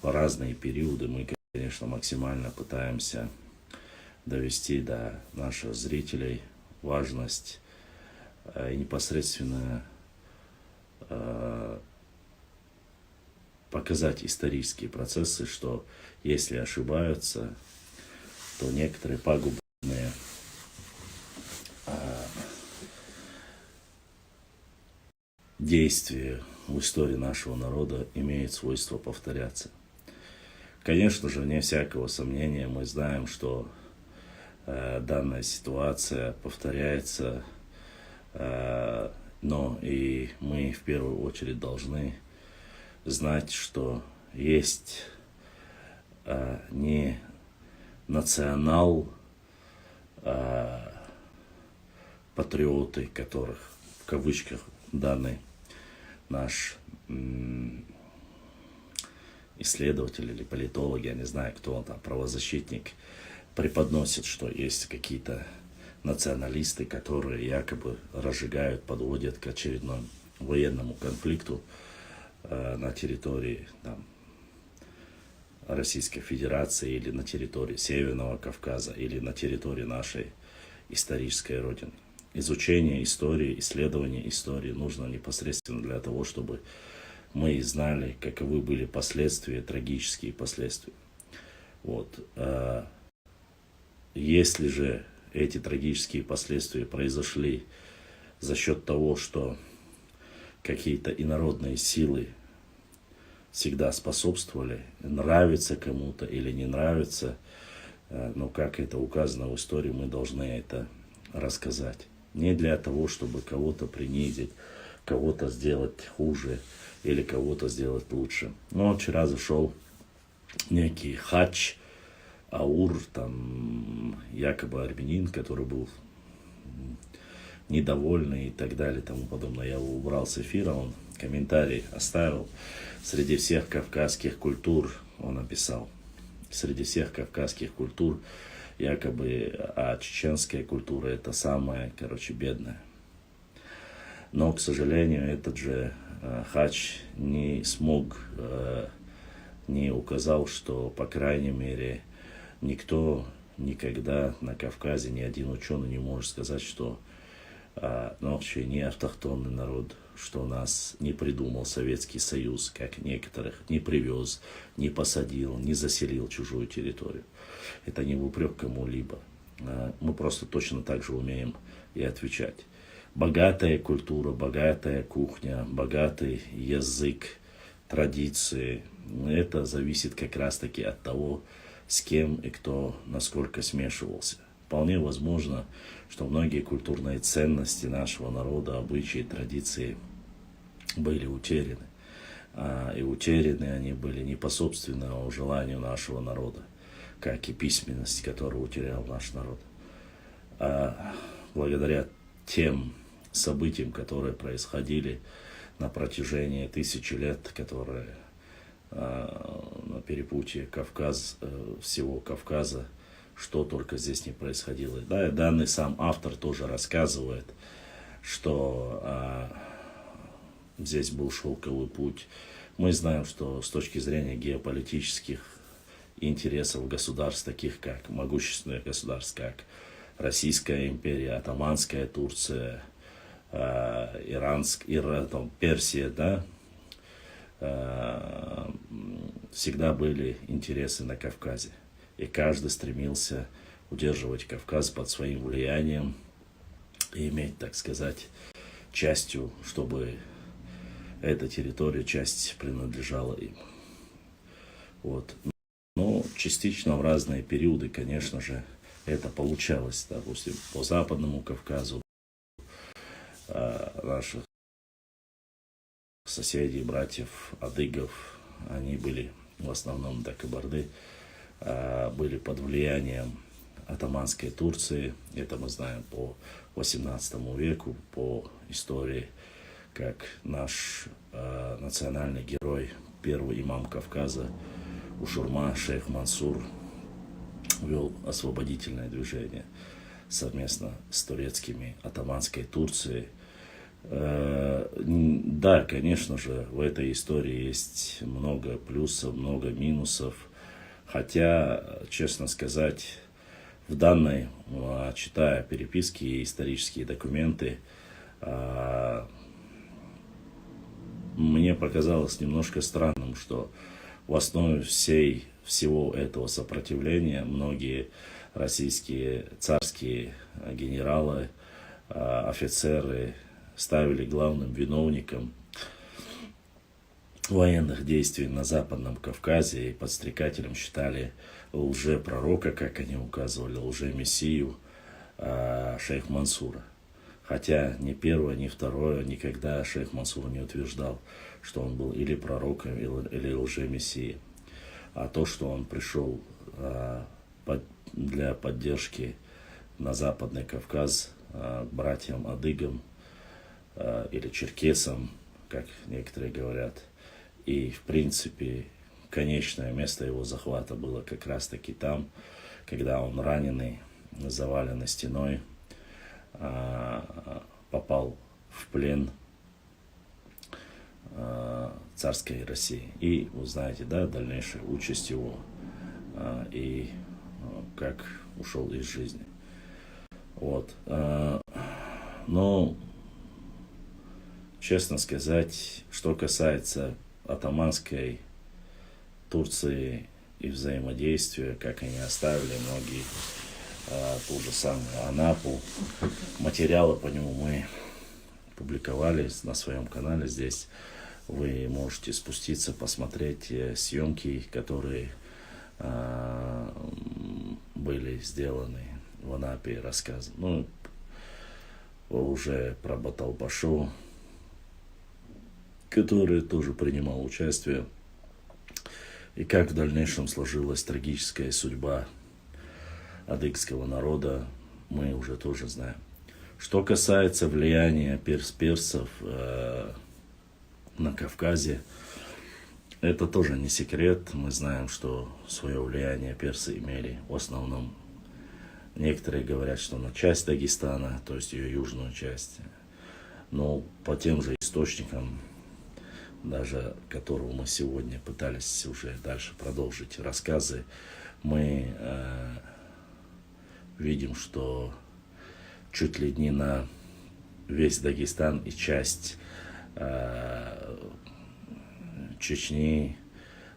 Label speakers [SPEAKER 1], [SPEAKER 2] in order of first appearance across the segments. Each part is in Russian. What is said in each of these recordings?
[SPEAKER 1] в разные периоды мы, конечно, максимально пытаемся довести до наших зрителей важность и непосредственно показать исторические процессы, что если ошибаются, то некоторые пагубные действия в истории нашего народа имеют свойство повторяться. Конечно же, вне всякого сомнения, мы знаем, что данная ситуация повторяется, но и мы в первую очередь должны знать, что есть не патриоты, которых в кавычках данный наш исследователь или политолог, я не знаю, кто он там, правозащитник, преподносит, что есть какие-то националисты, которые якобы разжигают, подводят к очередному военному конфликту на территории там, Российской Федерации или на территории Северного Кавказа или на территории нашей исторической родины. Изучение истории, исследование истории нужно непосредственно для того, чтобы мы знали, каковы были последствия, трагические последствия. Вот. Если же эти трагические последствия произошли за счет того, что какие-то инородные силы всегда способствовали, нравится кому-то или не нравится, но как это указано в истории, мы должны это рассказать. Не для того, чтобы кого-то принизить, кого-то сделать хуже или кого-то сделать лучше. Но вчера зашел некий хач, Аур, там якобы армянин, который был недовольный и так далее, тому подобное. Я его убрал с эфира, он комментарий оставил. Среди всех кавказских культур, он написал, среди всех кавказских культур, якобы, чеченская культура это самая, бедная. Но, к сожалению, этот же хач не смог, не указал, что, по крайней мере, никто никогда на Кавказе, ни один ученый не может сказать, что вообще не автохтонный народ, что нас не придумал Советский Союз, как некоторых, не привез, не посадил, не заселил чужую территорию. Это не в упрек кому-либо. Мы просто точно так же умеем и отвечать. Богатая культура, богатая кухня, богатый язык, традиции. Это зависит как раз-таки от того, с кем и кто насколько смешивался. Вполне возможно, что многие культурные ценности нашего народа, обычаи, традиции были утеряны. И утеряны они были не по собственному желанию нашего народа, как и письменность, которую утерял наш народ. А благодаря тем событиям, которые происходили на протяжении тысячи лет, которые на перепутье всего Кавказа, что только здесь не происходило. Да, и данный сам автор тоже рассказывает, что здесь был шелковый путь. Мы знаем, что с точки зрения геополитических интересов государств, таких как могущественных государств, как Российская империя, Отtomанская Турция, Персия, да, всегда были интересы на Кавказе. И каждый стремился удерживать Кавказ под своим влиянием и иметь, так сказать, частью, чтобы эта территория, часть принадлежала им. Вот. Но частично в разные периоды, конечно же, это получалось. Допустим, по Западному Кавказу наших соседей, братьев, адыгов, они были в основном до Кабарды, были под влиянием Отtomанской Турции. Это мы знаем по 18 веку, по истории, как наш национальный герой, первый имам Кавказа, Ушурма, шейх Мансур, вел освободительное движение совместно с турецкими Отtomанской Турцией. Да, конечно же, в этой истории есть много плюсов, много минусов. Хотя, честно сказать, в данной, читая переписки и исторические документы, мне показалось немножко странным, что в основе всего этого сопротивления многие российские царские генералы, офицеры ставили главным виновником военных действий на Западном Кавказе и подстрекателем считали лжепророка, как они указывали, лжемессию шейх Мансура. Хотя ни первое, ни второе никогда шейх Мансур не утверждал, что он был или пророком, или лжемессией. А то, что он пришел для поддержки на Западный Кавказ к братьям-адыгам или черкесам, как некоторые говорят, и, в принципе, конечное место его захвата было как раз-таки там, когда он раненый, заваленный стеной, попал в плен царской России. И вы знаете, да, дальнейшая участь его и как ушел из жизни. Вот. Но, честно сказать, что касается атаманской Турции и взаимодействия, как они оставили многие ту же самую Анапу. Материалы по нему мы публиковали на своем канале здесь. Вы можете спуститься, посмотреть съемки, которые были сделаны в Анапе, рассказ. Ну, уже про Баталбашу, который тоже принимал участие. И как в дальнейшем сложилась трагическая судьба адыгского народа, мы уже тоже знаем. Что касается влияния персов на Кавказе, это тоже не секрет. Мы знаем, что свое влияние персы имели в основном. Некоторые говорят, что на часть Дагестана, то есть ее южную часть. Но по тем же источникам, даже которого мы сегодня пытались уже дальше продолжить рассказы, мы видим, что чуть ли не на весь Дагестан и часть Чечни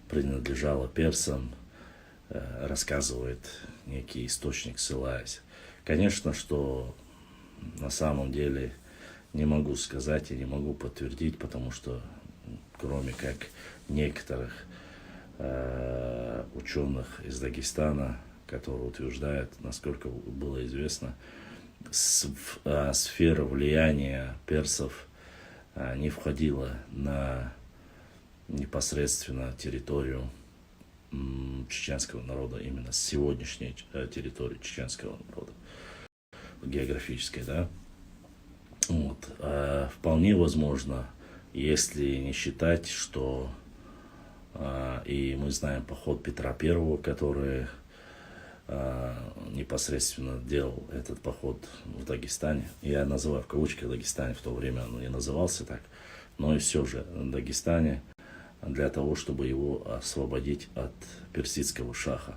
[SPEAKER 1] принадлежала персам, рассказывает некий источник, ссылаясь. Конечно, что на самом деле не могу сказать и не могу подтвердить, потому что кроме как некоторых ученых из Дагестана, которые утверждают, насколько было известно, сфера влияния персов не входила на непосредственно территорию чеченского народа, именно с сегодняшней территории чеченского народа, географической, да. Вот. Вполне возможно, если не считать, что и мы знаем поход Петра Первого, который непосредственно делал этот поход в Дагестане. Я называю в кавычках Дагестане, в то время он не назывался так, но и все же в Дагестане, для того, чтобы его освободить от персидского шаха.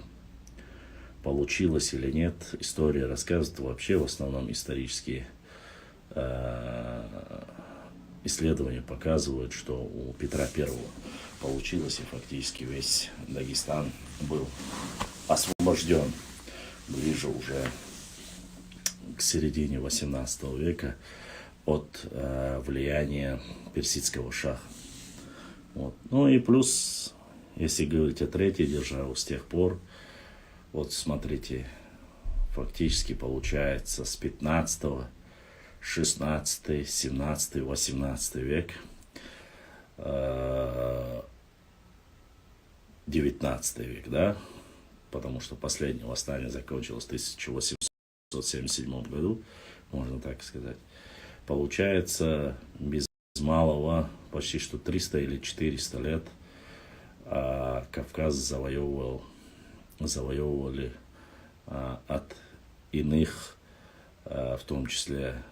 [SPEAKER 1] Получилось или нет, история рассказывает, вообще в основном исторические исследования показывают, что у Петра Первого получилось, и фактически весь Дагестан был освобожден ближе уже к середине 18 века от влияния персидского шаха. Вот. Ну и плюс, если говорить о третьей державе, с тех пор, вот смотрите, фактически получается с 15, 16, 17, 18 век, 19 век, да, потому что последнее восстание закончилось в 1877 году, можно так сказать. Получается, без малого почти что 300 или 400 лет Кавказ завоевывали от иных, в том числе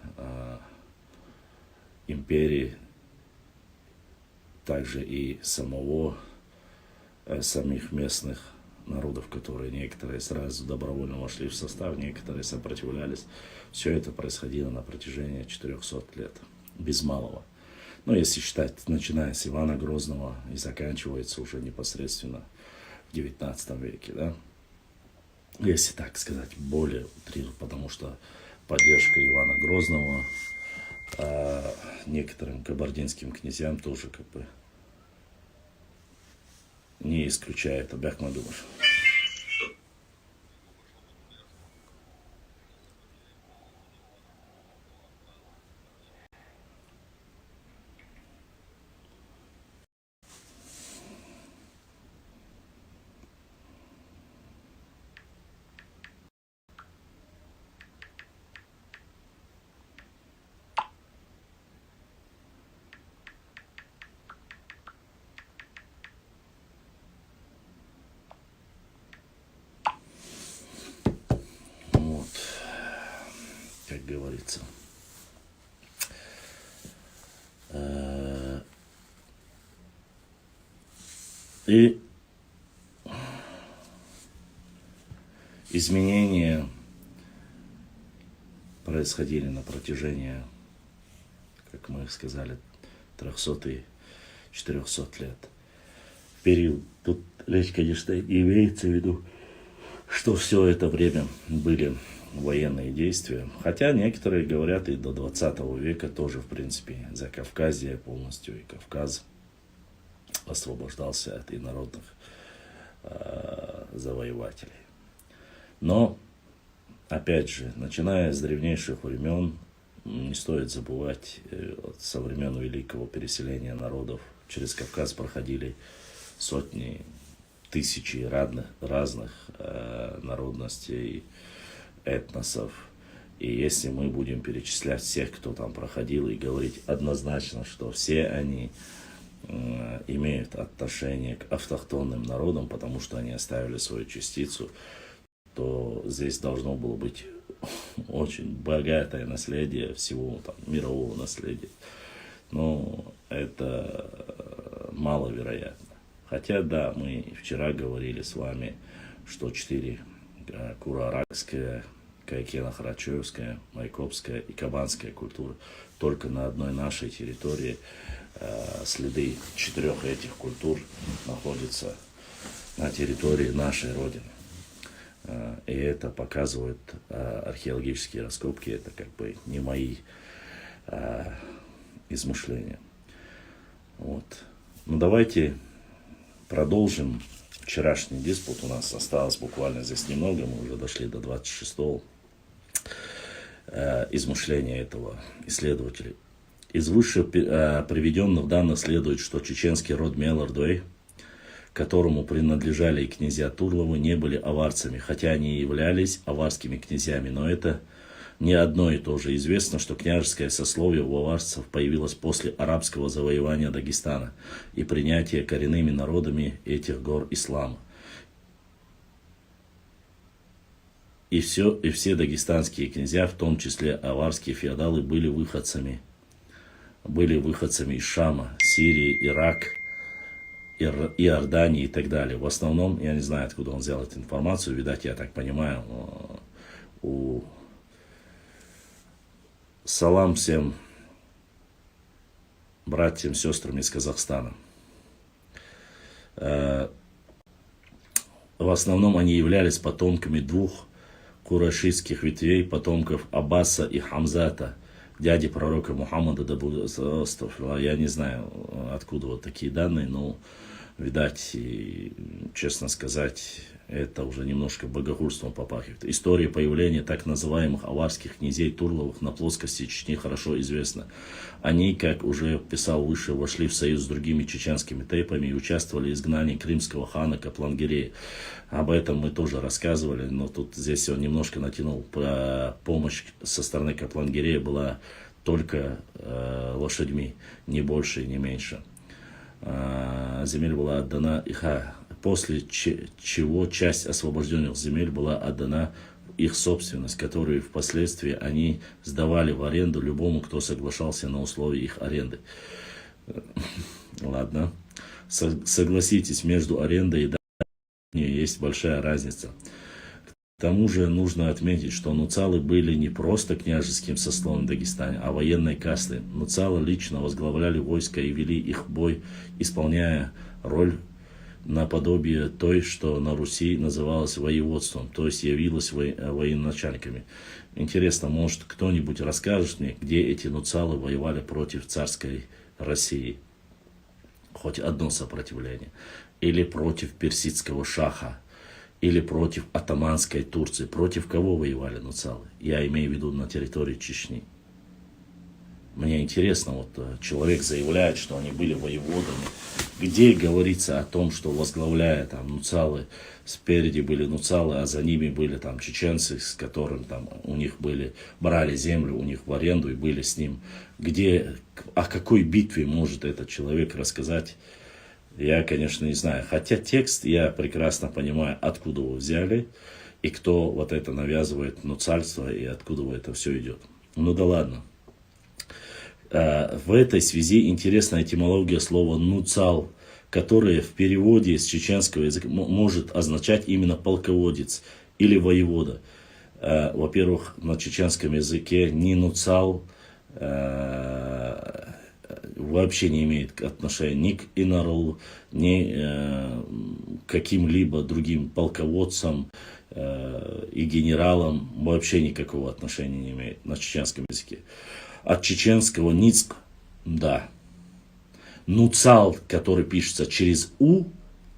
[SPEAKER 1] империи, также и самих местных народов, которые некоторые сразу добровольно вошли в состав, некоторые сопротивлялись. Все это происходило на протяжении 400 лет, без малого. Но если считать, начиная с Ивана Грозного и заканчивается уже непосредственно в 19 веке, да? Если так сказать, более утрирую, потому что поддержка Ивана Грозного некоторым кабардинским князьям тоже как бы не исключает. Абяхмадумов. Вот, как говорится. И изменения происходили на протяжении, как мы сказали, 300 и 400 лет. В период, тут речь, конечно, не имеется в виду, что все это время были военные действия. Хотя некоторые говорят и до 20 века тоже, в принципе, Закавказье полностью и Кавказ освобождался от инородных завоевателей. Но, опять же, начиная с древнейших времен, не стоит забывать, со времен великого переселения народов через Кавказ проходили сотни, тысячи разных народностей, этносов. И если мы будем перечислять всех, кто там проходил, и говорить однозначно, что все они имеют отношение к автохтонным народам, потому что они оставили свою частицу, то здесь должно было быть очень богатое наследие всего там, мирового наследия. Но это маловероятно. Хотя, да, мы вчера говорили с вами, что 4 кура-аракская, кайкено-харачевская, майкопская и кабанская культура. Только на одной нашей территории следы 4 этих культур находятся на территории нашей Родины. И это показывают археологические раскопки, это как бы не мои измышления. Вот. Ну давайте продолжим вчерашний диспут. У нас осталось буквально здесь немного, мы уже дошли до 26-го измышления этого исследователя. Из выше приведенных данных следует, что чеченский род Мелордвей, которому принадлежали и князья Турловы, не были аварцами, хотя они и являлись аварскими князьями, но это не одно и то же. Известно, что княжеское сословие у аварцев появилось после арабского завоевания Дагестана и принятия коренными народами этих гор ислама. И все дагестанские князья, в том числе аварские феодалы, были выходцами из Шама, Сирии, Ирак, Иордании и так далее. В основном, я не знаю, откуда он взял эту информацию, видать, я так понимаю, салам всем братьям, сестрам из Казахстана. В основном они являлись потомками 2 курайшитских ветвей, потомков Аббаса и Хамзата, дяди пророка Мухаммада, да будет здравствовал. Я не знаю, откуда вот такие данные, но, видать, и, честно сказать, это уже немножко богохульством попахивает. История появления так называемых аварских князей Турловых на плоскости Чечни хорошо известна. Они, как уже писал выше, вошли в союз с другими чеченскими тейпами и участвовали в изгнании крымского хана Каплангирея. Об этом мы тоже рассказывали, но тут здесь он немножко натянул. Помощь со стороны Каплангирея была только лошадьми, не больше и не меньше. Земель была отдана, после чего часть освобожденных земель была отдана их собственность, которую впоследствии они сдавали в аренду любому, кто соглашался на условия их аренды. Ладно. Согласитесь, между арендой и дарением есть большая разница. К тому же нужно отметить, что нуцалы были не просто княжеским сословием в Дагестане, а военной кастой. Нуцалы лично возглавляли войска и вели их в бой, исполняя роль наподобие той, что на Руси называлось воеводством, то есть явилась военачальниками. Интересно, может кто-нибудь расскажет мне, где эти нуцалы воевали против царской России? Хоть одно сопротивление. Или против персидского шаха, или против атаманской Турции. Против кого воевали нуцалы? Я имею в виду на территории Чечни. Мне интересно, вот человек заявляет, что они были воеводами. Где говорится о том, что возглавляя там нуцалы, спереди были нуцалы, а за ними были там чеченцы, с которым там у них были, брали землю у них в аренду и были с ним. Где, о какой битве может этот человек рассказать? Я, конечно, не знаю. Хотя текст я прекрасно понимаю, откуда его взяли, и кто вот это навязывает нуцальство, и откуда это все идет. Ну да ладно. В этой связи интересна этимология слова «нуцал», которое в переводе с чеченского языка может означать именно полководец или воевода. Во-первых, на чеченском языке ни нуцал вообще не имеет отношения ни к инару, ни к каким-либо другим полководцам и генералам. Вообще никакого отношения не имеет на чеченском языке. От чеченского ницк, да. Нуцал, который пишется через У,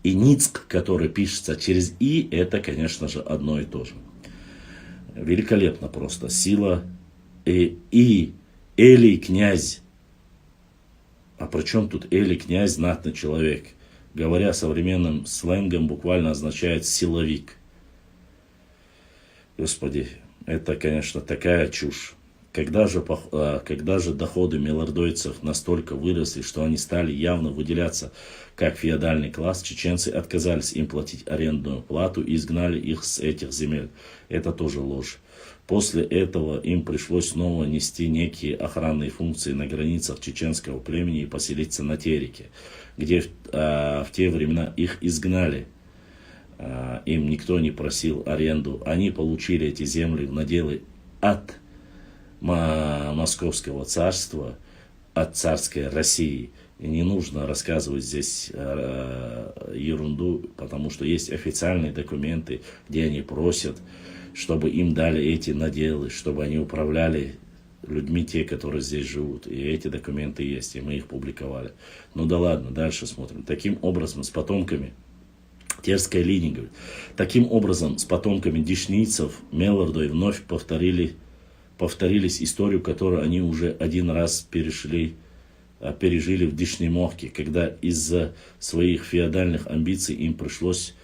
[SPEAKER 1] и ницк, который пишется через И, это, конечно же, одно и то же. Великолепно просто. Сила и Элий князь. А при чем тут Элий князь, знатный человек? Говоря современным сленгом, буквально означает силовик. Господи, это, конечно, такая чушь. Когда же доходы мелордойцев настолько выросли, что они стали явно выделяться как феодальный класс, чеченцы отказались им платить арендную плату и изгнали их с этих земель. Это тоже ложь. После этого им пришлось снова нести некие охранные функции на границах чеченского племени и поселиться на Тереке, где в те времена их изгнали. Им никто не просил аренду. Они получили эти земли в наделы от Московского царства, от царской России. И не нужно рассказывать здесь ерунду, потому что есть официальные документы, где они просят, чтобы им дали эти наделы, чтобы они управляли людьми, те, которые здесь живут. И эти документы есть, и мы их публиковали. Ну да ладно, дальше смотрим. Таким образом, с потомками, Терская линия говорит, таким образом, с потомками дишнийцев Мелордой вновь повторились историю, которую они уже один раз пережили в Дишнемохке, когда из-за своих феодальных амбиций им пришлось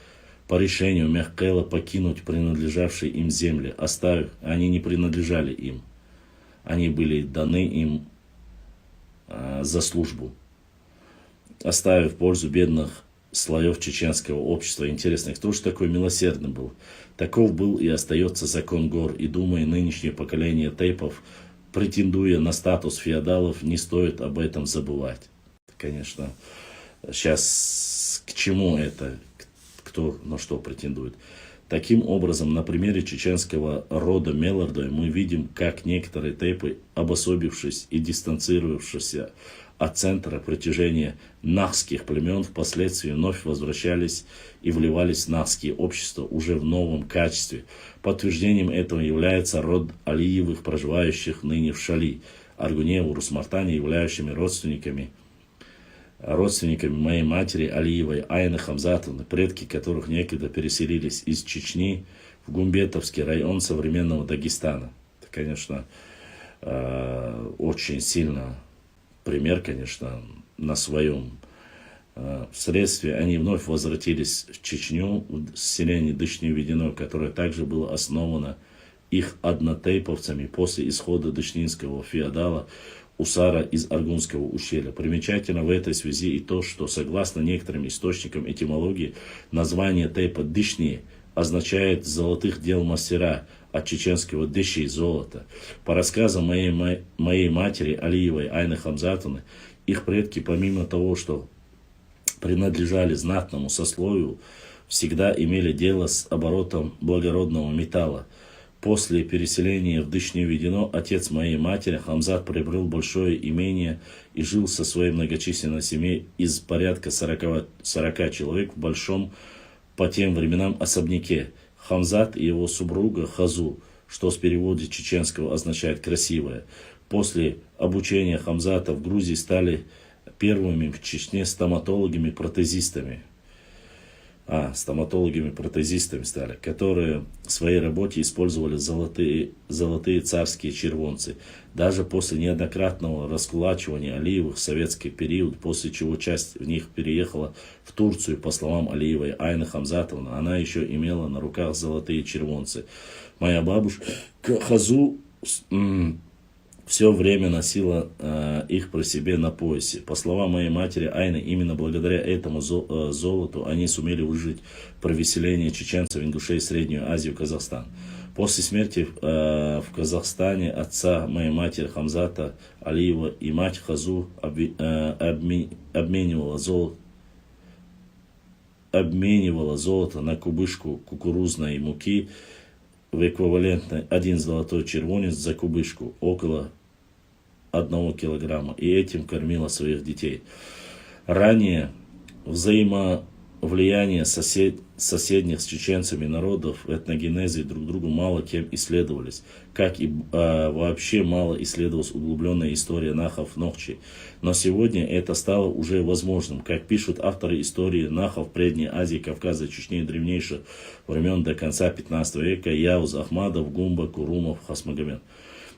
[SPEAKER 1] по решению Мехкела покинуть принадлежавшие им земли, оставив, они не принадлежали им, они были даны им за службу, оставив в пользу бедных слоев чеченского общества. Интересно, кто же такой милосердный был? Таков был и остается закон гор, и, думаю, нынешнее поколение тейпов, претендуя на статус феодалов, не стоит об этом забывать. Конечно, сейчас к чему это? Кто на что претендует? Таким образом, на примере чеченского рода Мелордой мы видим, как некоторые тейпы, обособившись и дистанцировавшись от центра притяжения нахских племен, впоследствии вновь возвращались и вливались в нахские общества уже в новом качестве. Подтверждением этого является род Алиевых, проживающих ныне в Шали, Аргуне, Урус-Мартане, являющими родственниками моей матери Алиевой, Айны Хамзатовны, предки которых некогда переселились из Чечни в Гумбетовский район современного Дагестана. Это, конечно, очень сильно пример, конечно, на своем средстве. Они вновь возвратились в Чечню, в селение Дышни-Ведено, которое также было основано их однотейповцами после исхода дышнинского феодала Усара из Аргунского ущелья. Примечательно в этой связи и то, что согласно некоторым источникам этимологии, название тейпа Дышни означает «золотых дел мастера», от чеченского дыщи и золота. По рассказам моей матери Алиевой Айны Хамзатовны, их предки, помимо того, что принадлежали знатному сословию, всегда имели дело с оборотом благородного металла. После переселения в Дышню-Ведено отец моей матери Хамзат приобрел большое имение и жил со своей многочисленной семьей из порядка 40 человек в большом по тем временам особняке. Хамзат и его супруга Хазу, что в переводе чеченского означает «красивая». После обучения Хамзата в Грузии стали первыми в Чечне стоматологами-протезистами. Стоматологами-протезистами стали, которые в своей работе использовали золотые царские червонцы. Даже после неоднократного раскулачивания Алиевых в советский период, после чего часть в них переехала в Турцию, по словам Алиевой Айны Хамзатовны, она еще имела на руках золотые червонцы. Моя бабушка Хазу все время носила их при себе на поясе. По словам моей матери Айны, именно благодаря этому золоту они сумели выжить при выселении чеченцев, ингушей, Среднюю Азию, Казахстан. После смерти в Казахстане отца моей матери Хамзата Алиева и мать Хазу обменивала золото на кубышку кукурузной муки в эквивалентной 1 золотой червонец за кубышку, около 1 килограмма, и этим кормила своих детей. Ранее взаимовлияние соседних с чеченцами народов в этногенезе друг другу мало кем исследовались, как и вообще мало исследовалась углубленная история нахов Нохчи. Но сегодня это стало уже возможным. Как пишут авторы истории нахов Предней Азии, Кавказа, Чечни древнейших времен до конца 15 века: Яуз, Ахмадов, Гумба, Курумов, Хасмагомед.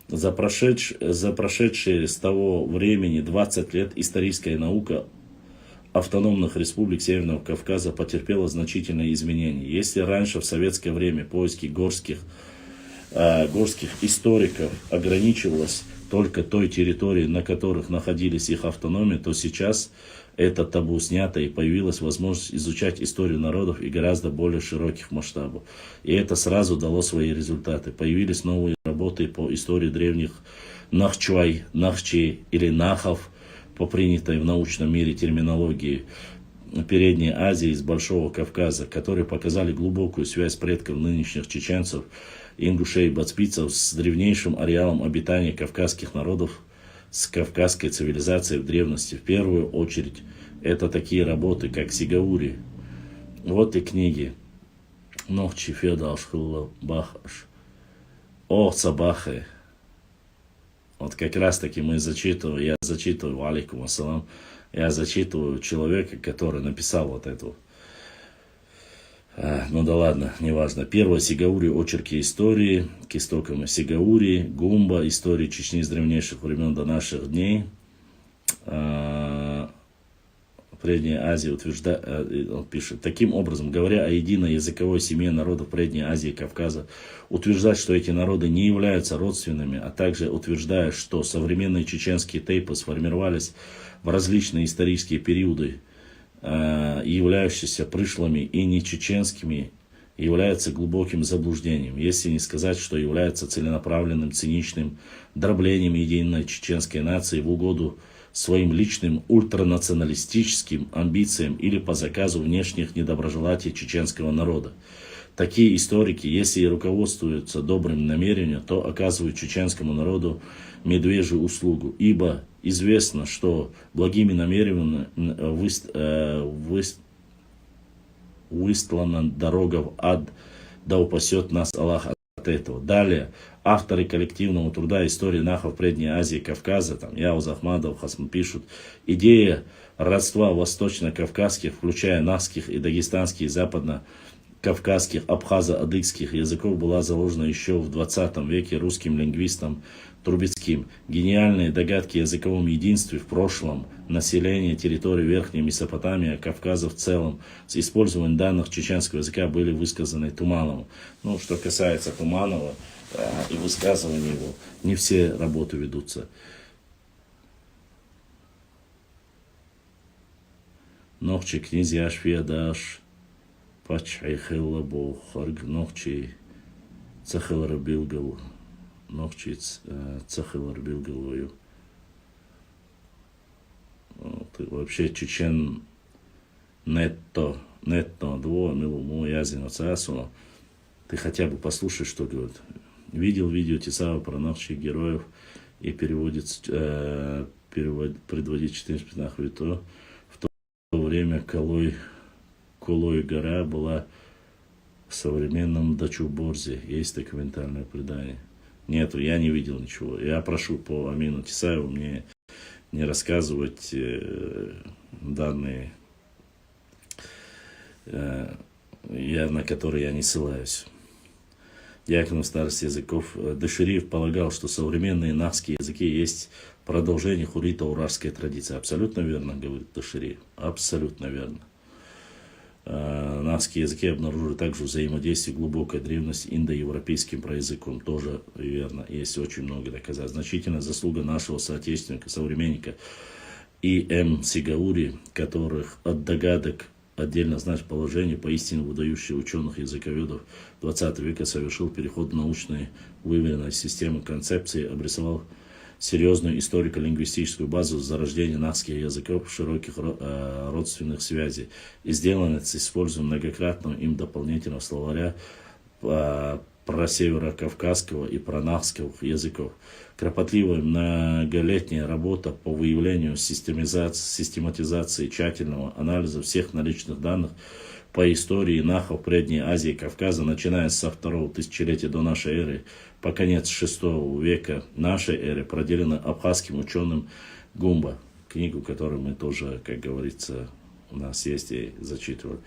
[SPEAKER 1] За прошедшие с того времени 20 лет историческая наука автономных республик Северного Кавказа потерпела значительные изменения. Если раньше в советское время поиски горских историков ограничивалось только той территорией, на которых находились их автономии, то сейчас это табу снято, и появилась возможность изучать историю народов и гораздо более широких масштабов. И это сразу дало свои результаты. Появились новые работы по истории древних Нахчуай, Нахчи или Нахов, по принятой в научном мире терминологии Передней Азии из Большого Кавказа, которые показали глубокую связь предков нынешних чеченцев, ингушей и бацпийцев с древнейшим ареалом обитания кавказских народов, с кавказской цивилизацией в древности. В первую очередь это такие работы, как Сигаури. Вот и книги. Нохчи Федалшхулла Бахаш. О, Цабахе. Вот как раз таки я зачитываю, алейкум ассалам, я зачитываю человека, который написал вот эту. Ну да ладно, неважно. Первое: Сигаури, очерки истории, к истокам Сигаури, Гумба, история Чечни с древнейших времен до наших дней. Предняя Азия он пишет: таким образом, говоря о единой языковой семье народов Предней Азии и Кавказа, утверждать, что эти народы не являются родственными, а также утверждая, что современные чеченские тейпы сформировались в различные исторические периоды, являющиеся пришлыми и не чеченскими, является глубоким заблуждением, если не сказать, что является целенаправленным, циничным дроблением единой чеченской нации в угоду своим личным ультранационалистическим амбициям или по заказу внешних недоброжелателей чеченского народа. Такие историки, если и руководствуются добрым намерением, то оказывают чеченскому народу медвежью услугу, ибо известно, что благими намерениями выстлана дорога в ад, да упасет нас Аллах от этого. Далее, авторы коллективного труда истории нахов Предней Азии и Кавказа, Яуз, Ахмадов, Хасм, пишут: идея родства восточно-кавказских, включая нахских и дагестанских, и западно-кавказских, абхазо-адыгских языков, была заложена еще в 20 веке русским лингвистом Трубецким. Гениальные догадки о языковом единстве в прошлом населения территории Верхней Месопотамии, Кавказа в целом, с использованием данных чеченского языка были высказаны Тумановым. Что касается Туманова и высказывания его, не все работы ведутся. Нохчи князья Шведаш, Пачайхилла Бохарг, Нохчи Цахалар Билгал, Нохчиц, Цахалар Билгалую. Ты вообще чечен нетто, дво, милому язину цасу. Ты хотя бы послушай, что говорит. Видел видео Тесава про наших героев и предводит 14 то. В то время Колой гора была в современном Дачу-Борзе. Есть документальное предание. Нету, я не видел ничего. Я прошу по Амину Тесаеву мне не рассказывать данные, на которые я не ссылаюсь. Диаконов старости языков Дашириев полагал, что современные нахские языки есть продолжение хурита-урарской традиции. Абсолютно верно, говорит Дашириев. Абсолютно верно. Нахские языки обнаружили также взаимодействие глубокой древности индоевропейским проязыком. Тоже верно. Есть очень много доказательств. Значительная заслуга нашего соотечественника, современника И.М. Сигаури, которых от догадок отдельно знать положение, поистине выдающий ученых языковедов 20 века совершил переход в научной выверенной системы концепции, обрисовал серьезную историко-лингвистическую базу зарождения нахских языков, широких родственных связей. И сделано это с использованием многократного им дополнительного словаря про северокавказского и про нахских языков. Кропотливая многолетняя работа по выявлению, систематизации, тщательного анализа всех наличных данных по истории нахов Предней Азии и Кавказа, начиная со второго тысячелетия до нашей эры по конец VI века нашей эры, проделена абхазским ученым Гумба, книгу, которую мы тоже, как говорится, у нас есть и зачитывали.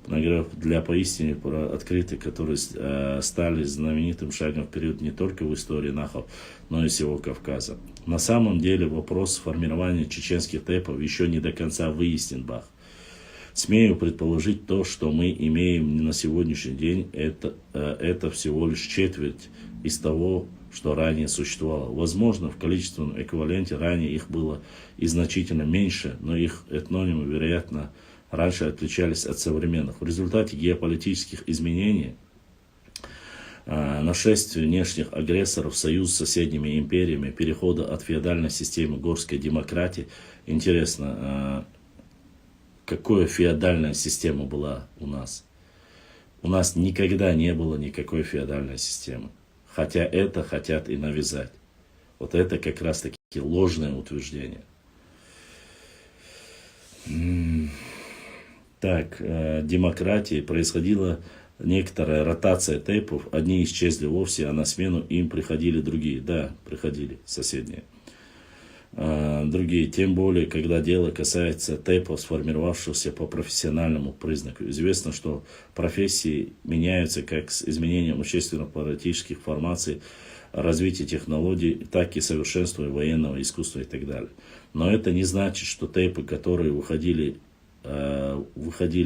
[SPEAKER 1] Для поистине открытых, которые стали знаменитым шагом вперед не только в истории нахов, но и всего Кавказа. На самом деле вопрос формирования чеченских тэпов еще не до конца выяснен, Бах. Смею предположить то, что мы имеем на сегодняшний день, это всего лишь четверть из того, что ранее существовало. Возможно, в количественном эквиваленте ранее их было и значительно меньше, но их этнонимы, вероятно, раньше отличались от современных. В результате геополитических изменений, нашествия внешних агрессоров, союз с соседними империями, перехода от феодальной системы к горской демократии. Интересно, какая феодальная система была у нас? У нас никогда не было никакой феодальной системы. Хотя это хотят и навязать. Вот это как раз таки ложное утверждение. Так, демократии происходила некоторая ротация тэпов. Одни исчезли вовсе, а на смену им приходили другие. Да, приходили соседние. Другие, тем более, когда дело касается тэпов, сформировавшихся по профессиональному признаку. Известно, что профессии меняются как с изменением общественно-политических формаций, развития технологий, так и совершенствования военного искусства и так далее. Но это не значит, что тэпы, которые выходили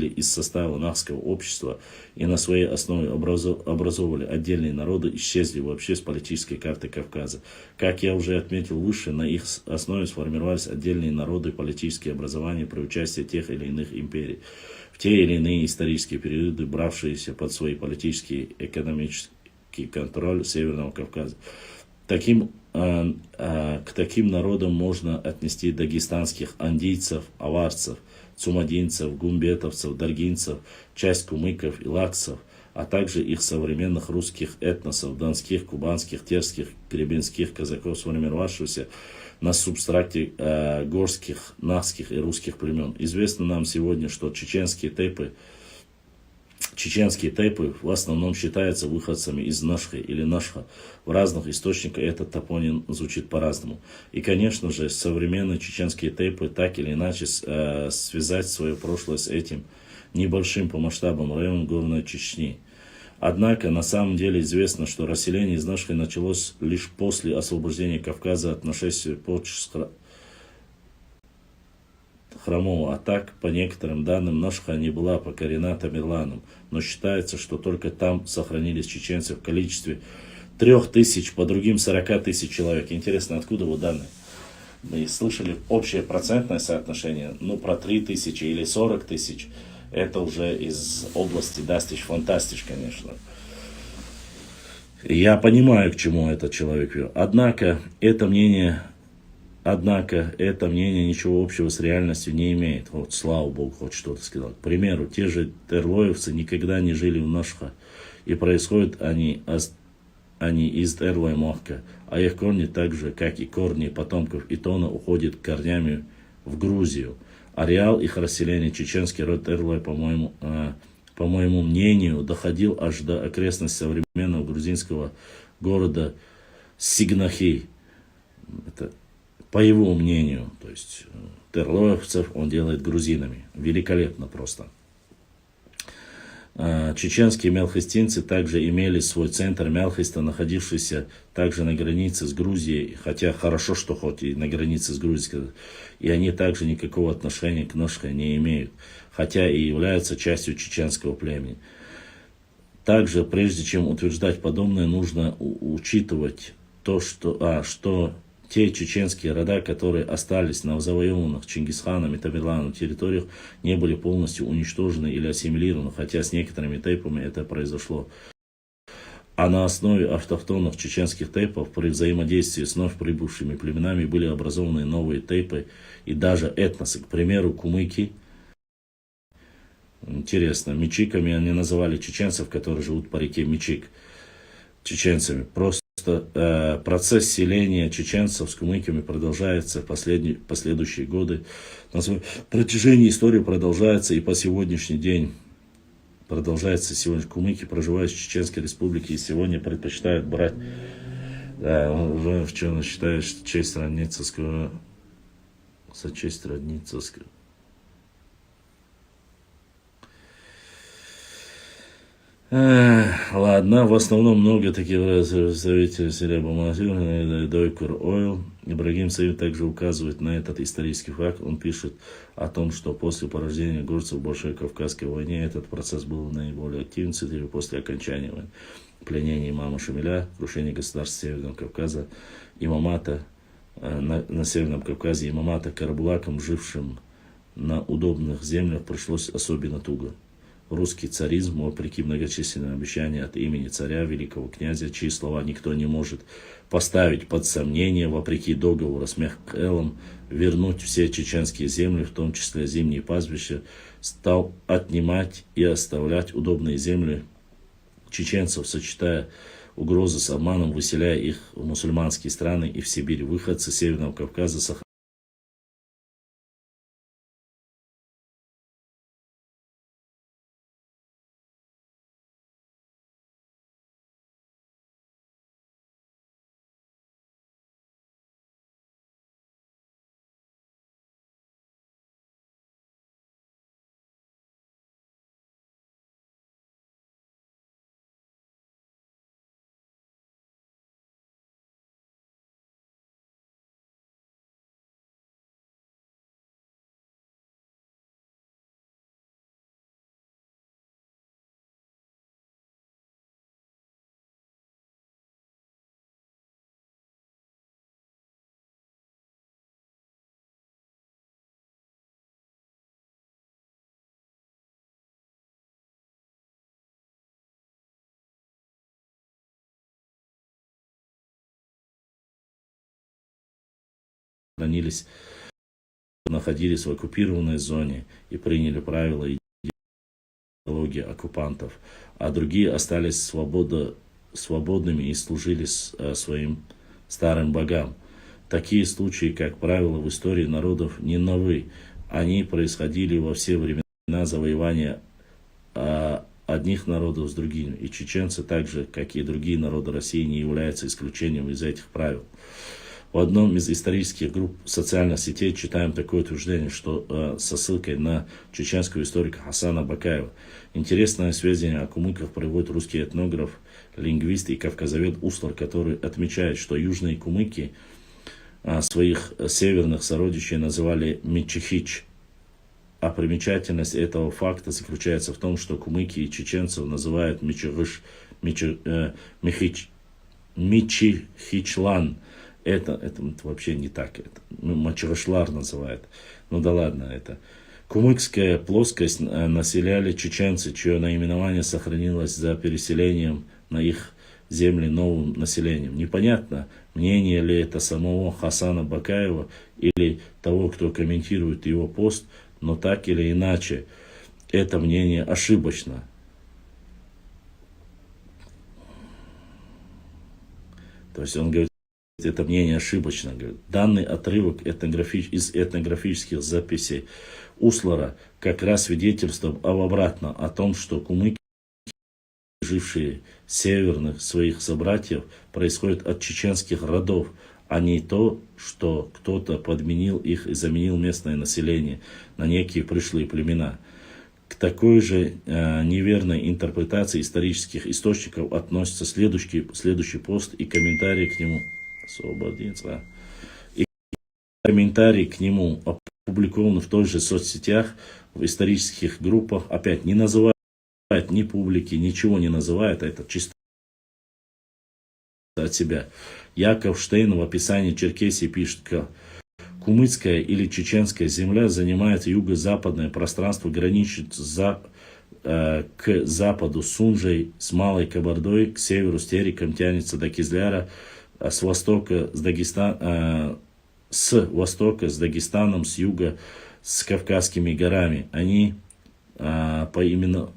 [SPEAKER 1] из состава нахского общества и на своей основе образовывали отдельные народы, исчезли вообще с политической карты Кавказа. Как я уже отметил выше, на их основе сформировались отдельные народы и политические образования при участии тех или иных империй. В те или иные исторические периоды, бравшиеся под свои политические и экономический контроль Северного Кавказа. К таким народам можно отнести дагестанских андийцев, аварцев, цумадинцев, гумбетовцев, даргинцев, часть кумыков и лаксов, а также их современных русских этносов, донских, кубанских, терских, гребенских казаков, сформировавшихся на субстракте горских, нахских и русских племен. Известно нам сегодня, что чеченские тэпы в основном считаются выходцами из Нашха или Нашха. В разных источниках этот топоним звучит по-разному. И, конечно же, современные чеченские тэпы так или иначе связать свое прошлое с этим небольшим по масштабам районом Горной Чечни. Однако, на самом деле известно, что расселение из Нашха началось лишь после освобождения Кавказа от нашествия хромого, а так, по некоторым данным, Нашха не была покорена Тамерланом, но считается, что только там сохранились чеченцы в количестве 3000, по другим 40 тысяч человек. Интересно, откуда вот данные? Мы слышали общее процентное соотношение, про 3000 или 40 тысяч, это уже из области Дастиш Фантастиш, конечно. Я понимаю, к чему этот человек вел. Однако это мнение ничего общего с реальностью не имеет. Вот, слава Богу, хоть что-то сказал. К примеру, те же терлоевцы никогда не жили в Нашха, и происходят они из Терлой Мохка, а их корни так же, как и корни потомков Итона, уходят корнями в Грузию. Ареал их расселения, чеченский род Терлой, по моему мнению, доходил аж до окрестностей современного грузинского города Сигнахи. Это по его мнению, то есть терлоевцев он делает грузинами. Великолепно просто. Чеченские мелхистинцы также имели свой центр Мелхиста, находившийся также на границе с Грузией, хотя хорошо, что хоть и на границе с Грузией, и они также никакого отношения к Нашхе не имеют, хотя и являются частью чеченского племени. Также, прежде чем утверждать подобное, нужно учитывать то, что те чеченские рода, которые остались на завоеванных Чингисханом и Тамерланом территориях, не были полностью уничтожены или ассимилированы, хотя с некоторыми тейпами это произошло. А на основе автохтонных чеченских тейпов при взаимодействии с вновь прибывшими племенами были образованы новые тейпы и даже этносы. К примеру, кумыки. Интересно, мичиками они называли чеченцев, которые живут по реке Мичик, чеченцами. Просто процесс селения чеченцев с кумыками продолжается в последующие годы. На протяжении истории продолжается и по сегодняшний день. Продолжается сегодня. Кумыки, проживающие в Чеченской Республике, и сегодня предпочитают брать, уже в чем считают, что честь роднится за честь роднится. Ладно, в основном много таких представителей Серебро-Монастырь, Дойкур Ойл. Ибрагим Саид также указывает на этот исторический факт. Он пишет о том, что после поражения горцев в Большой Кавказской войне этот процесс был наиболее активен, цитирую, после окончания войны. Пленение имама Шамиля, крушение государства Северного Кавказа, имамата на Северном Кавказе, имамата Карабулаком, жившим на удобных землях, пришлось особенно туго. Русский царизм, вопреки многочисленным обещаниям от имени царя, великого князя, чьи слова никто не может поставить под сомнение, вопреки договору с Мехмедом, вернуть все чеченские земли, в том числе зимние пастбища, стал отнимать и оставлять удобные земли чеченцев, сочетая угрозы с обманом, выселяя их в мусульманские страны и в Сибирь. Выходцы Северного Кавказа находились в оккупированной зоне и приняли правила и идеологии оккупантов, а другие остались свободными и служили своим старым богам. Такие случаи, как правило, в истории народов не новы. Они происходили во все времена завоевания одних народов с другими. И чеченцы, так же, как и другие народы России, не являются исключением из этих правил. В одном из исторических групп социальных сетей читаем такое утверждение, что со ссылкой на чеченского историка Хасана Бакаева. Интересное сведение о кумыках приводит русский этнограф, лингвист и кавказовед Услар, который отмечает, что южные кумыки своих северных сородичей называли Мичихич. А примечательность этого факта заключается в том, что кумыки и чеченцев называют Мичихичлан. Это вообще не так. Это Мачагашлар называют. Ну да ладно, это. Кумыкская плоскость населяли чеченцы, чье наименование сохранилось за переселением на их земли новым населением. Непонятно, мнение ли это самого Хасана Бакаева или того, кто комментирует его пост, но так или иначе, это мнение ошибочно. То есть он говорит, это мнение ошибочно. Говорит, данный отрывок из этнографических записей Услара как раз свидетельствует об обратном, о том, что кумыки, жившие северных своих собратьев, происходят от чеченских родов, а не то, что кто-то подменил их и заменил местное население на некие пришлые племена. К такой же неверной интерпретации исторических источников относится следующий пост и комментарий к нему. Освободиться. И комментарий к нему опубликован в той же соцсетях, в исторических группах. Опять не называет ни публики, ничего не называет, а это чисто от себя. Яков Штейн в описании Черкесии пишет, что кумыцкая или чеченская земля занимает юго-западное пространство, граничит к западу с Сунжей, с Малой Кабардой, к северу с Тереком, тянется до Кизляра, с востока с Дагестаном, с юга с Кавказскими горами. Они поименовано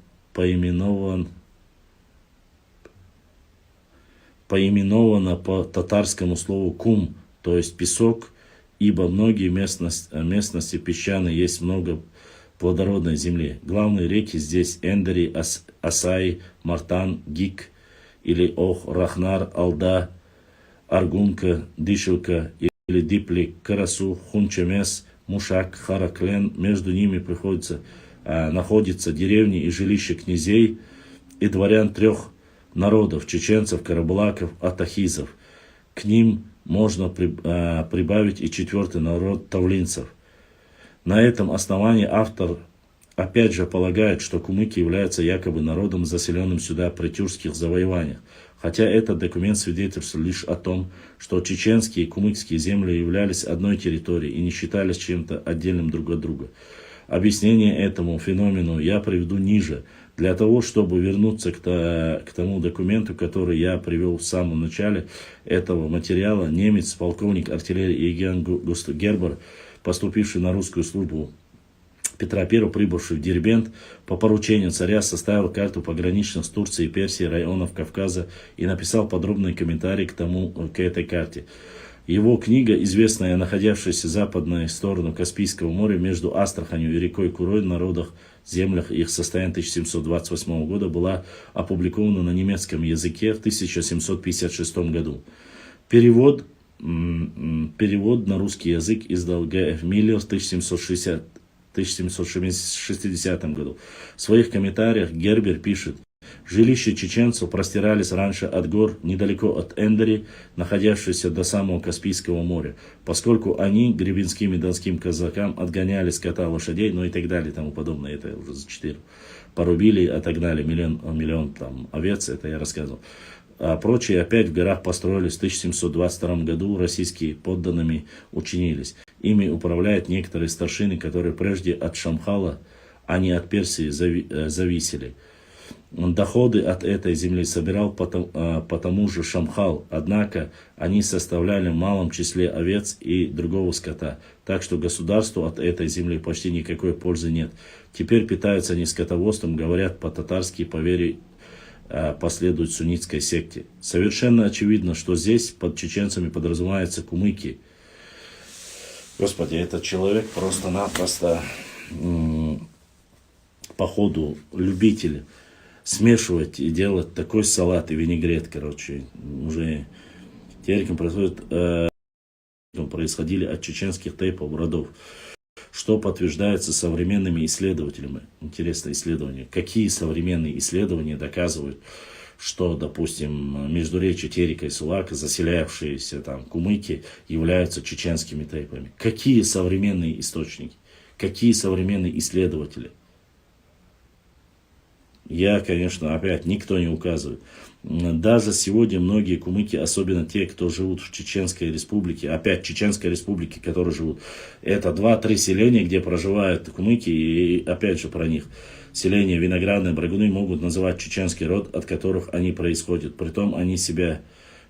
[SPEAKER 1] по татарскому слову кум, то есть песок, ибо многие местности песчаные, есть много плодородной земли. Главные реки здесь Эндери, Асай, Мартан, Гик или Ох, Рахнар, Алда, Аргунка, Дышилка или Дипли, Карасу, Хунчемес, Мушак, Хараклен. Между ними находятся деревни и жилища князей и дворян трех народов: чеченцев, карабалаков, атахизов. К ним можно прибавить и четвертый народ тавлинцев. На этом основании автор опять же полагает, что кумыки являются якобы народом, заселенным сюда при тюркских завоеваниях. Хотя этот документ свидетельствует лишь о том, что чеченские и кумыкские земли являлись одной территорией и не считались чем-то отдельным друг от друга. Объяснение этому феномену я приведу ниже, для того, чтобы вернуться к тому документу, который я привел в самом начале этого материала. Немец, полковник артиллерии Евген Гербер, поступивший на русскую службу Петра I, прибывший в Дербент, по поручению царя составил карту пограничных с Турцией и Персией районов Кавказа и написал подробный комментарий к этой карте. Его книга, известная, находящаяся западной сторону Каспийского моря, между Астраханью и рекой Курой, народах, землях и их состояние 1728 года, была опубликована на немецком языке в 1756 году. Перевод на русский язык издал Г.Ф. Миллер в 1760 году. В своих комментариях Гербер пишет: жилища чеченцев простирались раньше от гор недалеко от Эндери, находящихся до самого Каспийского моря, поскольку они гребенским и донским казакам отгоняли скота, лошадей, ну и так далее, и тому подобное. Это я уже зачитал. Порубили, отогнали миллион там овец, это я рассказывал. А прочие опять в горах построились. В 1722 году российские подданными учинились. Ими управляют некоторые старшины, которые прежде от Шамхала, а не от Персии зависели. Доходы от этой земли собирал по тому же Шамхал, однако они составляли в малом числе овец и другого скота, так что государству от этой земли почти никакой пользы нет. Теперь питаются они скотоводством, говорят по-татарски, по вере последуют суннитской секте. Совершенно очевидно, что здесь под чеченцами подразумеваются кумыки. Господи, этот человек просто-напросто походу любитель смешивать и делать такой салат и винегрет, уже териком происходили от чеченских тейпов родов, что подтверждается современными исследователями. Интересное исследование. Какие современные исследования доказывают, что, допустим, междуречье Терека и Сулака, заселявшиеся там кумыки, являются чеченскими тейпами? Какие современные источники? Какие современные исследователи? Конечно, опять никто не указывает. Даже сегодня многие кумыки, особенно те, кто живут в Чеченской республике, опять Чеченской республике, которые живут, это 2-3 селения, где проживают кумыки, и опять же про них. селения Виноградные Брагуны могут называть чеченский род, от которых они происходят. Притом они себя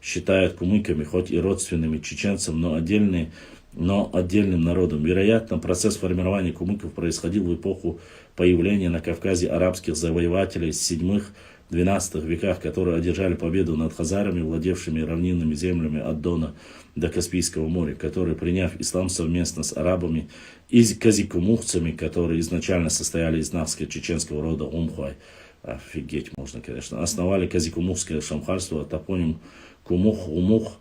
[SPEAKER 1] считают кумыками, хоть и родственными чеченцам, но отдельным народом. Вероятно, процесс формирования кумыков происходил в эпоху появления на Кавказе арабских завоевателей с 7-12 веках, которые одержали победу над хазарами, владевшими равнинными землями от Дона до Каспийского моря, которые, приняв ислам совместно с арабами и казикумухцами, которые изначально состояли из навско-чеченского рода Умхуай, офигеть можно, конечно, основали казикумухское шамхальство, топоним Кумух,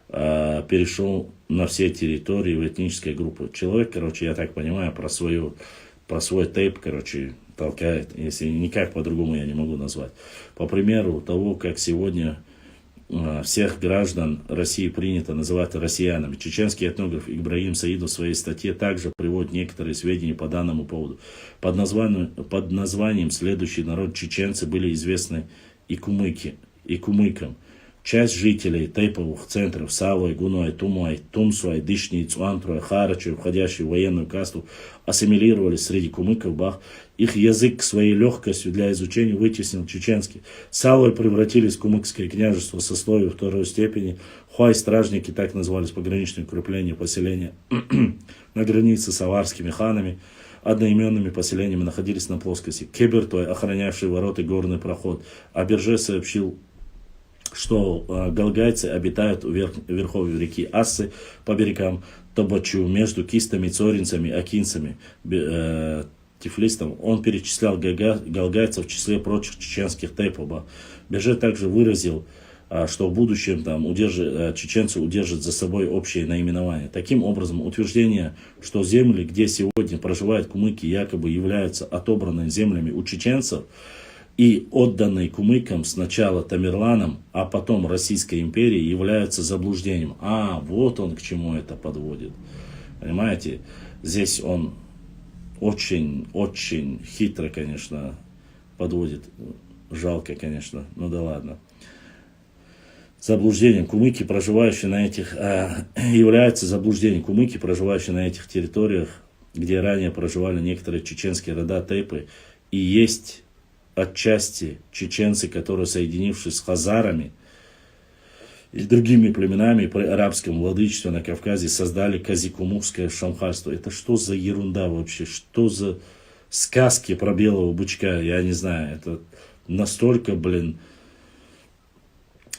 [SPEAKER 1] перешел на все территории в этнические группы. Человек, короче, я так понимаю, про свой тейп, короче, толкает, если никак по-другому я не могу назвать. По примеру того, как сегодня всех граждан России принято называть россиянами. Чеченский этнограф Ибрагим Саидов в своей статье также приводит некоторые сведения по данному поводу. Под названием следующий народ чеченцы были известны и кумыкам. Часть жителей тейповых центров Савой, Гуной, Тумой, Тумсуай, Дышни, Цуантруай, Харачи, входящие в военную касту, ассимилировались среди кумыков Бах. Их язык своей легкостью для изучения вытеснил чеченский. Савой превратились в кумыкское княжество сословия второй степени. Хуай, стражники, так назывались пограничные укрепления поселения на границе с аварскими ханами. Одноименными поселениями находились на плоскости. Кебертой, охранявший ворота и горный проход. Аберже сообщил, что галгайцы обитают у верховьев реки Ассы по берегам Тобачу, между кистами, цоринцами, акинцами, тифлистом. Он перечислял галгайцев в числе прочих чеченских тейпов. Берже также выразил, что в будущем чеченцы удержат за собой общее наименование. Таким образом, утверждение, что земли, где сегодня проживают кумыки, якобы являются отобранными землями у чеченцев, и отданные кумыкам сначала Тамерланом, а потом Российской империи, являются заблуждением. Вот он к чему это подводит. Понимаете, здесь он очень хитро, конечно, подводит. Жалко, конечно, ну да ладно. Заблуждением кумыки, проживающие на этих, является заблуждением кумыки, проживающие на этих территориях, где ранее проживали некоторые чеченские рода тейпы, и есть отчасти чеченцы, которые, соединившись с хазарами и другими племенами при арабском владычестве на Кавказе, создали казикумухское шамхальство. Это что за ерунда вообще? Что за сказки про белого бычка? Я не знаю. Это настолько,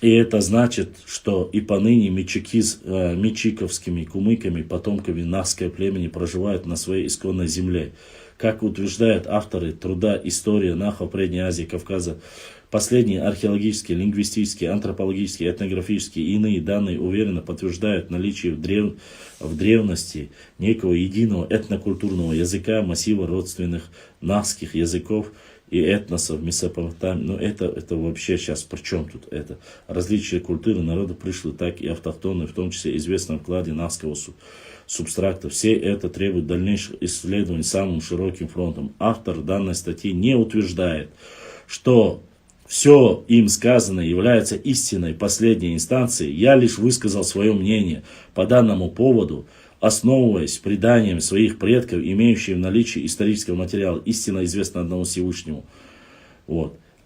[SPEAKER 1] И это значит, что и поныне мичиковскими кумыками, потомками нахского племени, проживают на своей исконной земле. Как утверждают авторы труда «История Наха в Предней Азии и Кавказа», последние археологические, лингвистические, антропологические, этнографические и иные данные уверенно подтверждают наличие в древности некого единого этнокультурного языка, массива родственных нахских языков и этносов Месопотамии. Но это вообще сейчас при чем тут это? Различия культуры народа пришлые, так и автохтонные, в том числе известном вкладе нахского субстракта. Все это требует дальнейших исследований самым широким фронтом. Автор данной статьи не утверждает, что все им сказанное является истиной последней инстанции. Я лишь высказал свое мнение по данному поводу, основываясь преданиями своих предков, имеющими в наличии исторического материала. Истина известна одному Всевышнему.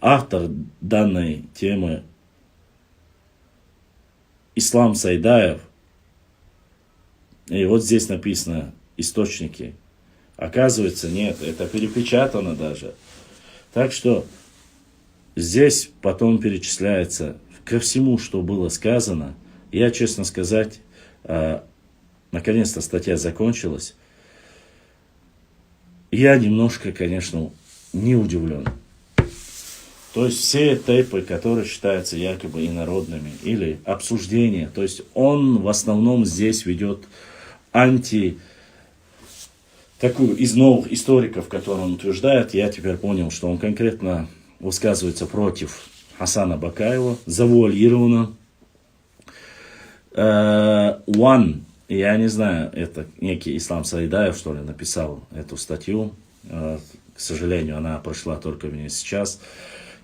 [SPEAKER 1] Автор данной темы Ислам Сайдаев. И вот здесь написано источники. Оказывается, нет, это перепечатано даже. Так что здесь потом перечисляется ко всему, что было сказано. Я, честно сказать, наконец-то статья закончилась. Я немножко, конечно, не удивлен. То есть все тейпы, которые считаются якобы инородными, или обсуждения, то есть он в основном здесь ведет такую из новых историков, которые он утверждает. Я теперь понял, что он конкретно высказывается против Хасана Бакаева, завуалированно. Я не знаю, это некий Ислам Сайдаев, что ли, написал эту статью. К сожалению, она прошла только мне сейчас.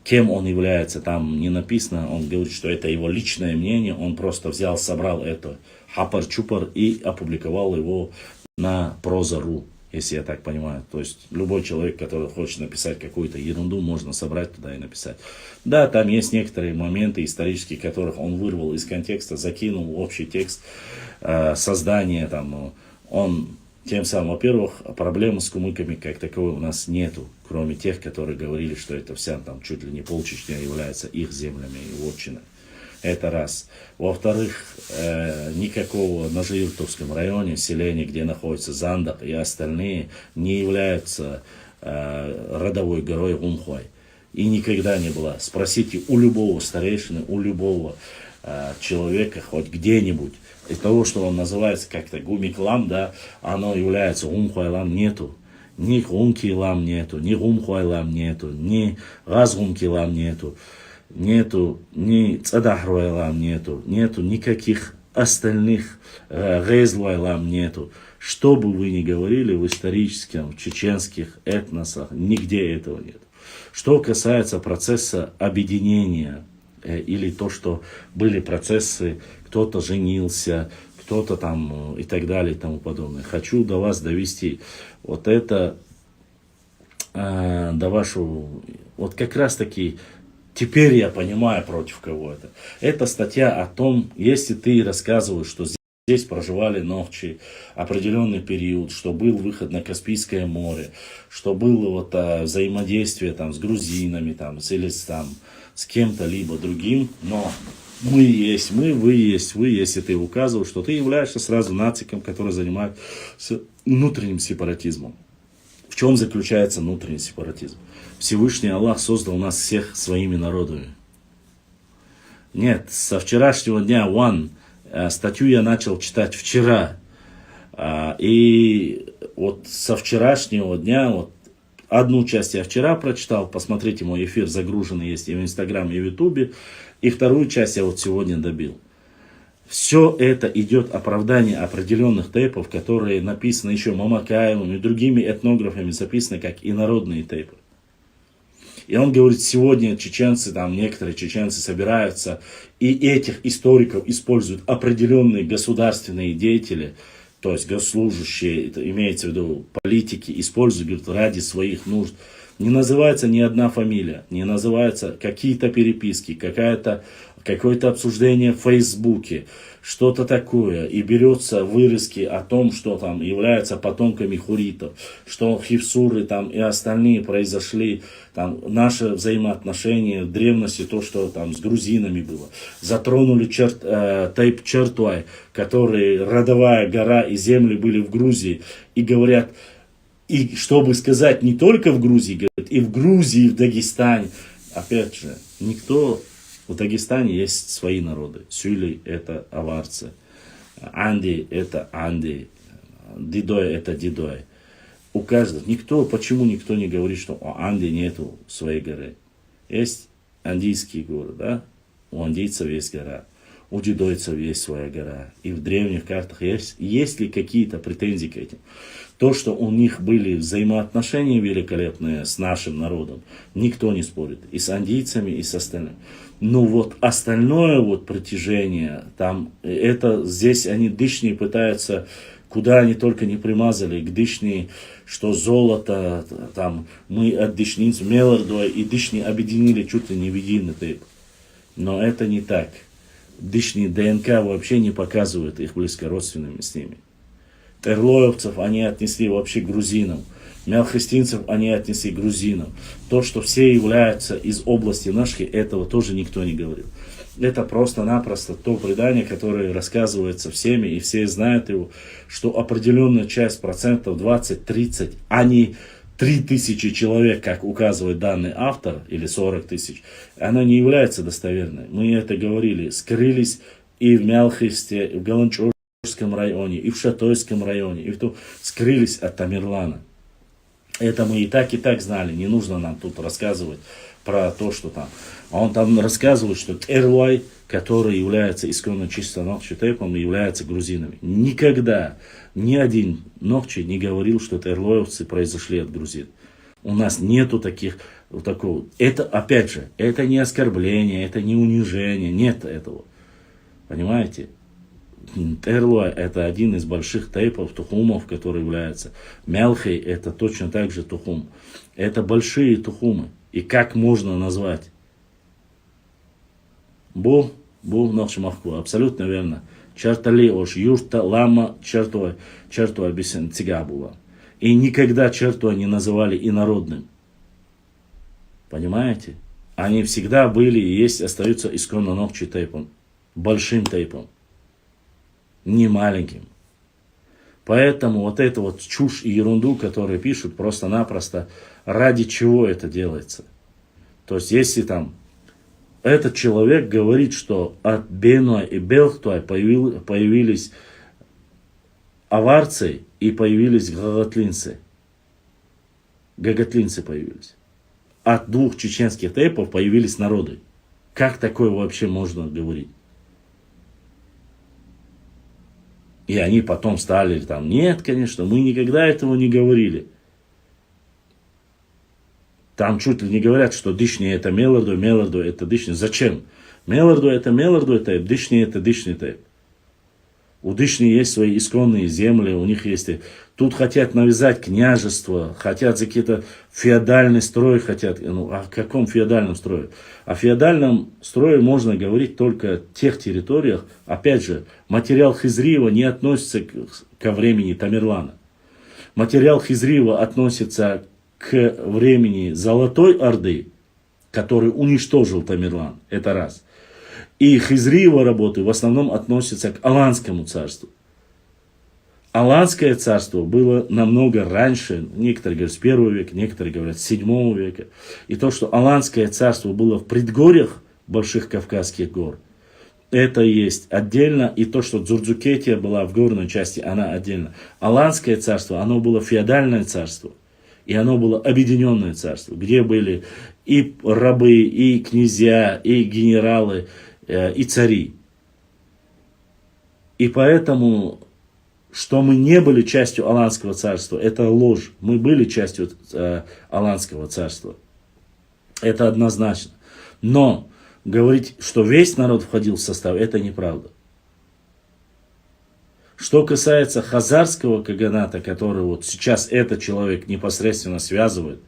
[SPEAKER 1] Кем он является, там не написано. Он говорит, что это его личное мнение. Он просто взял, собрал это хапар-чупар и опубликовал его на Проза.ру. если я так понимаю. То есть любой человек, который хочет написать какую-то ерунду, можно собрать туда и написать. Да, там есть некоторые моменты исторические, которых он вырвал из контекста, закинул в общий текст создания. Там, он тем самым, во-первых, проблемы с кумыками как таковой у нас нету, кроме тех, которые говорили, что это вся там чуть ли не полчищня является их землями и вотчиной. Это раз. Во-вторых, никакого на Жиртовском районе, селения, где находится Зандак и остальные, не являются родовой горой Умхуай. И никогда не было. Спросите у любого старейшины, у любого человека, хоть где-нибудь, из того, что он называется как-то Гумиклам, да, оно является Умхуайлам, нету. Ни Гумкилам нету, ни Гумхуайлам нету, ни Газгумкилам нету. Нету ни Цадахруайлам нету, нету никаких остальных Гезлуайлам нету. Что бы вы ни говорили в историческом, в чеченских этносах, нигде этого нет. Что касается процесса объединения, или то, что были процессы, кто-то женился, кто-то там и так далее и тому подобное. Хочу до вас довести вот это, до вашего, вот как раз таки. Теперь я понимаю, против кого это. Это статья о том, если ты рассказываешь, что здесь проживали нохчи определенный период, что был выход на Каспийское море, что было вот взаимодействие там, с грузинами там, или там, с кем-то либо другим, но мы есть мы, вы есть вы, если ты указываешь, что ты являешься сразу нациком, который занимается внутренним сепаратизмом. В чем заключается внутренний сепаратизм? Всевышний Аллах создал нас всех своими народами. Нет, со вчерашнего дня, статью я начал читать вчера. И вот со вчерашнего дня, вот одну часть я вчера прочитал, посмотрите, мой эфир загруженный есть и в Инстаграме, и в Ютубе. И вторую часть я вот сегодня добил. Все это идет оправдание определенных тейпов, которые написаны еще Мамакаевым и другими этнографами, записаны как инородные тейпы. И он говорит, сегодня чеченцы, там некоторые чеченцы собираются, и этих историков используют определенные государственные деятели, то есть госслужащие, это имеется в виду политики, используют, говорит, ради своих нужд. Не называется ни одна фамилия, не называются какие-то переписки, какое-то обсуждение в Фейсбуке, что-то такое. И берется вырезки о том, что там являются потомками хуритов, что хивсуры там и остальные произошли, там наши взаимоотношения в древности, то, что там с грузинами было. Затронули тейп Чертуай, который родовая гора и земли были в Грузии, и говорят, и чтобы сказать, не только в Грузии, говорят, и в Грузии, и в Дагестане. Опять же, никто... В Дагестане есть свои народы. Сюли – это аварцы. Анди – это Анди. Дидой – это Дидой. У каждого. Почему никто не говорит, что у Анди нету своей горы? Есть андийские горы, да? У андийцев есть гора. У дидойцев есть своя гора. И в древних картах есть ли какие-то претензии к этим? То, что у них были взаимоотношения великолепные с нашим народом, никто не спорит. И с андийцами, и с остальными. Но вот остальное вот протяжение, там, это здесь они дышни пытаются, куда они только не примазали, к дышни, что золото, там, мы от дышниц, мелордой и дышни объединили чуть ли не в единый тейп. Но это не так. Дышни ДНК вообще не показывают их близкородственными с ними. Эрлоевцев они отнесли вообще к грузинам. Мелхистинцев они отнесли к грузинам. То, что все являются из области Нашки, этого тоже никто не говорил. Это просто-напросто то предание, которое рассказывается всеми, и все знают его, что определенная часть, процентов 20-30, а не 3000 человек, как указывает данный автор, или 40 тысяч, она не является достоверной. Мы это говорили, скрылись и в Мелхисте, и в Галанчурском районе, и в Шатойском районе, и в том скрылись от Тамерлана. Это мы и так знали, не нужно нам тут рассказывать про то, что там. А он там рассказывает, что Эрлуай, который является исконно чисто Нохчи тейпом, является грузинами. Никогда ни один Нохчи не говорил, что эрлоевцы произошли от грузин. У нас нету такого. Это, опять же, это не оскорбление, это не унижение, нет этого. Понимаете? Терлуай — это один из больших тейпов, тухумов, который является. Мелхей — это точно так же тухум. Это большие тухумы. И как можно назвать? Бу нахшмахку. Абсолютно верно. Чертали ош юрта лама чертуа бисен цигабула. И никогда чертуа не называли инородным. Понимаете? Они всегда были и есть, остаются исконно ногчи тейпом. Большим тейпом. Не маленьким. Поэтому вот эту вот чушь и ерунду, которую пишут, просто-напросто ради чего это делается. То есть, если там этот человек говорит, что от Бенуа и Белхтуа появились аварцы и появились гагатлинцы. Гагатлинцы появились. От двух чеченских тейпов появились народы. Как такое вообще можно говорить? И они потом стали там, нет, конечно, мы никогда этого не говорили. Там чуть ли не говорят, что дышни это мелорду это дышни. Зачем? Мелорду это тейп, дышни это дышни тейп. У дышни есть свои исконные земли, у них есть... Тут хотят навязать княжество, хотят за какие-то феодальный строй, хотят... Ну, о каком феодальном строе? О феодальном строе можно говорить только в тех территориях. Опять же, материал Хизриева не относится ко времени Тамерлана. Материал Хизриева относится к времени Золотой Орды, который уничтожил Тамерлан. Это раз. И Хизриева работы в основном относятся к Аланскому царству. Аланское царство было намного раньше, некоторые говорят с 1 века, некоторые говорят с 7 века. И то, что Аланское царство было в предгорьях Больших Кавказских гор, это есть отдельно. И то, что Дзурдзукетия была в горной части, она отдельно. Аланское царство, оно было феодальное царство. И оно было объединенное царство, где были и рабы, и князья, и генералы, и цари. И поэтому, что мы не были частью Аланского царства, это ложь. Мы были частью Аланского царства. Это однозначно. Но говорить, что весь народ входил в состав, это неправда. Что касается хазарского каганата, который вот сейчас этот человек непосредственно связывает,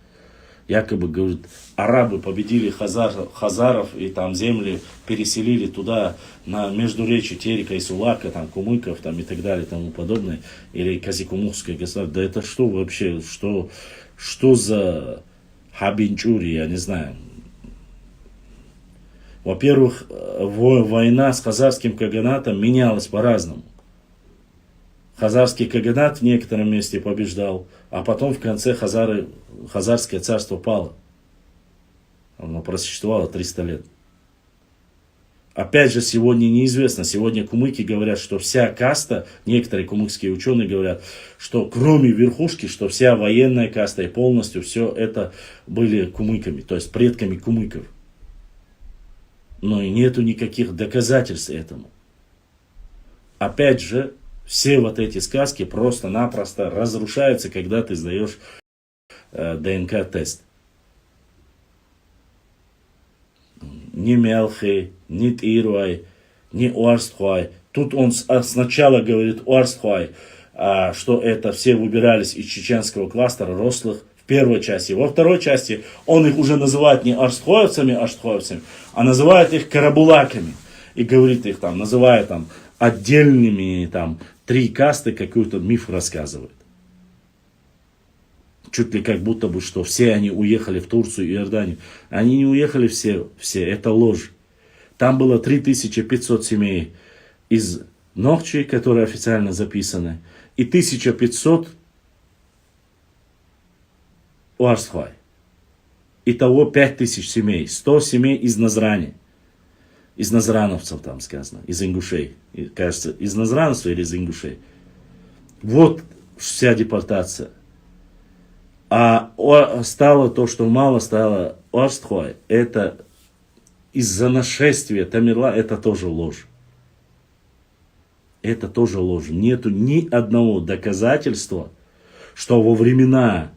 [SPEAKER 1] якобы говорит, арабы победили хазаров и там земли переселили туда, на междуречье Терека и Сулака, там Кумыков там, и так далее, и тому подобное, или Казикумухское государство. Да это что вообще, что за хабинчури, я не знаю. Во-первых, война с хазарским каганатом менялась по-разному. Хазарский каганат в некотором месте побеждал, а потом в конце хазарское царство пало. Оно просуществовало 300 лет. Опять же, сегодня неизвестно. Сегодня кумыки говорят, что вся каста, некоторые кумыкские ученые говорят, что кроме верхушки, что вся военная каста и полностью все это были кумыками, то есть предками кумыков. Но и нету никаких доказательств этому. Опять же, все вот эти сказки просто-напросто разрушаются, когда ты сдаешь ДНК-тест. Ни Мелхи, ни Тируай, ни Уарстхуай. Тут он сначала говорит Уарстхуай, что это все выбирались из чеченского кластера рослых в первой части. Во второй части он их уже называет не арстхуевцами, а называет их карабулаками. И говорит их там, называя там отдельными там 3 касты, какой-то миф рассказывает. Чуть ли как будто бы, что все они уехали в Турцию и Иорданию. Они не уехали все, это ложь. Там было 3500 семей из Нохчи, которые официально записаны, и 1500 Уарсхвай. Итого 5000 семей, 100 семей из Назрани. Из назрановцев там сказано, из ингушей. Кажется, из назрановцев или из ингушей. Вот вся депортация. А стало то, что мало стало Орстхой, это из-за нашествия Тамерла, это тоже ложь. Это тоже ложь. Нету ни одного доказательства, что во времена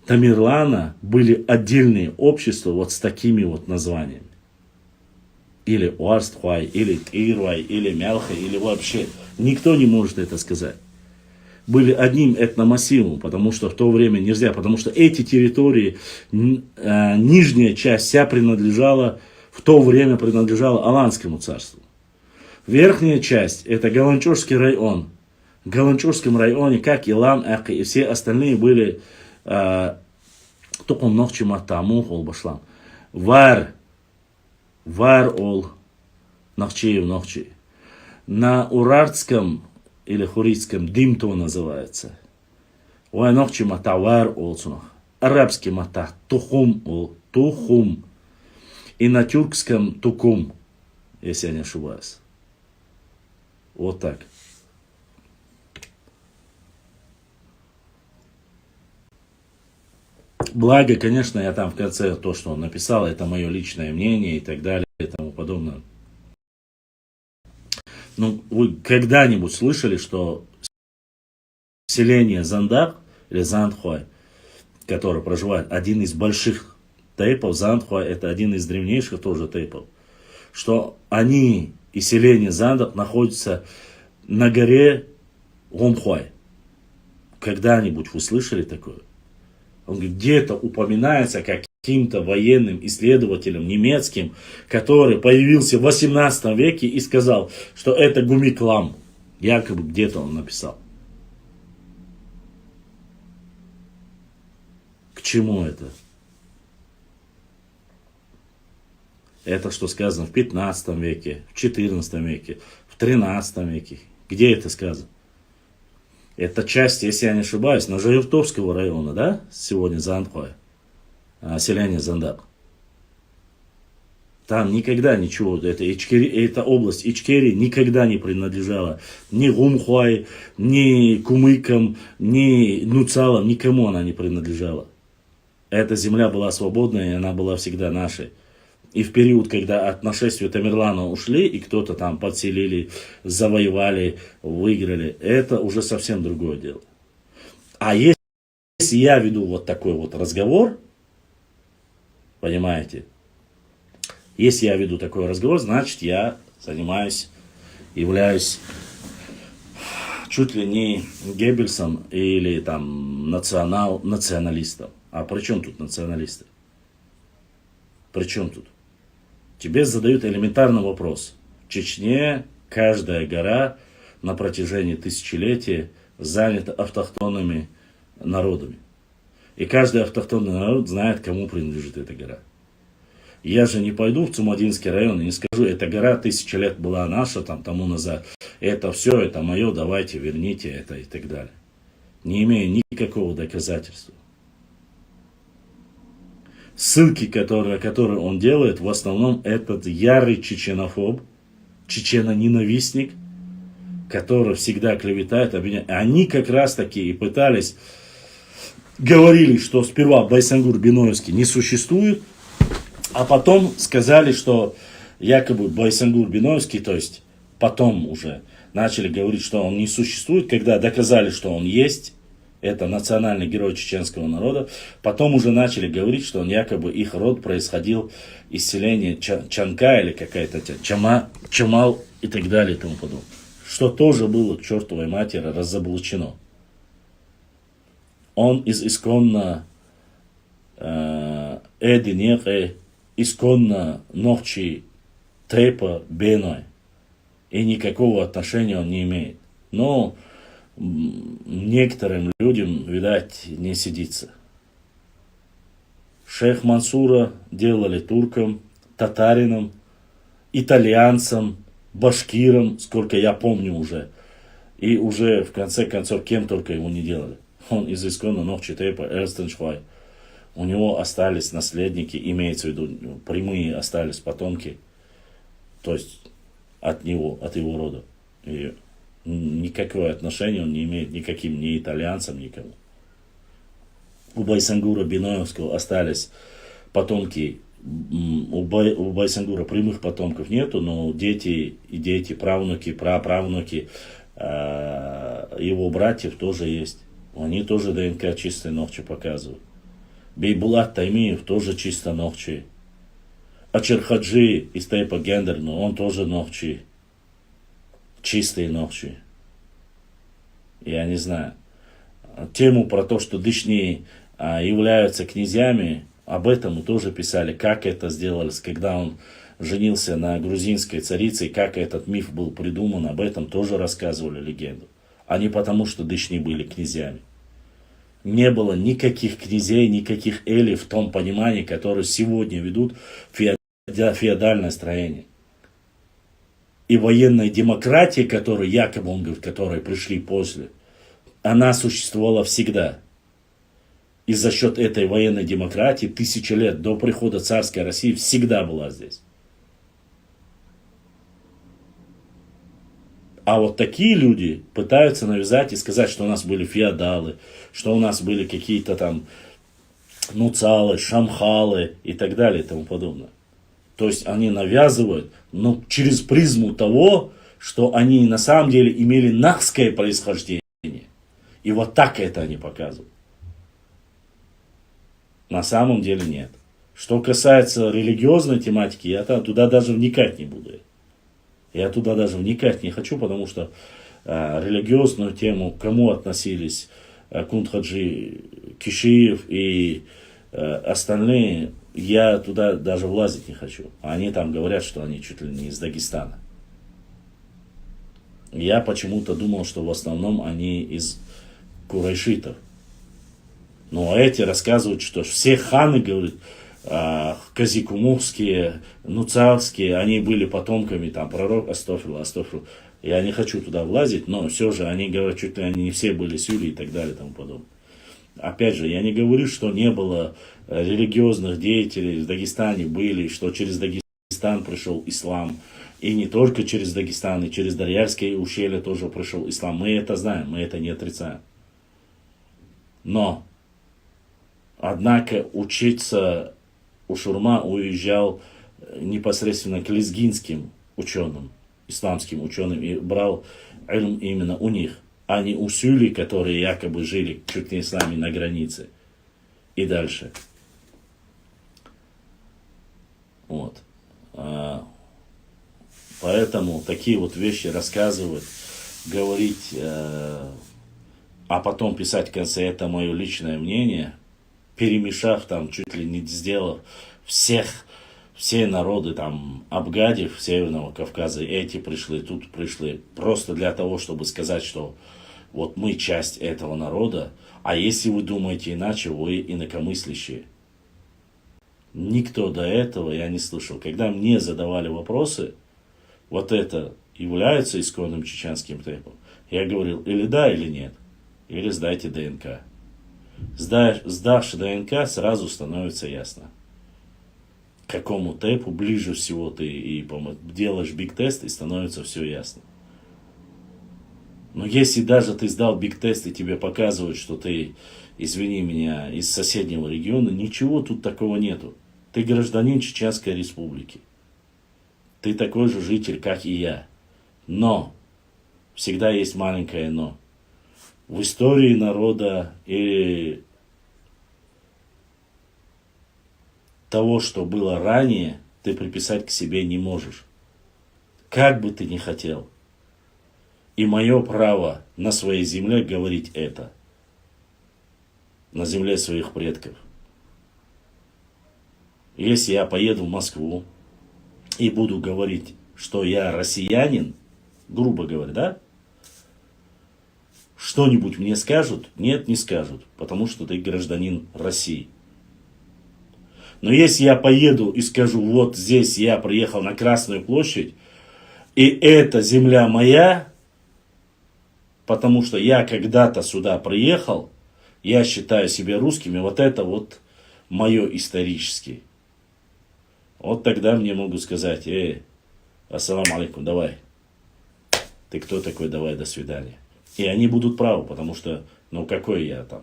[SPEAKER 1] Тамерлана были отдельные общества вот с такими вот названиями. или Уарстхуай, или Тирвай, или Мялхай, или вообще. Никто не может это сказать. Были одним этномассивом, потому что в то время нельзя, потому что эти территории, нижняя часть вся принадлежала, в то время принадлежала Аланскому царству. Верхняя часть, это Галанчурский район. В Галанчурском районе, как Илам, Эк и все остальные были Тукум Нохчи Матаму, Холбашлам. Вар ол Нохчиев Нохчи. На урартском или хуритском Димто называется. Уай Нохчи Мата Вар олцунах. Арабский Мата Тухум ол Тухум. И на тюркском Тукум, если я не ошибаюсь. Вот так. Благо, конечно, я там в конце то, что он написал, это мое личное мнение и так далее и тому подобное. Ну, вы когда-нибудь слышали, что селение Зандак или Зандхуай, которое проживает один из больших тейпов, Зандхуай это один из древнейших тоже тейпов, что они и селение Зандак находятся на горе Гомхуай. Когда-нибудь вы слышали такое? Он говорит, где-то упоминается каким-то военным исследователем немецким, который появился в 18 веке и сказал, что это Гумиклам. Якобы где-то он написал. К чему это? Это что сказано в 15 веке, в 14 веке, в 13 веке. Где это сказано? Это часть, если я не ошибаюсь, Ножаевтовского района, да? Сегодня Зандхуай. Селение Зандак. Там никогда ничего, эта область Ичкерии никогда не принадлежала ни Гумхуай, ни Кумыкам, ни Нуцалам, никому она не принадлежала. Эта земля была свободная, и она была всегда нашей. И в период, когда от нашествия Тамерлана ушли, и кто-то там подселили, завоевали, выиграли, это уже совсем другое дело. А если я веду вот такой вот разговор, понимаете, если я веду такой разговор, значит я занимаюсь, являюсь чуть ли не Геббельсом или там националистом. А при чем тут националисты? При чем тут? Тебе задают элементарный вопрос. В Чечне каждая гора на протяжении тысячелетий занята автохтонными народами. И каждый автохтонный народ знает, кому принадлежит эта гора. Я же не пойду в Цумадинский район и не скажу, эта гора 1000 лет была наша, там, тому назад. Это все, это мое, давайте верните это и так далее. Не имея никакого доказательства. Ссылки, которые он делает, в основном этот ярый чеченофоб, чеченоненавистник, который всегда клеветает, обвиняет. Они как раз таки и пытались, говорили, что сперва Байсангур Биноевский не существует, а потом сказали, что якобы Байсангур Биноевский, то есть потом уже начали говорить, что он не существует, когда доказали, что он есть. Это национальный герой чеченского народа. Потом уже начали говорить, что он якобы, их род происходил из селения Чанка или какая-то Чамал и так далее и тому подобное. Что тоже было к чертовой матери разоблачено. Он из исконно Эдинеке, исконно Нохчи Трепа Беной. И никакого отношения он не имеет. Но некоторым людям, видать, не сидится. Шейх Мансура делали туркам, татарином, итальянцам, башкирам, сколько я помню уже. И уже, в конце концов, кем только ему не делали. Он из исконно Нохчи Трепа, Эрстеншвай. У него остались наследники, имеется в виду, прямые остались потомки. То есть, от него, от его рода. И никакое отношение он не имеет никаким ни итальянцам, никому. У Байсангура Биноевского остались потомки, у Байсангура прямых потомков нету, но дети, правнуки, праправнуки его братьев тоже есть. Они тоже ДНК чистой Нохчи показывают. Бейбулат Таймиев тоже чисто Нохчи. А Черхаджи из Тейпа Гендер, ну он тоже ногчи. Чистые ногчи. Я не знаю. Тему про то, что дышни являются князьями, об этом мы тоже писали, как это сделалось, когда он женился на грузинской царице, и как этот миф был придуман, об этом тоже рассказывали легенду. А не потому, что дышни были князьями. Не было никаких князей, никаких элей в том понимании, которое сегодня ведут феодальное строение. И военная демократия, которую якобы он говорит, которые пришли после, она существовала всегда. И за счет этой военной демократии 1000 лет до прихода царской России всегда была здесь. А вот такие люди пытаются навязать и сказать, что у нас были феодалы, что у нас были какие-то там нуцалы, шамхалы и так далее и тому подобное. То есть они навязывают, но через призму того, что они на самом деле имели нахское происхождение. И вот так это они показывают. На самом деле нет. Что касается религиозной тематики, я туда даже вникать не буду. Я туда даже вникать не хочу, потому что религиозную тему, к кому относились Кунтхаджи Кишиев и остальные, я туда даже влазить не хочу. Они там говорят, что они чуть ли не из Дагестана. Я почему-то думал, что в основном они из курайшитов. Ну, а эти рассказывают, что все ханы, говорят, казикумухские, нуцарские, они были потомками там пророк Астофила. Я не хочу туда влазить, но все же они говорят, чуть ли они не все были сюли и так далее и тому подобное. Опять же, я не говорю, что не было религиозных деятелей в Дагестане, были, что через Дагестан пришел ислам. И не только через Дагестан, и через Дарьяльское ущелье тоже пришел ислам. Мы это знаем, мы это не отрицаем. Но, однако, учиться Ушурма уезжал непосредственно к лезгинским ученым, исламским ученым, и брал ильм именно у них, а не у сюли, которые якобы жили чуть не с нами на границе. И дальше. Вот. Поэтому такие вот вещи рассказывать, говорить, а потом писать в конце «это мое личное мнение», перемешав там, чуть ли не сделав все народы там, обгадив Северного Кавказа, эти пришли, тут пришли, просто для того, чтобы сказать, что вот мы часть этого народа, а если вы думаете иначе, вы инакомыслящие. Никто до этого я не слышал. Когда мне задавали вопросы, вот это является исконным чеченским тейпом, я говорил, или да, или нет, или сдайте ДНК. Сдашь ДНК, сразу становится ясно, к какому тейпу ближе всего ты и делаешь биг-тест, и становится все ясно. Но если даже ты сдал биг-тест и тебе показывают, что ты, извини меня, из соседнего региона, ничего тут такого нету. Ты гражданин Чеченской Республики. Ты такой же житель, как и я. Но, всегда есть маленькое но. В истории народа или того, что было ранее, ты приписать к себе не можешь. Как бы ты ни хотел. И мое право на своей земле говорить это. На земле своих предков. Если я поеду в Москву и буду говорить, что я россиянин, грубо говоря, да? Что-нибудь мне скажут? Нет, не скажут, потому что ты гражданин России. Но если я поеду и скажу, вот здесь я приехал на Красную площадь, и эта земля моя, потому что я когда-то сюда приехал, я считаю себя русским, и вот это вот мое исторически. Вот тогда мне могут сказать, ассаламу алейкум, давай. Ты кто такой, давай, до свидания. И они будут правы, потому что, ну какой я там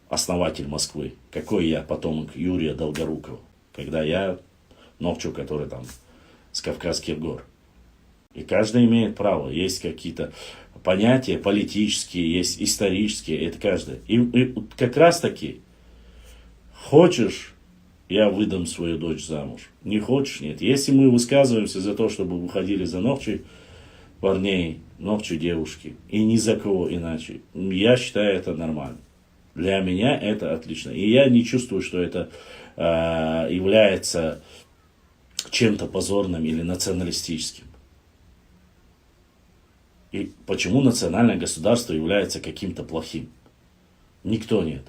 [SPEAKER 1] основатель Москвы, какой я потомок Юрия Долгорукова, когда я Ногчу, который там с Кавказских гор. И каждый имеет право, есть какие-то понятия политические, есть исторические, это каждый. И как раз таки, хочешь я выдам свою дочь замуж. Не хочешь? Нет. Если мы высказываемся за то, чтобы выходили за ногчи парней, ногчи девушки, и ни за кого иначе, я считаю это нормально. Для меня это отлично. И я не чувствую, что это является чем-то позорным или националистическим. И почему национальное государство является каким-то плохим? Никто нет.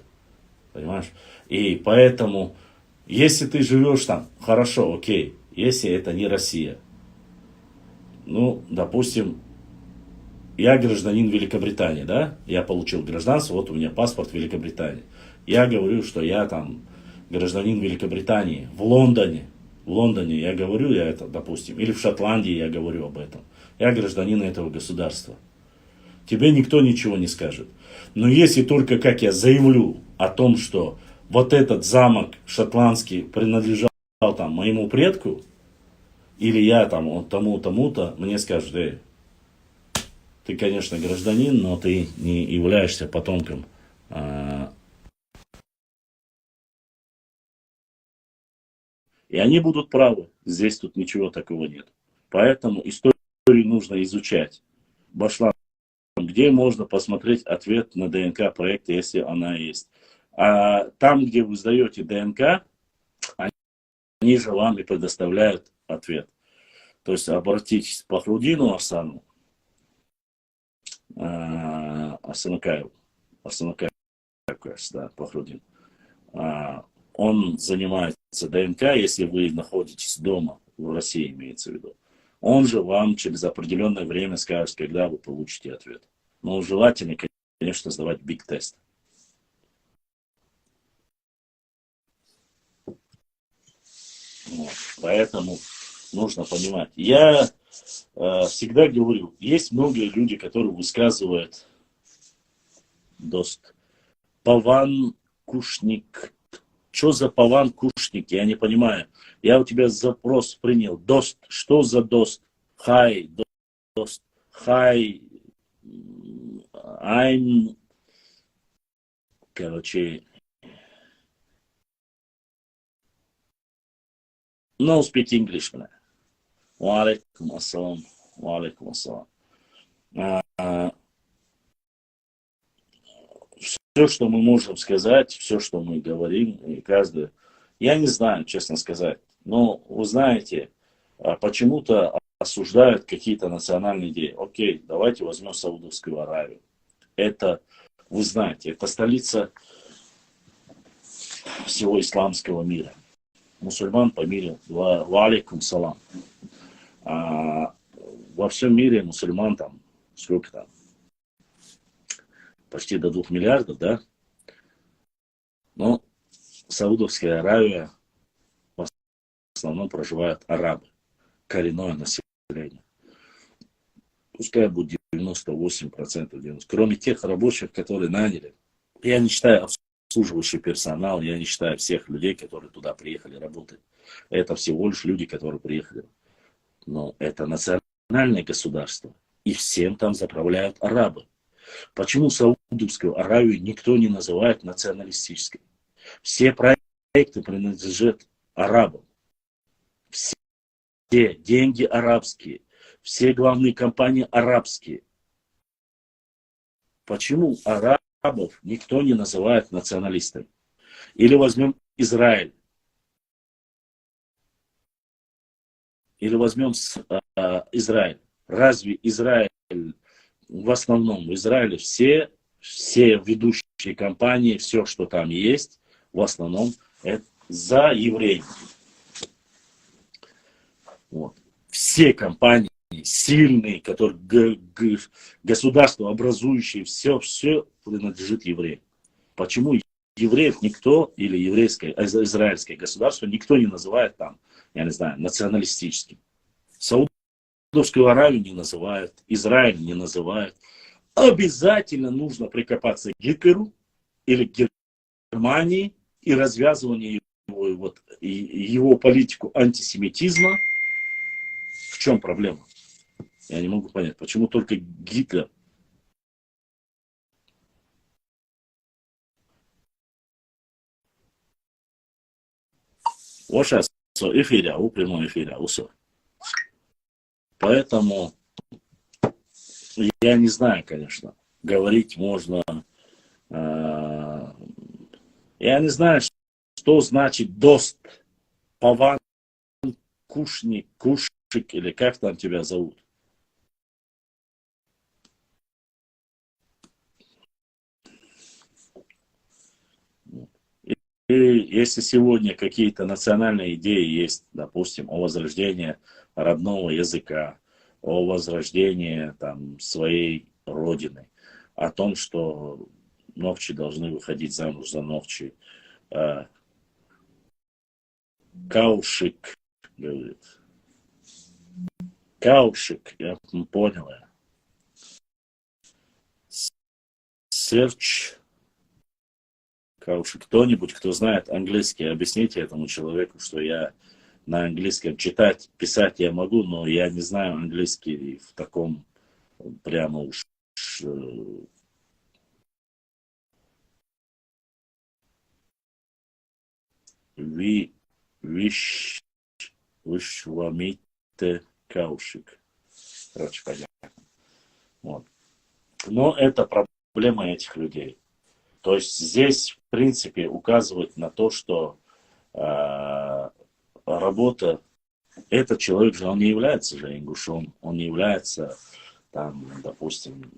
[SPEAKER 1] Понимаешь? И поэтому, если ты живешь там, хорошо, окей. Если это не Россия. Ну, допустим, я гражданин Великобритании, да? Я получил гражданство, вот у меня паспорт Великобритании. Я говорю, что я там гражданин Великобритании в Лондоне. В Лондоне я говорю, я это, допустим, или в Шотландии я говорю об этом. Я гражданин этого государства. Тебе никто ничего не скажет. Но если только как я заявлю о том, что вот этот замок шотландский принадлежал там моему предку, или я там вот тому-то, мне скажут, ты, конечно, гражданин, но ты не являешься потомком. И они будут правы. Здесь тут ничего такого нет. Поэтому историю нужно изучать. Башлан, где можно посмотреть ответ на ДНК проекта, если она есть. А там, где вы сдаете ДНК, они же вам и предоставляют ответ. То есть обратитесь к Пахрудину Асану, Асанакаеву, да, Пахрудин. Он занимается ДНК, если вы находитесь дома, в России имеется в виду. Он же вам через определенное время скажет, когда вы получите ответ. Но желательно, конечно, сдавать биг-тест. Вот. Поэтому нужно понимать. Я всегда говорю, есть многие люди, которые высказывают дост. Паван Кушник. Что за Паван Кушник? Я не понимаю. Я у тебя запрос принял. Дост. Что за дост? Хай. Дост. Хай. I'm. Короче. No speak English, бля. Валейкум ассалам. Валейкум ассалам. Все, что мы можем сказать, все, что мы говорим, и каждый... Я не знаю, честно сказать. Но, вы знаете, почему-то осуждают какие-то национальные идеи. Окей, давайте возьмем Саудовскую Аравию. Это, вы знаете, это столица всего исламского мира. Мусульман по миру. Ва алейкум салам. Во всем мире мусульман там, сколько там? Почти до 2 миллиардов, да? Но Саудовская Аравия в основном проживают арабы, коренное население. Пускай будет 98%, 90%. Кроме тех рабочих, которые наняли. Я не считаю обслуживающий персонал, я не считаю всех людей, которые туда приехали работать. Это всего лишь люди, которые приехали. Но это национальное государство. И всем там заправляют арабы. Почему Саудовскую Аравию никто не называет националистической? Все проекты принадлежат арабам. Все деньги арабские. Все главные компании арабские. Почему арабов никто не называет националистами? Или возьмем Израиль. Или возьмем Израиль. Разве Израиль, в основном в Израиле все ведущие компании, все, что там есть, в основном это за евреев. Вот. Все компании сильные, которые государство образующие, все принадлежит евреям. Почему евреев никто, или еврейское, израильское государство, никто не называет там, я не знаю, националистическим. Саудовскую Аравию не называют, Израиль не называют. Обязательно нужно прикопаться к Гитлеру или к Германии и развязывание его политику антисемитизма. В чем проблема? Я не могу понять, почему только Гитлер. Вот сейчас эфире, у прямой эфире, усо. Поэтому я не знаю, конечно, говорить можно. э, Я не знаю, что значит дост, паван, кушник, кушик, или как там тебя зовут. И если сегодня какие-то национальные идеи есть, допустим, о возрождении родного языка, о возрождении там, своей родины, о том, что новчи должны выходить замуж за новчи, э, каушик, говорит, каушик, я понял, я. Search, каушик, кто-нибудь, кто знает английский, объясните этому человеку, что я на английском читать, писать я могу, но я не знаю английский в таком прямо уж ви, виш, вишвамите каушик. Короче, понятно. Вот. Но это проблема этих людей. То есть здесь, в принципе, указывает на то, что работа, этот человек же, он не является же ингушом, он не является, там, допустим,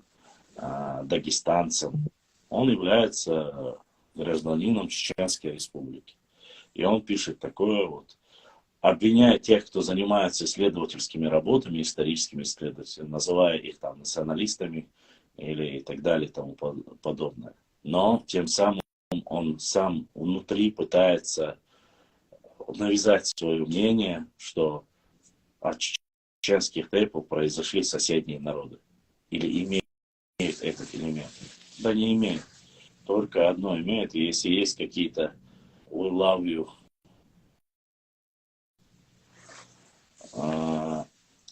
[SPEAKER 1] дагестанцем, он является гражданином Чеченской Республики. И он пишет такое вот, обвиняя тех, кто занимается исследовательскими работами, историческими исследователями, называя их там националистами или и так далее и тому подобное. Но тем самым он сам внутри пытается навязать свое мнение, что от чеченских тейпов произошли соседние народы. Или имеют этот элемент. Да не имеют. Только одно имеет. Если есть какие-то we love you,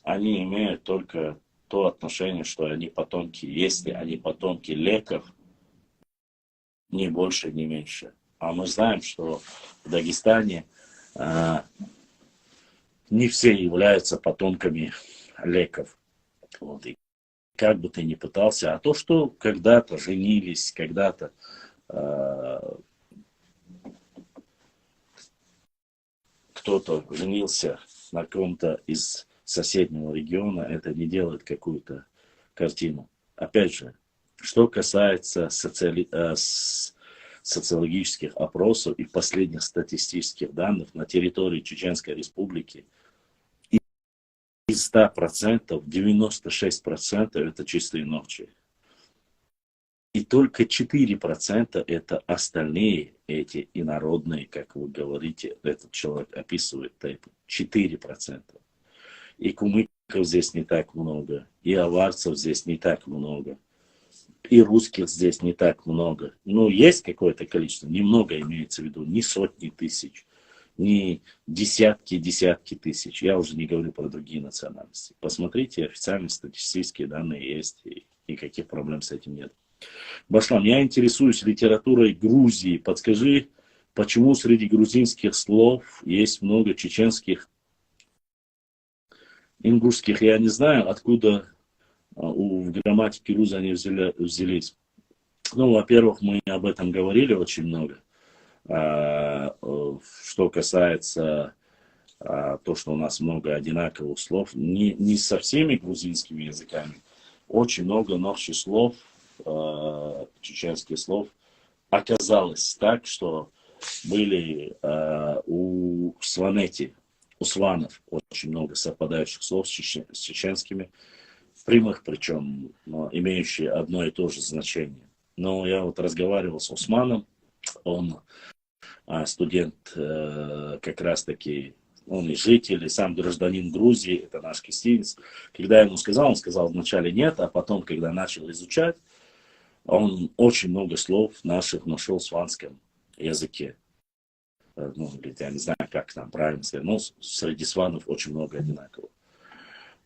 [SPEAKER 1] они имеют только то отношение, что они потомки, если они потомки леков, ни больше, ни меньше. А мы знаем, что в Дагестане не все являются потомками леков. Вот. И как бы ты ни пытался, а то, что когда-то женились, когда-то кто-то женился на ком-то из соседнего региона, это не делает какую-то картину. Опять же, что касается социологических опросов и последних статистических данных на территории Чеченской Республики, из 100% 96% это чистые ногчи. И только 4% это остальные эти инородные, как вы говорите, этот человек описывает тайпы. 4%. И кумыков здесь не так много, и аварцев здесь не так много, и русских здесь не так много. Ну, есть какое-то количество, немного имеется в виду, не сотни тысяч, не десятки тысяч. Я уже не говорю про другие национальности. Посмотрите, официальные статистические данные есть, и никаких проблем с этим нет. Башлам, я интересуюсь литературой Грузии. Подскажи, почему среди грузинских слов есть много чеченских, ингушских? Я не знаю, откуда в грамматике Грузии они взялись. Ну, во-первых, мы об этом говорили очень много. Что касается то, что у нас много одинаковых слов, не со всеми грузинскими языками. Очень много новых слов, чеченских слов, оказалось так, что были у сванети, у сванов очень много совпадающих слов с чеченскими, прямых причем, но имеющие одно и то же значение. Но я вот разговаривал с Усманом, он студент как раз таки, он и житель, и сам гражданин Грузии, это наш крестьянец. Когда я ему сказал, он сказал вначале нет, а потом, когда начал изучать, он очень много слов наших нашел в сванском языке. Ну, я не знаю, как там правильно сказать, но среди сванов очень много одинаковых.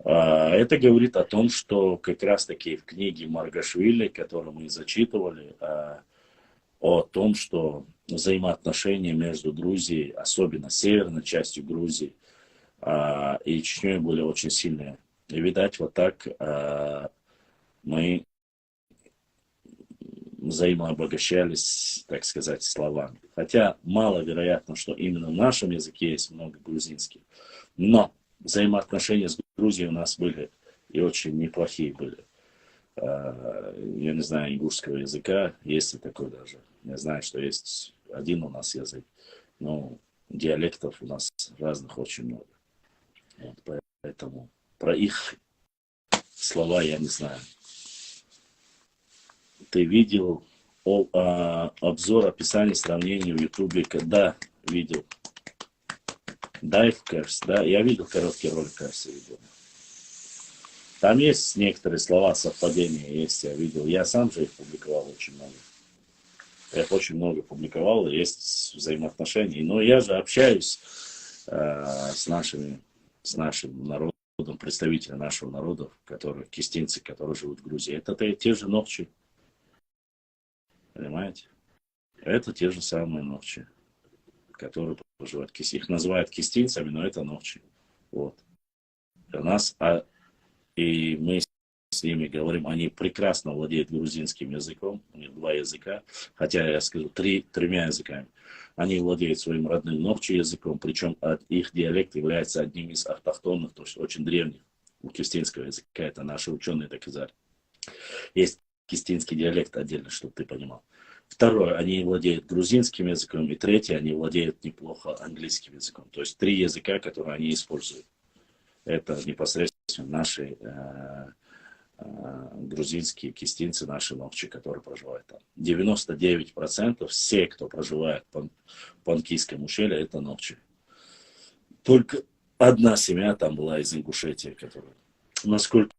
[SPEAKER 1] Это говорит о том, что как раз таки в книге Маргашвили, которую мы зачитывали, о том, что взаимоотношения между Грузией, особенно северной частью Грузии, и Чечней были очень сильные. И, видать, вот так мы взаимообогащались, так сказать, словами. Хотя маловероятно, что именно в нашем языке есть много грузинских. Но взаимоотношения с Грузией у нас были и очень неплохие были. Я не знаю ингушского языка, есть ли такой даже. Я знаю, что есть один у нас язык, но диалектов у нас разных очень много. Вот, поэтому про их слова я не знаю. Ты видел обзор, описание, сравнение в Ютубе? Да, видел. Дайвкерс, да, я видел короткий ролик, кажется, видел. Там есть некоторые слова совпадения, есть, я видел. Я сам же их публиковал очень много. Я их очень много публиковал, есть взаимоотношения. Но я же общаюсь с нашим народом, представителями нашего народа, кистинцы, которые живут в Грузии. Это те же ногчи. Понимаете? Это те же самые ногчи, которые проживают. Их называют кистинцами, но это ногчи. Вот. У нас, и мы с ними говорим, они прекрасно владеют грузинским языком, у них 2 языка, хотя я скажу 3 языками. Они владеют своим родным ногчи языком, причем их диалект является одним из автохтонных, то есть очень древних у кистинского языка. Это наши ученые доказали. Есть кистинский диалект отдельно, чтобы ты понимал. Второе, они владеют грузинским языком. И третье, они владеют неплохо английским языком. То есть 3 языка, которые они используют. Это непосредственно наши грузинские кистинцы, наши ногчи, которые проживают там. 99% все, кто проживает в Панкийском ущелье, это ногчи. Только одна семья там была из Ингушетии, которая, насколько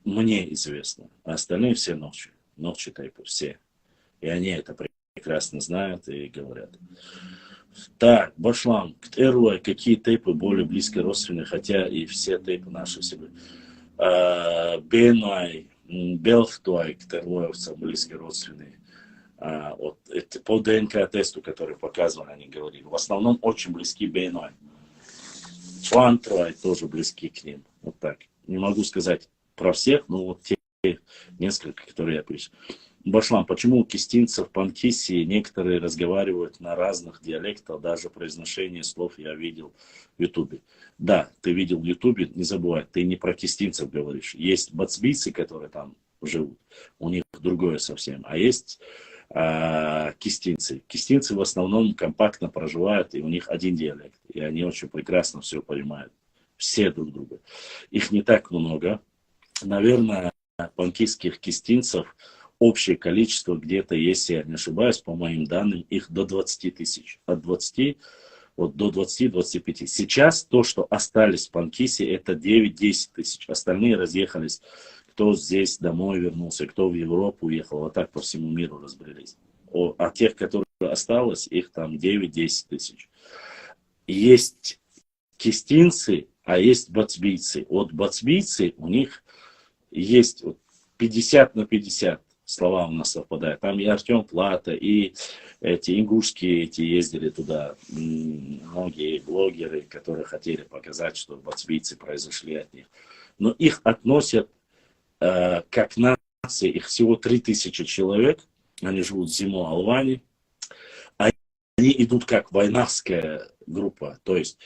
[SPEAKER 1] мне известно, а остальные все ногчи. Ногчи тайпы, все. И они это прекрасно знают и говорят. Так, Башлам, Эруай, какие тейпы более близко родственные, хотя и все тейпы наши себе. Бенуай, Белхтуай, Ктеруевцам близко родственные. Вот, это по ДНК-тесту, который показывали, они говорили. В основном очень близки Бенуай. Фантруай тоже близки к ним. Вот так. Не могу сказать про всех, но вот те несколько, которые я пишу. Башлам, почему у кистинцев Панкисии некоторые разговаривают на разных диалектах, даже произношение слов я видел в Ютубе. Да, ты видел в Ютубе, не забывай, ты не про кистинцев говоришь. Есть бацбийцы, которые там живут, у них другое совсем. А есть кистинцы. Кистинцы в основном компактно проживают, и у них один диалект. И они очень прекрасно все понимают. Все друг друга. Их не так много. Наверное, панкийских кистинцев общее количество где-то, если я не ошибаюсь, по моим данным, их до 20 тысяч. От 20 вот, до 20-25. Сейчас то, что остались в Панкисе, это 9-10 тысяч. Остальные разъехались. Кто здесь домой вернулся, кто в Европу уехал. Вот так по всему миру разбрелись. А тех, которые осталось, их там 9-10 тысяч. Есть кистинцы, а есть бацбийцы. Вот бацбийцы, у них есть 50 на 50. Слова у нас совпадают. Там и Артем Плата, и эти ингушские эти ездили туда. Многие блогеры, которые хотели показать, что бацбийцы произошли от них. Но их относят как нации. Их всего 3000 человек. Они живут в Зимо Алване. Они идут как войнавская группа. То есть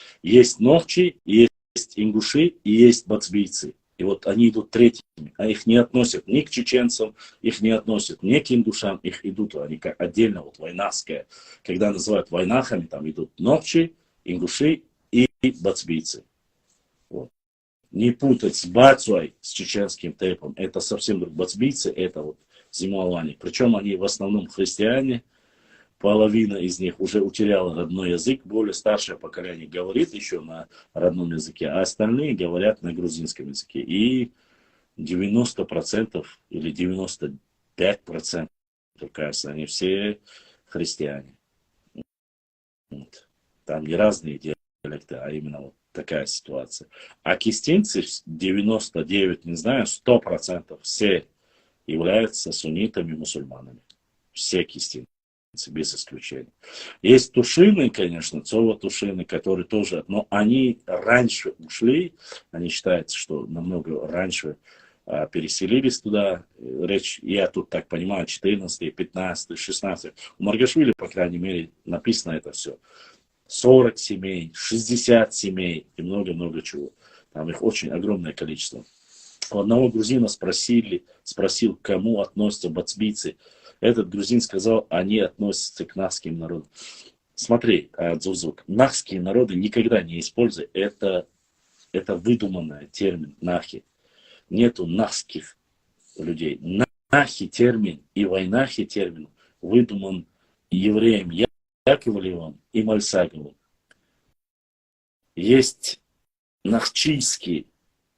[SPEAKER 1] ногчи, есть ингуши и есть бацбийцы. И вот они идут третьими, а их не относят ни к чеченцам, их не относят ни к индушам, их идут они как отдельно, вот войнавская. Когда называют войнахами, там идут ногчи, ингуши и бацбийцы. Вот. Не путать с бацуай, с чеченским тейпом, это совсем друг. Бацбийцы, это вот зимоалани. Причем они в основном христиане. Половина из них уже утеряла родной язык, более старшее поколение говорит еще на родном языке, а остальные говорят на грузинском языке. И 90% или 95%, кажется, они все христиане. Вот. Там не разные диалекты, а именно вот такая ситуация. А кистинцы 99, не знаю, 100% все являются суннитами, мусульманами. Все кистинцы. без исключения. Есть Тушины, конечно, Цово-Тушины, которые тоже, но они раньше ушли, они считаются, что намного раньше переселились туда. Речь, я тут так понимаю, 14, 15, 16. У Маргашвили, по крайней мере, написано это все. 40 семей, 60 семей и много-много чего. Там их очень огромное количество. У одного грузина спросил, к кому относятся бацбийцы. Этот грузин сказал, они относятся к нахским народам. Смотри, Дзузук, нахские народы никогда не используй. Это выдуманный термин нахи. Нету нахских людей. Нахи термин и войнахи термин выдуман евреем Яковлевым и Мальсаговым. Есть нахчийский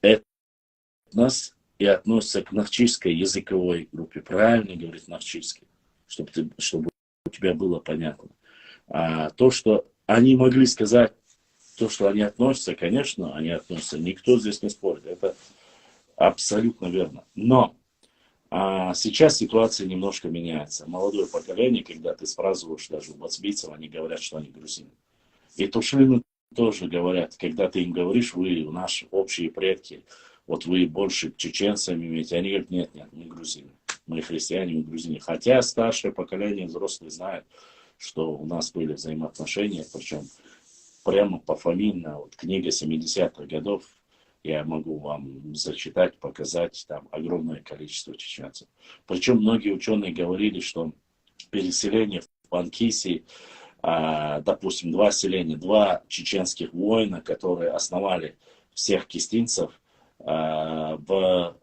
[SPEAKER 1] этнос и относится к нахчийской языковой группе. Правильно говорит нахчийский, чтобы у тебя было понятно. А то, что они могли сказать, то, что они относятся, конечно, они относятся. Никто здесь не спорит. Это абсолютно верно. Но сейчас ситуация немножко меняется. Молодое поколение, когда ты спрашиваешь даже у бацбийцев, они говорят, что они грузины. И тушины тоже говорят, когда ты им говоришь, вы наши общие предки, вот вы больше чеченцами имеете. Они говорят, нет, мы грузины. Мы христиане, мы грузины. Хотя старшее поколение взрослые знают, что у нас были взаимоотношения, причем прямо пофамильно, вот книга 70-х годов, я могу вам зачитать, показать, там огромное количество чеченцев. Причем многие ученые говорили, что переселение в Панкиси, допустим, два чеченских воина, которые основали всех кистинцев в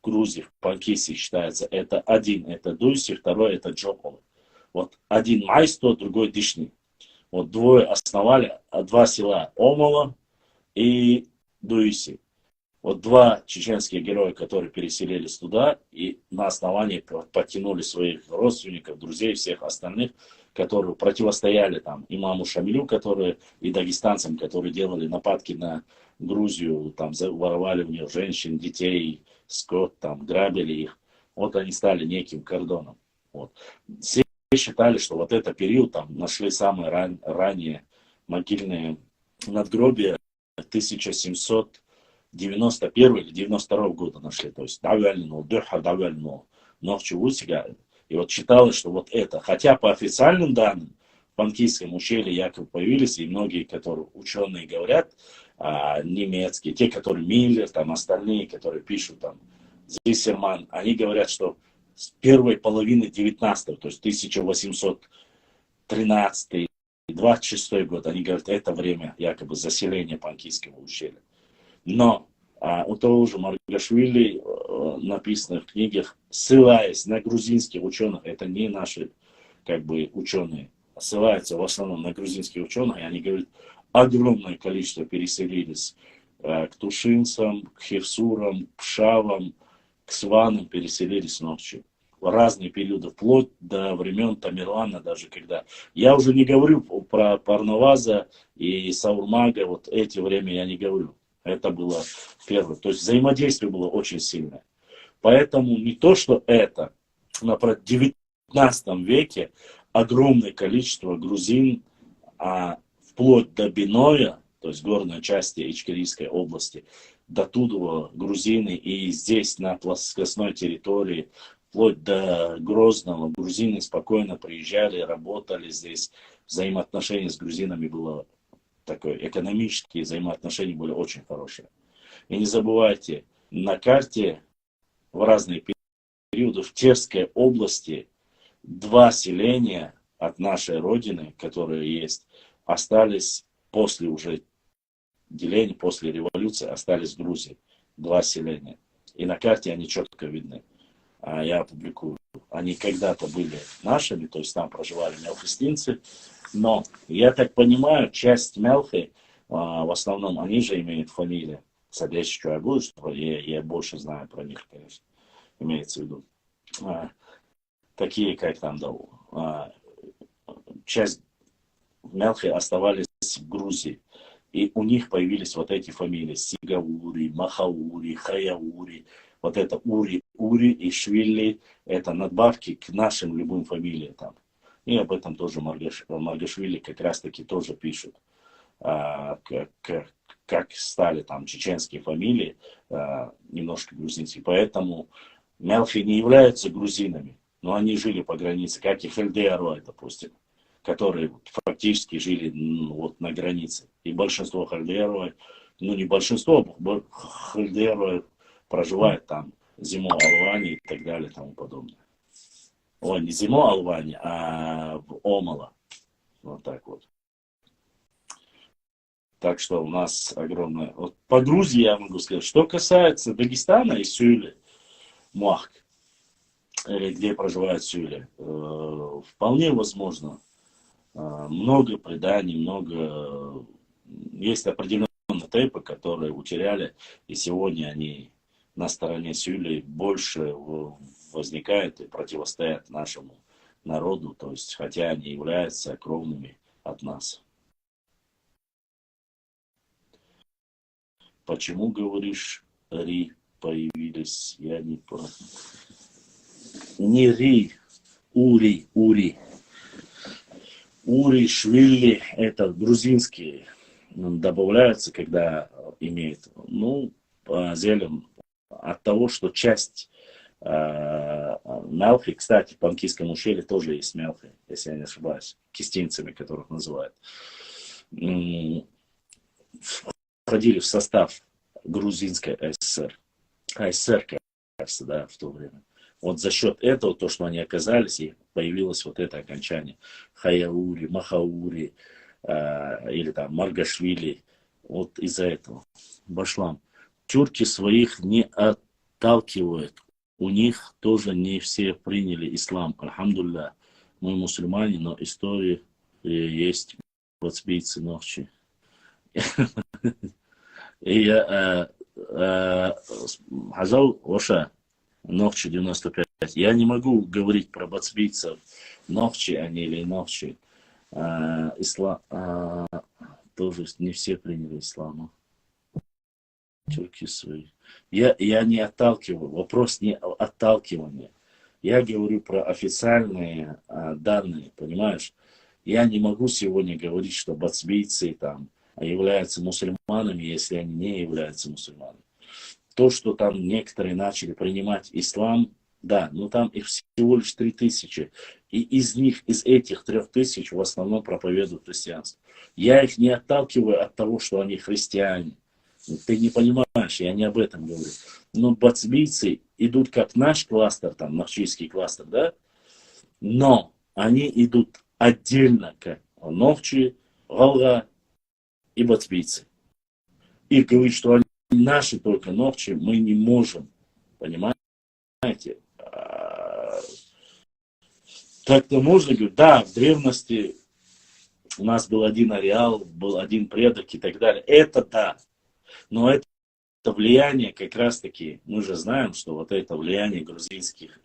[SPEAKER 1] Грузии, в Панкиси считается, это один, это Дуйси, второй это Джопол. Вот один Майсто, другой Дишни. Вот двое основали, два села Омола и Дуиси. Вот два чеченских героя, которые переселились туда и на основании подтянули своих родственников, друзей, всех остальных, которые противостояли там имаму Шамилю, которые и дагестанцам, которые делали нападки на Грузию, там воровали у них женщин, детей, скот, там грабили их. Вот они стали неким кордоном. Вот. Все считали, что вот этот период, там нашли самые ранние могильные надгробия 1791 или 92 года нашли. То есть Давяльну, Дюха Давяльну, Нохчу Усига. И вот считалось, что вот это, хотя по официальным данным, в Панкийском ущелье якобы появились, и многие, которые ученые говорят, немецкие, те, которые Миллер, там остальные, которые пишут, там, Зиссерман, они говорят, что с первой половины 19-го, то есть 1813 26 год, они говорят, это время якобы заселения Панкийского ущелья. Но у того же Маргашвили написано в книгах, ссылаясь на грузинских ученых, это не наши как бы ученые, ссылаются в основном на грузинских ученых, и они говорят, огромное количество переселились к тушинцам, к хевсурам, к пшавам, к сванам, переселились ночью. В разные периоды, вплоть до времен Тамерлана, даже когда... Я уже не говорю про Парноваза и Саурмага, вот эти время я не говорю. Это было первое. То есть взаимодействие было очень сильное. Поэтому не то, что это, но в 19 веке огромное количество грузин, вплоть до Биноя, то есть горной части Ичкерийской области, до Тудова грузины и здесь на плоскостной территории, вплоть до Грозного, грузины спокойно приезжали, работали здесь. Взаимоотношения с грузинами было такое, экономические взаимоотношения были очень хорошие. И не забывайте, на карте в разные периоды в Терской области два селения от нашей родины, которые есть, остались после уже деления, после революции, остались в Грузии. Два селения. И на карте они четко видны. Я опубликую. Они когда-то были нашими, то есть там проживали мелхистинцы. Но, я так понимаю, часть мелхи, в основном, они же имеют фамилию Садещи Чуагу, что я больше знаю про них, конечно, имеется в виду. Такие, как там, часть мелхи оставались в Грузии. И у них появились вот эти фамилии. Сигаури, Махаури, Хаяури. Вот это Ури и Швили, это надбавки к нашим любым фамилиям там. И об этом тоже Маргашвили как раз таки тоже пишут. Как стали там чеченские фамилии, немножко грузинские. Поэтому мелхи не являются грузинами, но они жили по границе, как и Хальдеарой, допустим, которые фактически жили вот на границе. И большинство Хальдеарой, ну не большинство, Хальдеарой проживает там, Зимо, Алвани и так далее и тому подобное. Ой, не Зимо, Алвани, а в Омала. Вот так вот. Так что у нас огромное... Вот по Грузии я могу сказать. Что касается Дагестана и Сюили, Муахк, где проживают Сюили, вполне возможно. Много преданий, много... Есть определенные тейпы, которые утеряли, и сегодня они на стороне Сюили больше возникают и противостоят нашему народу, то есть, хотя они являются кровными от нас. Почему, говоришь, Ри появились? Я не понял. Не Ри, Ури. Ури, Швили, это грузинские добавляются, когда имеют, ну, по зелям, от того, что часть мелхи, кстати, в Панкийском ущелье тоже есть мелхи, если я не ошибаюсь, кистинцами, которых называют, входили в состав грузинской ССР. СССР, кажется, да, в то время. Вот за счет этого, то, что они оказались, и появилось вот это окончание. Хаяури, Махаури, или там Маргашвили. Вот из-за этого. Башлам. Тюрки своих не отталкивают. У них тоже не все приняли ислам. Альхамдулилля. Мы мусульмане, но истории есть бацбийцы ночи. И Хазал Оша, Нохчи 95. Я не могу говорить про бацбийцев Нохчи они или Нохчи. Ислам тоже не все приняли ислама. Тюрки свои. Я не отталкиваю. Вопрос не отталкивания. Я говорю про официальные данные, понимаешь? Я не могу сегодня говорить, что бацбийцы там являются мусульманами, если они не являются мусульманами. То, что там некоторые начали принимать ислам, да, но там их всего лишь 3000. И из них, из этих 3000 в основном проповедуют христианство. Я их не отталкиваю от того, что они христиане. Ты не понимаешь, я не об этом говорю. Но бацбийцы идут как наш кластер, там, нахчийский кластер, да? Но они идут отдельно, как Нохчи, Галга и бацбийцы. И говорить, что они наши только Нохчи, мы не можем. Понимаете? Так-то можно говорить, да, в древности у нас был один ареал, был один предок и так далее. Это да. Но это влияние как раз-таки, мы же знаем, что вот это влияние грузинских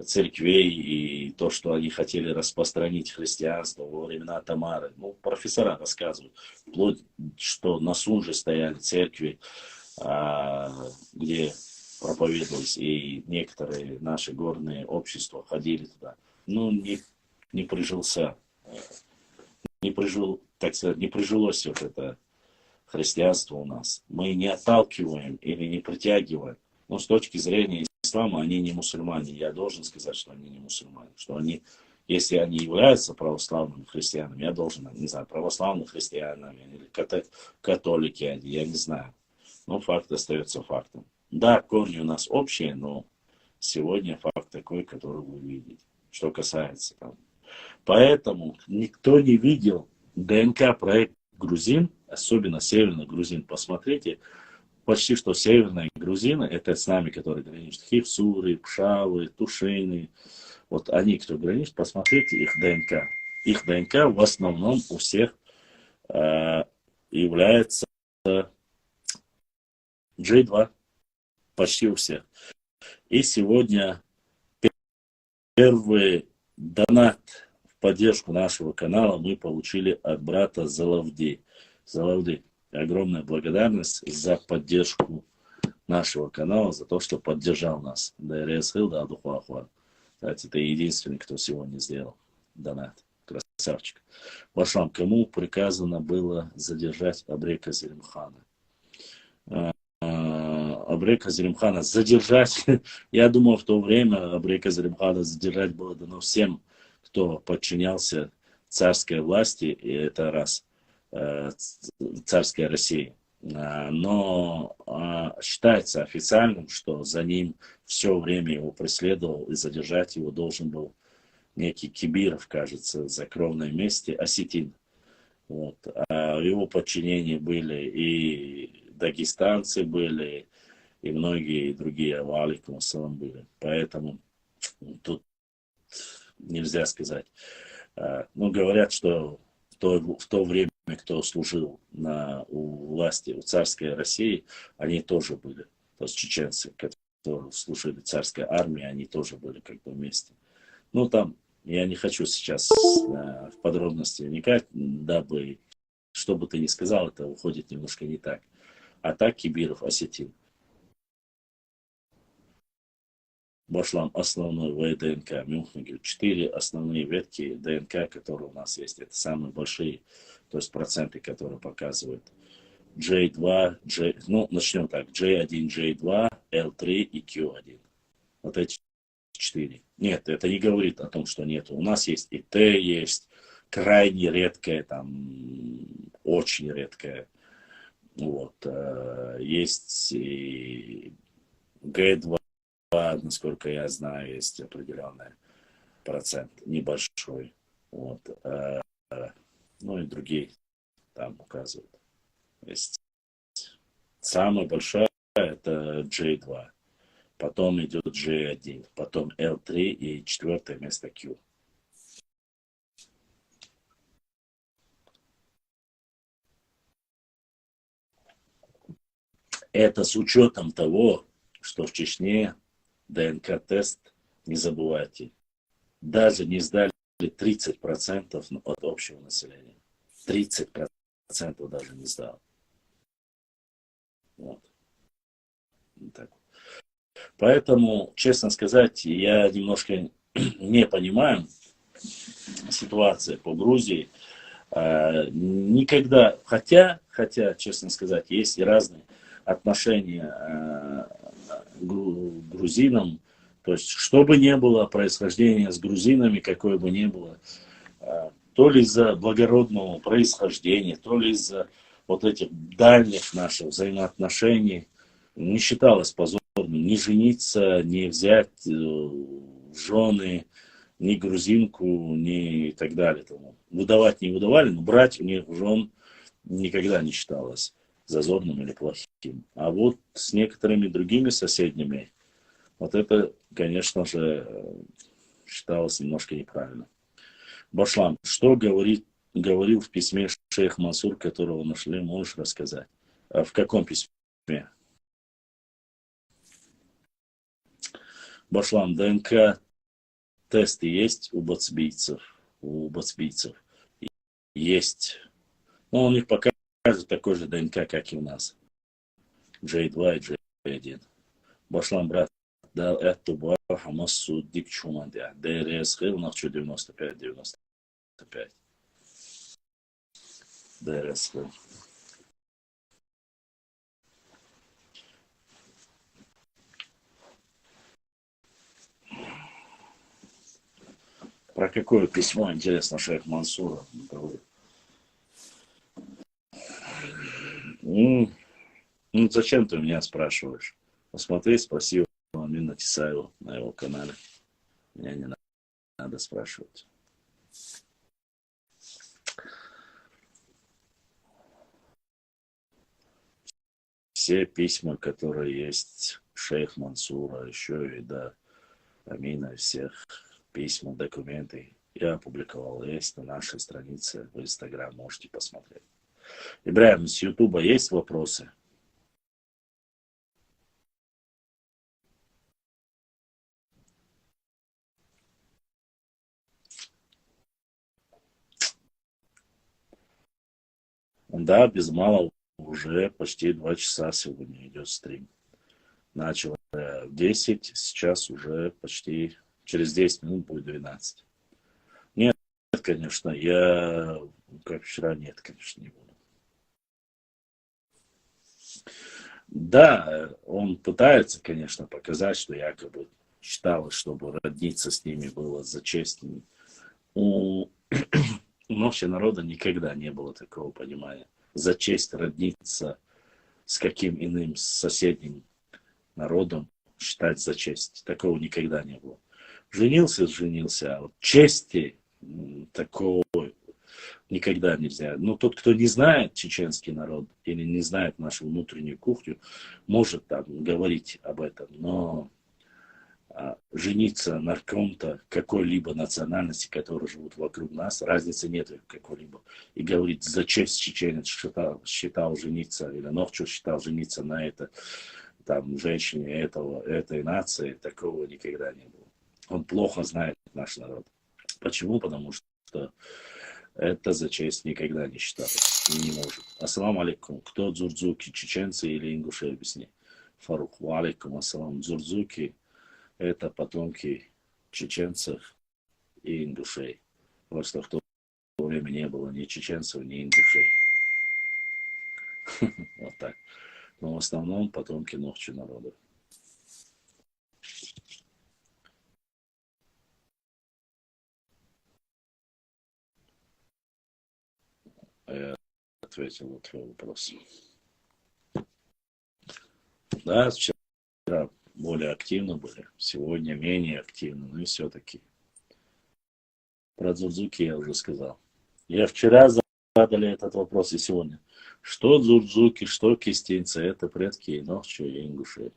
[SPEAKER 1] церквей и то, что они хотели распространить христианство во времена Тамары. Ну, профессора рассказывают, вплоть, что на Сунже стояли церкви, где проповедовались, и некоторые наши горные общества ходили туда. Ну, не прижился, так сказать, не прижилось вот это христианство у нас. Мы не отталкиваем или не притягиваем. Но с точки зрения ислама они не мусульмане. Я должен сказать, что они не мусульмане. Что они, если они являются православными христианами, я должен, не знаю, православными христианами или католики, я не знаю. Но факт остается фактом. Да, корни у нас общие, но сегодня факт такой, который вы видите. Что касается там. Поэтому никто не видел ДНК-проект грузин, особенно северных грузин. Посмотрите, почти что северные грузины, это с нами, которые граничат, Хивсуры, Пшавы, Тушины, вот они, кто граничит, посмотрите их ДНК. Их ДНК в основном у всех является J2, почти у всех. И сегодня первый донат в поддержку нашего канала мы получили от брата Залавди. Залавди, огромная благодарность за поддержку нашего канала за то, что поддержал нас. ДРС Хил, да, Духуахуа. Кстати, ты единственный, кто сегодня сделал донат. Красавчик. Вашам, кому приказано было задержать Абрека Зелимхана? Абрека Зелимхана задержать. Я думал, в то время Абрека Зелимхана задержать было дано всем, кто подчинялся царской власти, и это раз, царской России. Но считается официальным, что за ним все время его преследовал, и задержать его должен был некий Кибиров, кажется, за кровной мести, осетин. Вот. А в его подчинении были и дагестанцы были, и многие другие, валикум ассалам, были. Поэтому тут нельзя сказать. Ну, говорят, что в то время, кто служил у власти, у царской России, они тоже были. То есть чеченцы, которые служили царской армии, они тоже были как бы вместе. Ну, там, я не хочу сейчас в подробности вникать, дабы, что бы ты ни сказал, это уходит немножко не так. А так Кибиров, осетин. Башлам основной ВДНК Мюнхен. 4 основные ветки ДНК, которые у нас есть. Это самые большие, то есть проценты, которые показывают. J2, ну, начнем так. J1, J2, L3 и Q1. Вот эти 4. Нет, это не говорит о том, что нет. У нас есть и Т, есть крайне редкое, там, очень редкое. Вот. Есть и Г2, насколько я знаю, есть определенный процент, небольшой. Вот. Ну и другие там указывают. Есть. Самая большая это J2. Потом идет J1. Потом L3 и четвертое место Q. Это с учетом того, что в Чечне ДНК-тест, не забывайте, даже не сдали 30% от общего населения. 30% даже не сдал. Вот. Так. Поэтому, честно сказать, я немножко не понимаю ситуации по Грузии. Никогда, хотя, честно сказать, есть и разные отношения к грузинам. То есть, что бы ни было происхождения с грузинами, какое бы ни было, то ли из-за благородного происхождения, то ли из-за вот этих дальних наших взаимоотношений, не считалось позорным ни жениться, ни взять в жены, ни грузинку, ни и так далее. Выдавать не выдавали, но брать у них жен никогда не считалось зазорным или плохим. А вот с некоторыми другими соседними, вот это, конечно же, считалось немножко неправильно. Башлам, что говорил в письме шейх Мансур, которого нашли, можешь рассказать? А в каком письме? Башлам, ДНК тесты есть у бацбийцев? У бацбийцев есть. Но у них покажет такой же ДНК, как и у нас. J2 и J1. Башлам, брат, да, это была Хамасу Дикчумандя. ДРС Хил, нахчу 95-95. ДРС Хил. Про какое письмо, интересно, шейх Мансура говорит? Ну, зачем ты меня спрашиваешь? Посмотри, спроси у Амина Тисаева на его канале. Меня не надо спрашивать. Все письма, которые есть шейх Мансура, еще и до Амина, всех письма, документы я опубликовал. Есть на нашей странице в Инстаграм, можете посмотреть. Ибраим, с Ютуба есть вопросы? Да, без малого уже почти 2 часа сегодня идет стрим. Начал в 10, сейчас уже почти через 10 минут будет 12. Нет, конечно, я как вчера, нет, конечно, не буду. Да, он пытается, конечно, показать, что якобы считалось, чтобы родниться с ними было за честь. У вообще народа никогда не было такого понимания. За честь родниться с каким иным соседним народом считать за честь. Такого никогда не было. Женился, а вот чести такого никогда нельзя. Ну, тот, кто не знает чеченский народ или не знает нашу внутреннюю кухню, может там говорить об этом, но жениться на ком-то какой-либо национальности, которые живут вокруг нас, разницы нет какой-либо. И говорить, за честь чеченец считал жениться, или Новчу считал жениться на это, там, женщине этой нации, такого никогда не было. Он плохо знает наш народ. Почему? Потому что это за честь никогда не считалось и не может. Ассаламу алейкум. Кто дзурдзуки, чеченцы или ингуши, объясни. Фарух, ва алейкум ассалам. Дзурдзуки — это потомки чеченцев и ингушей. Просто в то время не было ни чеченцев, ни ингушей. Вот так. Но в основном потомки Нохчи народа. Я ответил на твой вопрос. Да, вчера более активно были, сегодня менее активно, но и все-таки. Про дзурдзуки я уже сказал. Я вчера задали этот вопрос и сегодня. Что дзурдзуки, что кистинцы, это предки и Нохчи, и ингушей.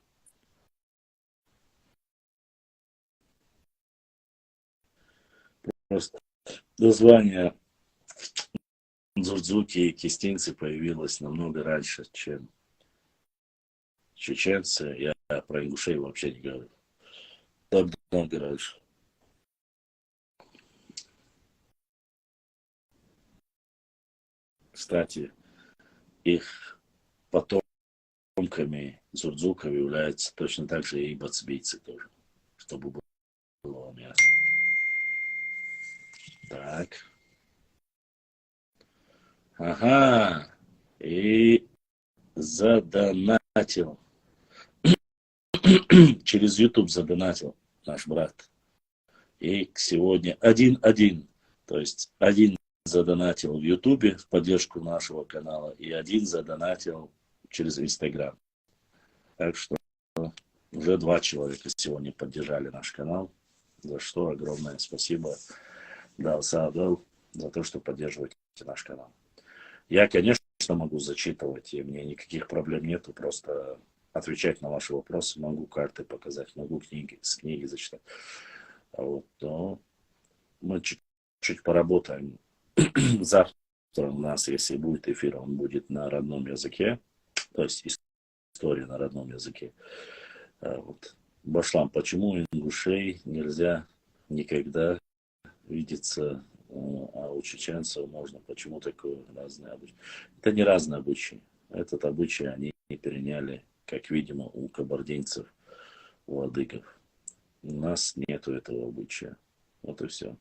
[SPEAKER 1] Просто название дзурдзуки и кистинцы появилось намного раньше, чем чеченцы. Я про ингушей вообще не говорю. Намного раньше. Кстати, их потомками дзурдзуков являются точно так же и бацбийцы тоже, чтобы было вам ясно. Так. Ага. И задонатил. Через YouTube задонатил наш брат. И сегодня 1-1. То есть один задонатил в YouTube в поддержку нашего канала и один задонатил через Instagram. Так что уже 2 человека сегодня поддержали наш канал. За что огромное спасибо, Саадал, за то, что поддерживаете наш канал. Я, конечно, могу зачитывать, и мне никаких проблем нету, просто отвечать на ваши вопросы, могу карты показать, могу с книги зачитать. Вот, но мы чуть-чуть поработаем. Завтра у нас, если будет эфир, он будет на родном языке, то есть история на родном языке. Вот. Башлам, почему ингушей нельзя никогда видеться, а у чеченцев можно? Почему такое разное обычай? Это не разные обычаи. Этот обычай они переняли, как видимо, у кабардинцев, у адыгов. У нас нету этого обычая. Вот и все.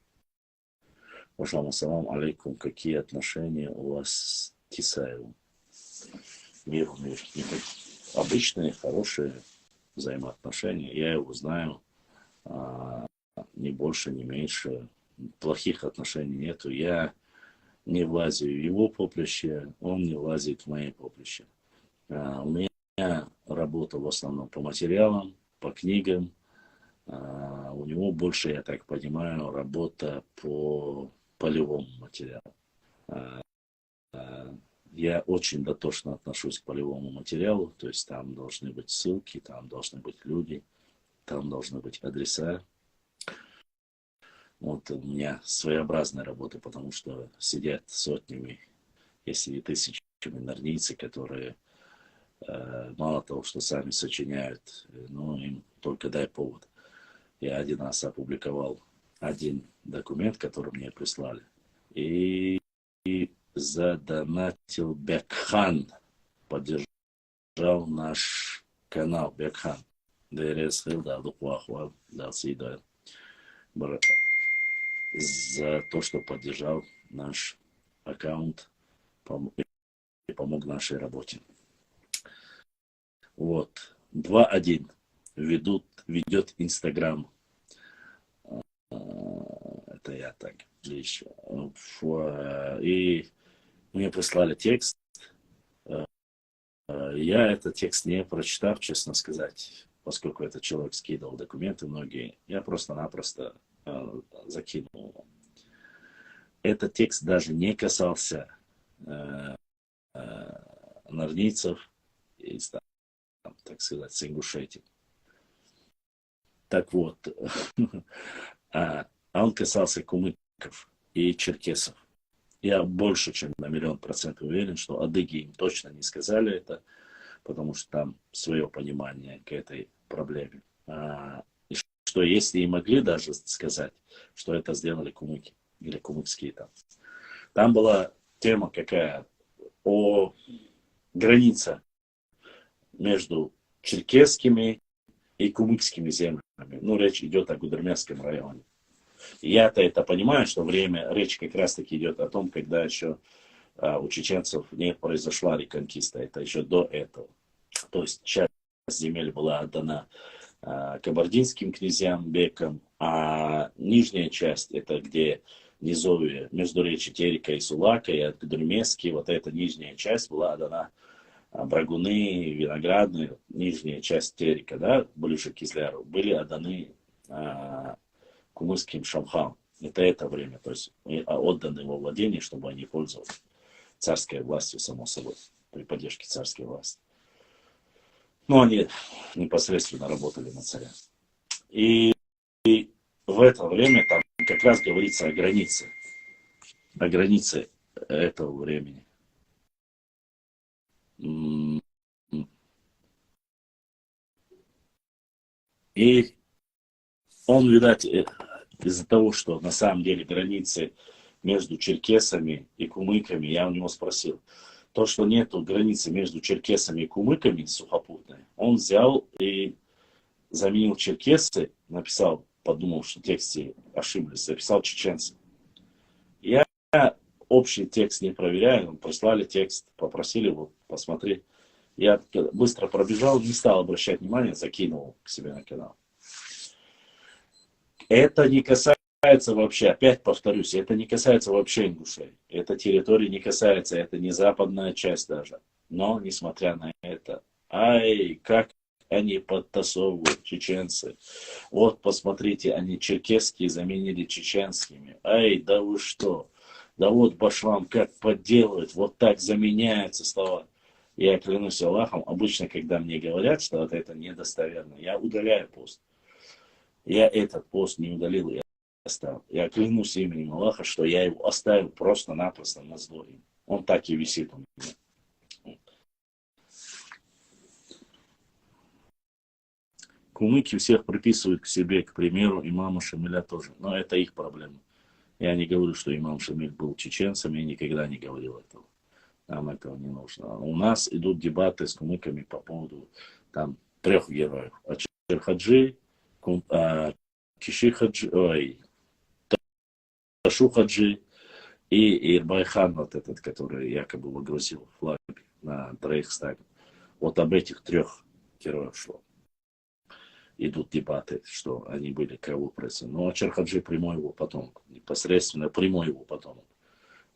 [SPEAKER 1] Башлам, ассалам алейкум. Какие отношения у вас с Кисаевым? Мир. Обычные, хорошие взаимоотношения. Я его знаю, ни больше, ни меньше. Плохих отношений нету. Я не влазю в его поприще, он не влазит в мои поприще. У меня работа в основном по материалам, по книгам. У него больше, я так понимаю, работа по полевому материалу. Я очень дотошно отношусь к полевому материалу, то есть там должны быть ссылки, там должны быть люди, там должны быть адреса. Вот у меня своеобразная работа, потому что сидят сотнями, если не тысячами норнийцы, которые мало того, что сами сочиняют, но им только дай повод. Я один раз опубликовал один документ, который мне прислали, и задонатил Бекхан, поддержал наш канал Бекхан. ДРС Хилда, Духуахуа, Далсида, за то, что поддержал наш аккаунт и помог нашей работе. Вот. 2.1. Ведет Инстаграм. Это я так лишь. И мне прислали текст. Я этот текст не прочитал, честно сказать, поскольку этот человек скидывал документы многие. Я просто-напросто закинул его. Этот текст даже не касался норнийцев и, так сказать, с Ингушетии. Так вот, он касался кумыков и черкесов. Я больше, чем на 100% уверен, что адыги им точно не сказали это, потому что там свое понимание к этой проблеме. И что если и могли даже сказать, что это сделали кумыки или кумыкские там. Там была тема какая? О границе между черкесскими и кумыкскими землями. Ну, речь идет о Гудермесском районе. Я-то это понимаю, что речь как раз-таки идет о том, когда еще у чеченцев не произошла реконкиста, это еще до этого. То есть часть земель была отдана кабардинским князьям, бекам, а нижняя часть, это где низовье, между речи Терека и Сулака, и Гудермесский, вот эта нижняя часть была отдана Брагуны, Виноградные, нижняя часть Терека, да, ближе к Кизляру, были отданы кумыкским шамхам. Это время, то есть отданы во владение, чтобы они пользовались царской властью, само собой, при поддержке царской власти. Но они непосредственно работали на царя. И в это время там как раз говорится о границе этого времени. И он, видать, из-за того, что на самом деле границы между черкесами и кумыками, я у него спросил, то, что нету границы между черкесами и кумыками сухопутной, он взял и заменил черкесы, написал, подумал, что в тексте ошиблись, записал чеченцы. Я общий текст не проверяю, прислали текст, попросили его посмотреть. Я быстро пробежал, не стал обращать внимания, закинул к себе на канал. Это не касается вообще, опять повторюсь, это не касается вообще Ингушей. Эта территория не касается, это не западная часть даже. Но, несмотря на это, как они подтасовывают чеченцы. Вот, посмотрите, они черкесские заменили чеченскими. Да вы что? Да вот башлам как подделывают, вот так заменяются слова. Я клянусь Аллахом, обычно, когда мне говорят, что вот это недостоверно, я удаляю пост. Я этот пост не удалил, я оставил. Я клянусь именем Аллаха, что я его оставил просто-напросто на зло. Он так и висит у меня. Кумыки всех приписывают к себе, к примеру, имама Шамиля тоже. Но это их проблема. Я не говорю, что имам Шамиль был чеченцем, я никогда не говорил этого. Нам этого не нужно. У нас идут дебаты с кумыками по поводу там 3 героев. Ачерхаджи, Кишихаджи, Ташухаджи и Ирбайхан, вот этот, который якобы выгрузил флаг на Рейхстаге. Вот об этих 3 героях шло. Идут дебаты, что они были кого пресса. Но Ачерхаджи прямой его потомок, непосредственно прямой его потомок.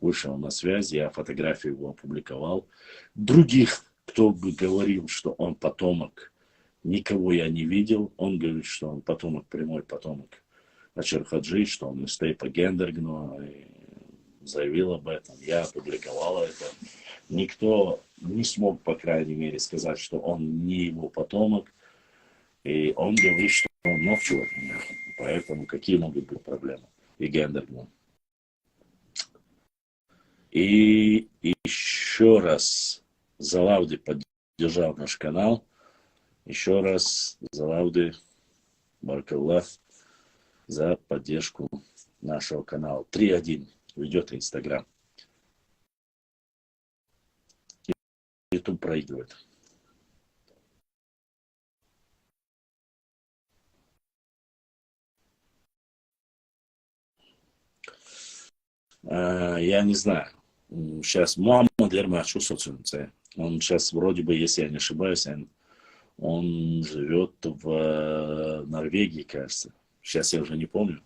[SPEAKER 1] Вышел на связь, я фотографию его опубликовал. Других, кто бы говорил, что он потомок, никого я не видел. Он говорит, что он потомок, прямой потомок Ачерхаджи, что он из Стейпа Гендергну, заявил об этом. Я опубликовал это. Никто не смог, по крайней мере, сказать, что он не его потомок. И он говорит, что он молчал от меня. Поэтому какие могут быть проблемы? И Гендергну. И еще раз Залауды поддержал наш канал. Еще раз Залауды, Баркаллах, за поддержку нашего канала. 3.1 ведет Инстаграм. YouTube проигрывает. Я не знаю. Сейчас Муаммад Ермачу соцсети. Он сейчас вроде бы, если я не ошибаюсь, он живет в Норвегии, кажется. Сейчас я уже не помню.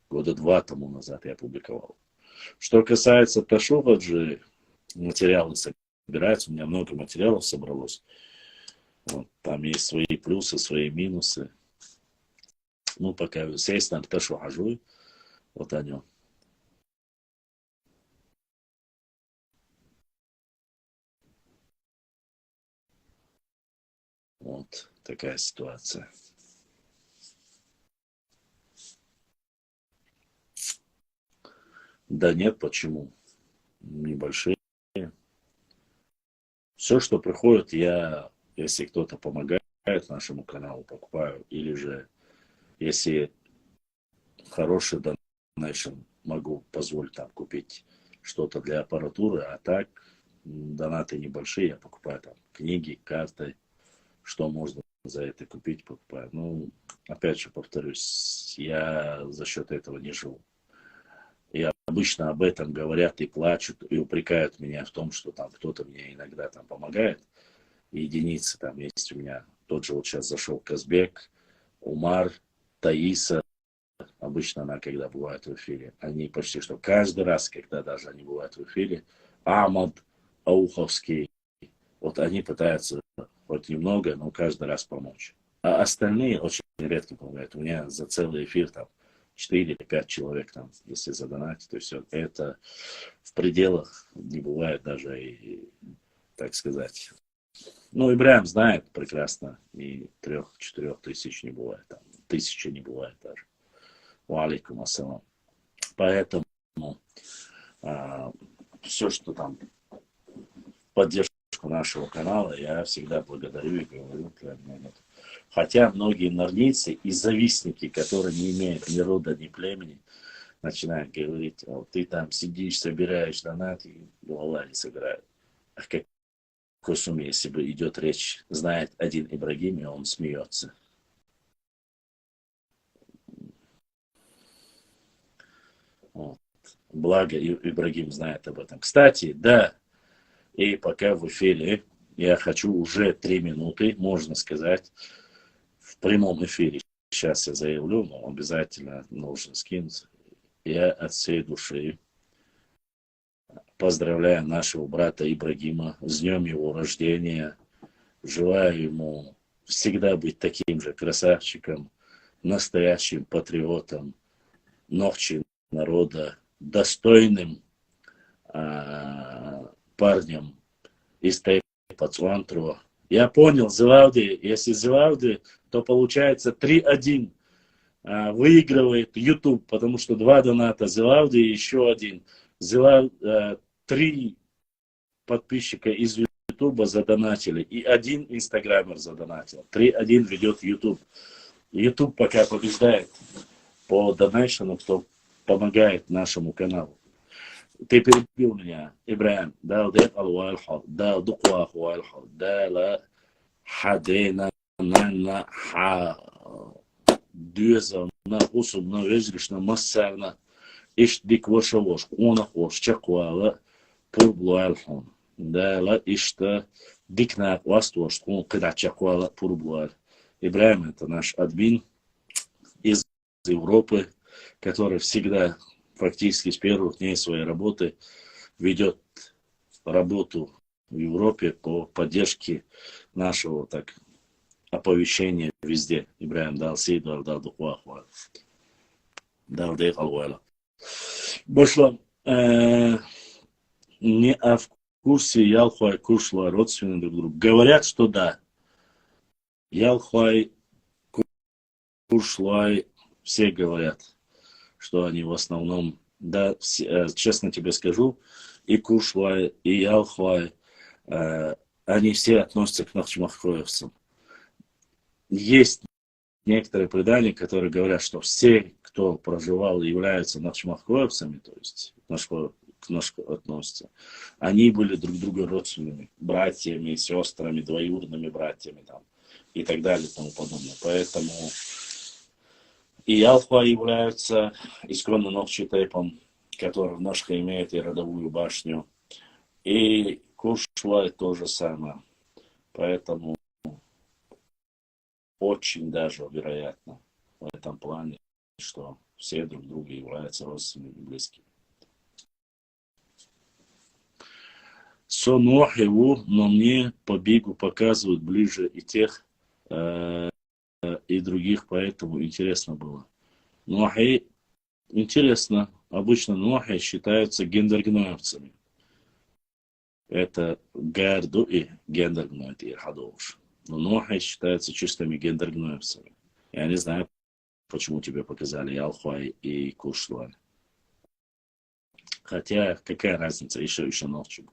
[SPEAKER 1] Года 2 тому назад я публиковал. Что касается Ташогаджи, материалы собираются. У меня много материалов собралось. Вот, там есть свои плюсы, свои минусы. Ну, пока, естественно, Ташогаджу. Вот о нем. Вот такая ситуация. Да нет, почему? Небольшие. Все, что приходит, если кто-то помогает нашему каналу, покупаю. Или же, если хороший донейшн, могу позволить там купить что-то для аппаратуры, а так донаты небольшие, я покупаю там книги, карты, что можно за это купить, покупаю. Ну, опять же повторюсь, я за счет этого не живу. И обычно об этом говорят и плачут, и упрекают меня в том, что там кто-то мне иногда там помогает. И единицы там есть у меня. Тот же вот сейчас зашел Казбек, Умар, Таиса. Обычно она, когда бывает в эфире, они почти что каждый раз, когда даже они бывают в эфире, Ахмад, Ауховский, вот они пытаются хоть немного, но каждый раз помочь. А остальные очень редко помогают. У меня за целый эфир там 4 или 5 человек там, если задонатить, то все. Это в пределах не бывает даже и, так сказать. Ну, Ибраим знает прекрасно, и 3-4 тысяч не бывает, там, 1000 не бывает даже. Валикум ассалам. Поэтому все, что там поддержку нашего канала, я всегда благодарю и говорю, для меня нет. Хотя многие норнийцы и завистники, которые не имеют ни рода, ни племени, начинают говорить, ты там сидишь, собираешь донаты, и Аллах не собирает. А какой сумме, если бы идет речь, знает один Ибрагим, и он смеется. Вот. Благо Ибрагим знает об этом. Кстати, да, и пока в эфире, я хочу уже 3 минуты, можно сказать, в прямом эфире. Сейчас я заявлю, но обязательно нужно скинуть. Я от всей души поздравляю нашего брата Ибрагима с днем его рождения. Желаю ему всегда быть таким же красавчиком, настоящим патриотом, ногчи народа, достойным парнем из Пацуантру. Я понял, Зелауди, если Зелауди, то получается 3-1 выигрывает YouTube, потому что 2 доната Зелауди и еще один. 3 подписчика из YouTube задонатили и 1 инстаграмер задонатил. 3-1 ведет YouTube. YouTube пока побеждает по донейшену, кто помогает нашему каналу. Ты перебил меня, Ибраим. Да, удек алуальха, да, дуква хуальха, да, ла, хадейна, нана, ха, дюза, на усуб, на везриш, на массарна, иш дик ваша вош, куна хош, чакуала, пурблуальха, да, ла, ишта, дик на ваствош, кун кыда чакуала, пурблуаль. Ибраим это наш админ из Европы, который всегда фактически с первых дней своей работы ведет работу в Европе по поддержке нашего так оповещения везде. Ибраим дал сейду, дал духуахуа, дал дейхалуэла. Бошло не в курсе Ялхуай Куршла родственны друг другу. Говорят, что да. Ялхуай Куршлай все говорят, что они в основном, да, честно тебе скажу, и Куршлай, и Ялхуай, они все относятся к нахчмахроевцам. Есть некоторые предания, которые говорят, что все, кто проживал, являются нахчмахроевцами, то есть к Нашку относятся, они были друг друга родственными, братьями, сестрами, двоюродными братьями там, и так далее и тому подобное. Поэтому и Ялхуа являются исконно нохчитепом, который немножко имеет и родовую башню. И Куршвай то же самое. Поэтому очень даже вероятно в этом плане, что все друг друга являются родственными и близкими. Сонох его, но мне по бегу показывают ближе и тех, и других, поэтому интересно было. Нуахи, интересно, обычно нуахи считаются гендергноевцами. Это гарду и гендергноид и хадовш. Но нуахи считаются чистыми гендергноевцами. Я не знаю, почему тебе показали Ялхуай и Куршлуай. Хотя, какая разница, еще ночью.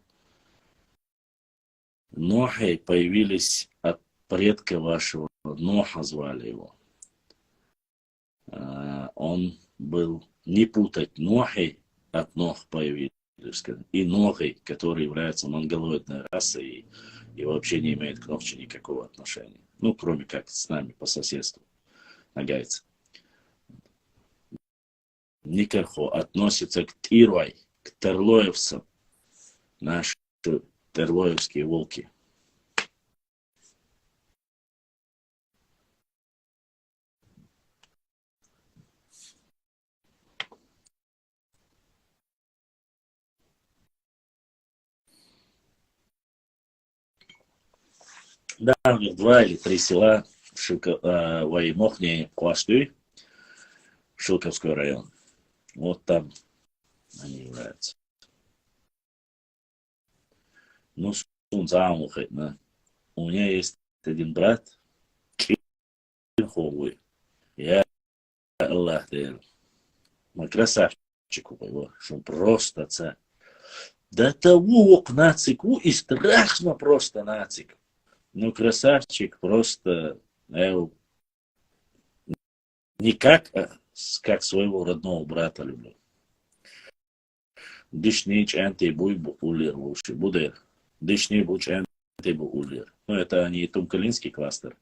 [SPEAKER 1] Нохи появились от предка вашего. Ноха звали его. Он был, не путать Нохи от Нох появились. И Нохи, который является монголоидной расой и вообще не имеет к Нохче никакого отношения. Ну, кроме как с нами по соседству. Нагайцы. Никархо относится к Тирвай, к терлоевцам. Наши терлоевские волки. Да, у них 2 или 3 села в Ваймохне, Клашты, Шилковской район. Вот там они являются. Ну, Сунцамухать, да. У меня есть один брат, Чинховый. Я Аллах даю. Мой красавчик его, что он просто царь. До того нацик, и страшно просто нацик. Ну, красавчик просто, не как своего родного брата люблю. Дышнич энты буй улир лучше, будер. Дышни буч энты бу улир. Ну, это не Тумкалинский кластер.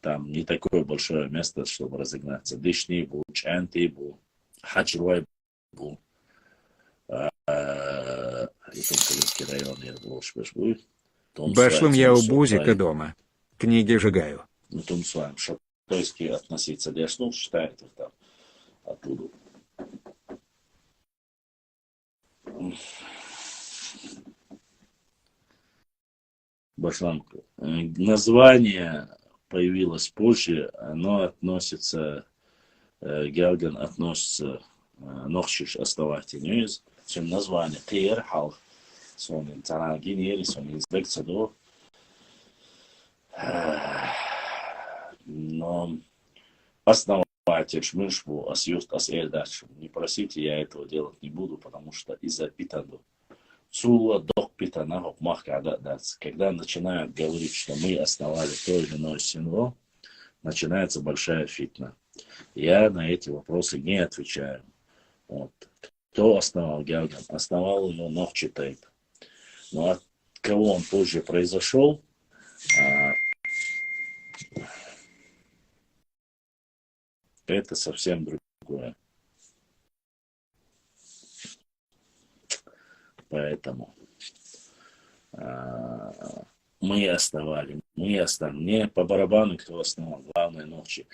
[SPEAKER 1] Там не такое большое место, чтобы разогнаться. Дышни буч энты бу. Хаджруай бу. И Тумкалинский район, я лучше будет.
[SPEAKER 2] Башлым я у Бузика дома. Книги сжигаю.
[SPEAKER 1] Ну, том с вами, шапойски относиться дешну, считает их там оттуда. Башлам. Название появилось позже, оно относится, Гелген относится, нохшиш оставайтинюз, чем название. Кир, халх, сонин цанагинери, сонин избегцадо. Но основатель Шмышбу, Асюст, Асельдач, не просите, я этого делать не буду, потому что из-за питанду. Цула док питана хокмах кададац. Когда начинают говорить, что мы основали то или иное СНО, начинается большая фитна. Я на эти вопросы не отвечаю. Вот. Кто основал Гелген? Основал его Нохчитейп. Но от кого он позже произошел, это совсем другое. Поэтому мы основали. Не по барабану, кто основал. Главное ночи.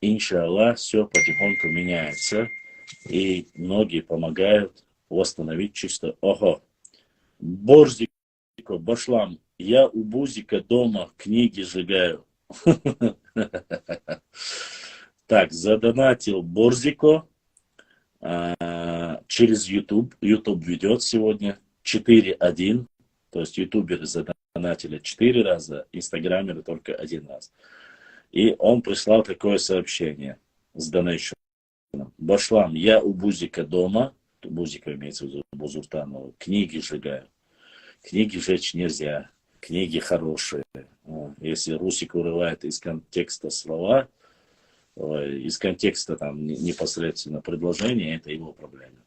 [SPEAKER 1] Иншаллах, все потихоньку меняется. И многие помогают восстановить чисто. Ого, Борзико, Башлам, я у Бузика дома книги сжигаю. Так, задонатил Борзико через YouTube. YouTube ведет сегодня 4-1. То есть ютуберы задонатили 4 раза, инстаграмеры только 1 раз. И он прислал такое сообщение с донейшеном. Башлам, я у Бузика дома. Бузика имеется в виду Бузуртанова. Книги сжигаю. Книги жечь нельзя. Книги хорошие. Если Русик вырывает из контекста слова, из контекста там непосредственно предложения, это его проблема.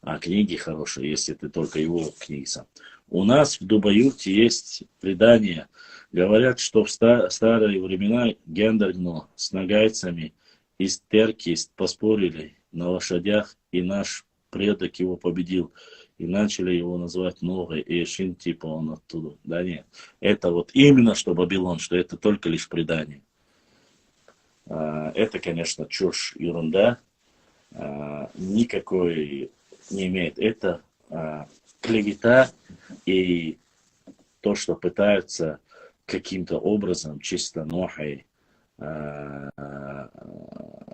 [SPEAKER 1] А книги хорошие, если ты только его книги сам. У нас в Дубаюрте есть предание. Говорят, что в старые времена Гендергно с нагайцами из Терки поспорили на лошадях, и наш предок его победил. И начали его называть Новый Эшин, типа он оттуда. Да нет. Это вот именно что Вавилон, что это только лишь предание. Это, конечно, чушь, ерунда. Никакой не имеет. Это клевета и то, что пытаются каким-то образом чисто Нохой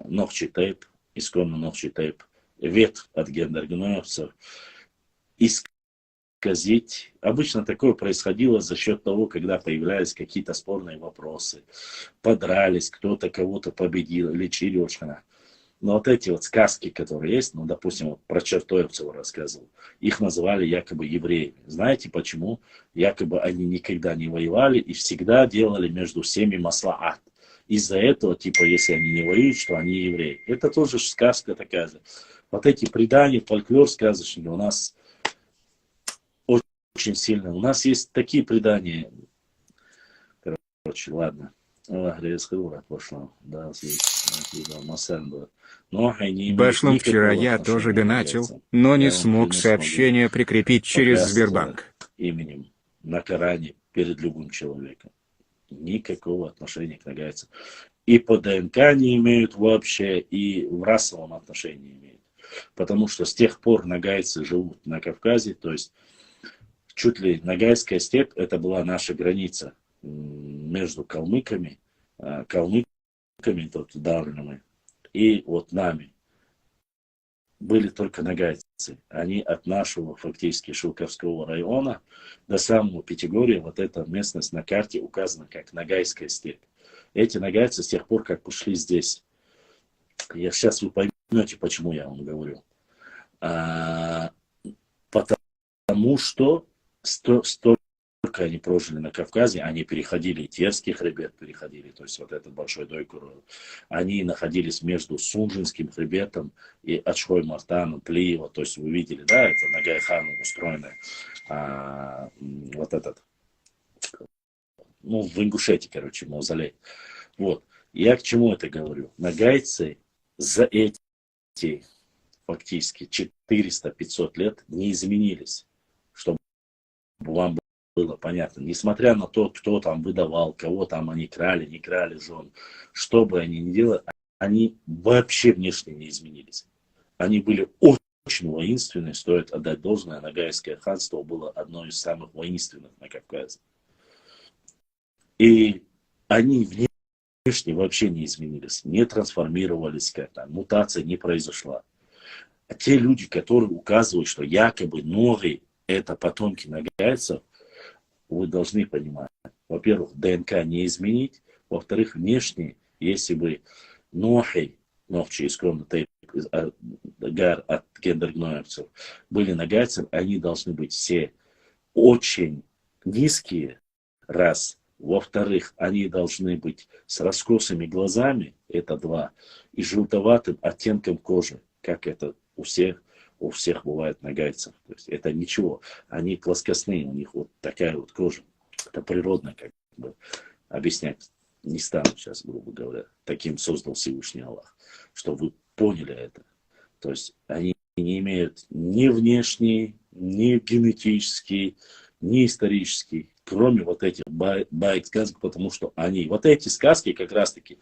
[SPEAKER 1] Нохчи Тейп, исконно Нохчи Тейп, ветвь от гендергноевцев, исказить. Обычно такое происходило за счет того, когда появлялись какие-то спорные вопросы, подрались, кто-то кого-то победил, или Чирёшкина. Но вот эти вот сказки, которые есть, ну, допустим, вот про Чертоевцева рассказывал, их называли якобы евреями. Знаете почему? Якобы они никогда не воевали и всегда делали между всеми маслаат. Из-за этого, типа, если они не воюют, что они евреи. Это тоже сказка такая же. Вот эти предания, фольклор сказочный у нас очень сильно. У нас есть такие предания. Короче, ладно. Башлам
[SPEAKER 2] вчера я тоже донатил, но не смог сообщение прикрепить через Сбербанк.
[SPEAKER 1] Именем на Коране перед любым человеком. Никакого отношения к нагайцам. И по ДНК не имеют вообще, и в расовом отношении имеют. Потому что с тех пор нагайцы живут на Кавказе, то есть чуть ли Ногайская степь, это была наша граница между калмыками, тут давними, и вот нами. Были только нагайцы. Они от нашего фактически Шелковского района до самого Пятигорья, вот эта местность на карте указана как Ногайская степь. Эти нагайцы с тех пор, как пошли здесь, сейчас вы поймете, почему я вам говорю. Потому что столько они прожили на Кавказе, они переходили Терский хребет, переходили, то есть вот этот большой Дойкур, они находились между Сунжинским хребетом и Ачхой-Мартаном, Плиево, то есть вы видели, да, это Нагайханом устроенное, вот этот, ну, в Ингушетии, короче, мавзолей. Вот, я к чему это говорю? Нагайцы за эти фактически 400-500 лет не изменились, чтобы вам было понятно. Несмотря на то, кто там выдавал, кого там они крали, не крали жен, что бы они ни делали, они вообще внешне не изменились. Они были очень воинственные, стоит отдать должное. Ногайское ханство было одно из самых воинственных на Кавказе. И они внешне вообще не изменились, не трансформировались как-то, мутация не произошла. А те люди, которые указывают, что якобы новые это потомки нагайцев, вы должны понимать, во-первых, ДНК не изменить, во-вторых, внешне, если бы Нохи, Нохчи исконно Гар от гендергноевцев, были нагайцев, они должны быть все очень низкие, раз. Во-вторых, они должны быть с раскосыми глазами, это два, и желтоватым оттенком кожи, как это у всех бывает нагайцев. То есть это ничего. Они плоскостные, у них вот такая вот кожа. Это природно, как бы объяснять не стану сейчас, грубо говоря. Таким создал Всевышний Аллах. Чтобы вы поняли это. То есть они не имеют ни внешний, ни генетический, ни исторический, кроме вот этих баек сказок, потому что они, вот эти сказки как раз-таки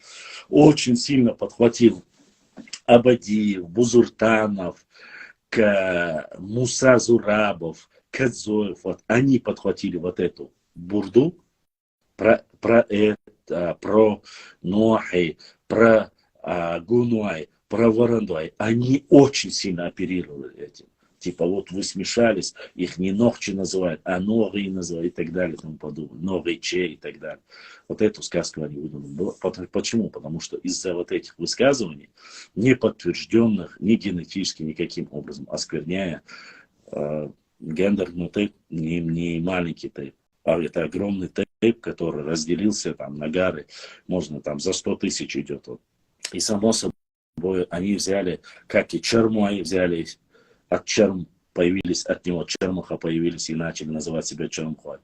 [SPEAKER 1] очень сильно подхватил Абадиев, Бузуртанов, Муса Зурабов, Кадзоев, вот они подхватили вот эту бурду про Нохи, про Гунуай, про Варандуай. Они очень сильно оперировали этим. Типа вот вы смешались, их не Нохчи называют, а Ноги называют и так далее, и тому подобное. Ногиче и так далее. Вот эту сказку они выдумали. Почему? Потому что из-за вот этих высказываний, не подтвержденных ни генетически, никаким образом, оскверняя гендерный тейп, не маленький тейп, а это огромный тейп, который разделился там на гары, можно там за 100 тысяч идет. Вот. И само собой они взяли, как и Чермуай взяли, от Черм появились, от него Чермуха появились и начали называть себя Чермхуай.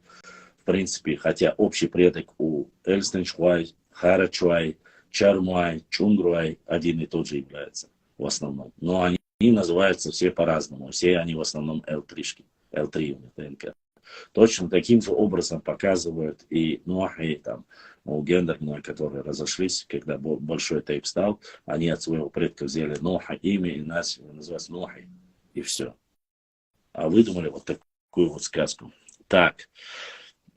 [SPEAKER 1] В принципе, хотя общий предок у Эльстенчхуай, Харачуай, Чермуай, Чунгруай один и тот же является. в основном. Но они называются все по-разному. Все они в основном L3, L3 у них ДНК. Точно таким же образом показывают и Нуах, и там у гендерные, которые разошлись, когда большой тейп стал, они от своего предка взяли Ноха имя и нас называют Нохой. И все. А выдумали вот такую вот сказку. Так,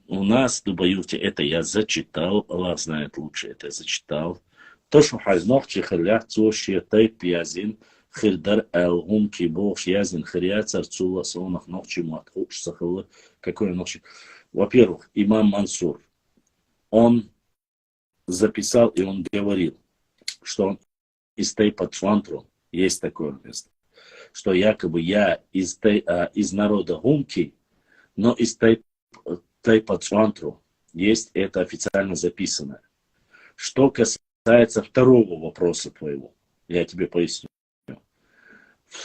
[SPEAKER 1] у нас в Дубаюте, это я зачитал, Аллах знает лучше, это я зачитал. То, что хазнох чихалях цошие тейп язин, хирдар элгум кибох язин хиря царцула сонах нохчи матхуш сахалы. Какой нохчи? Во-первых, имам Мансур, он записал и он говорил, что из тейпа Цвантру есть такое место, что якобы я из народа Гумки, но из тейпа Цвантру есть это официально записано. Что касается второго вопроса твоего, я тебе поясню.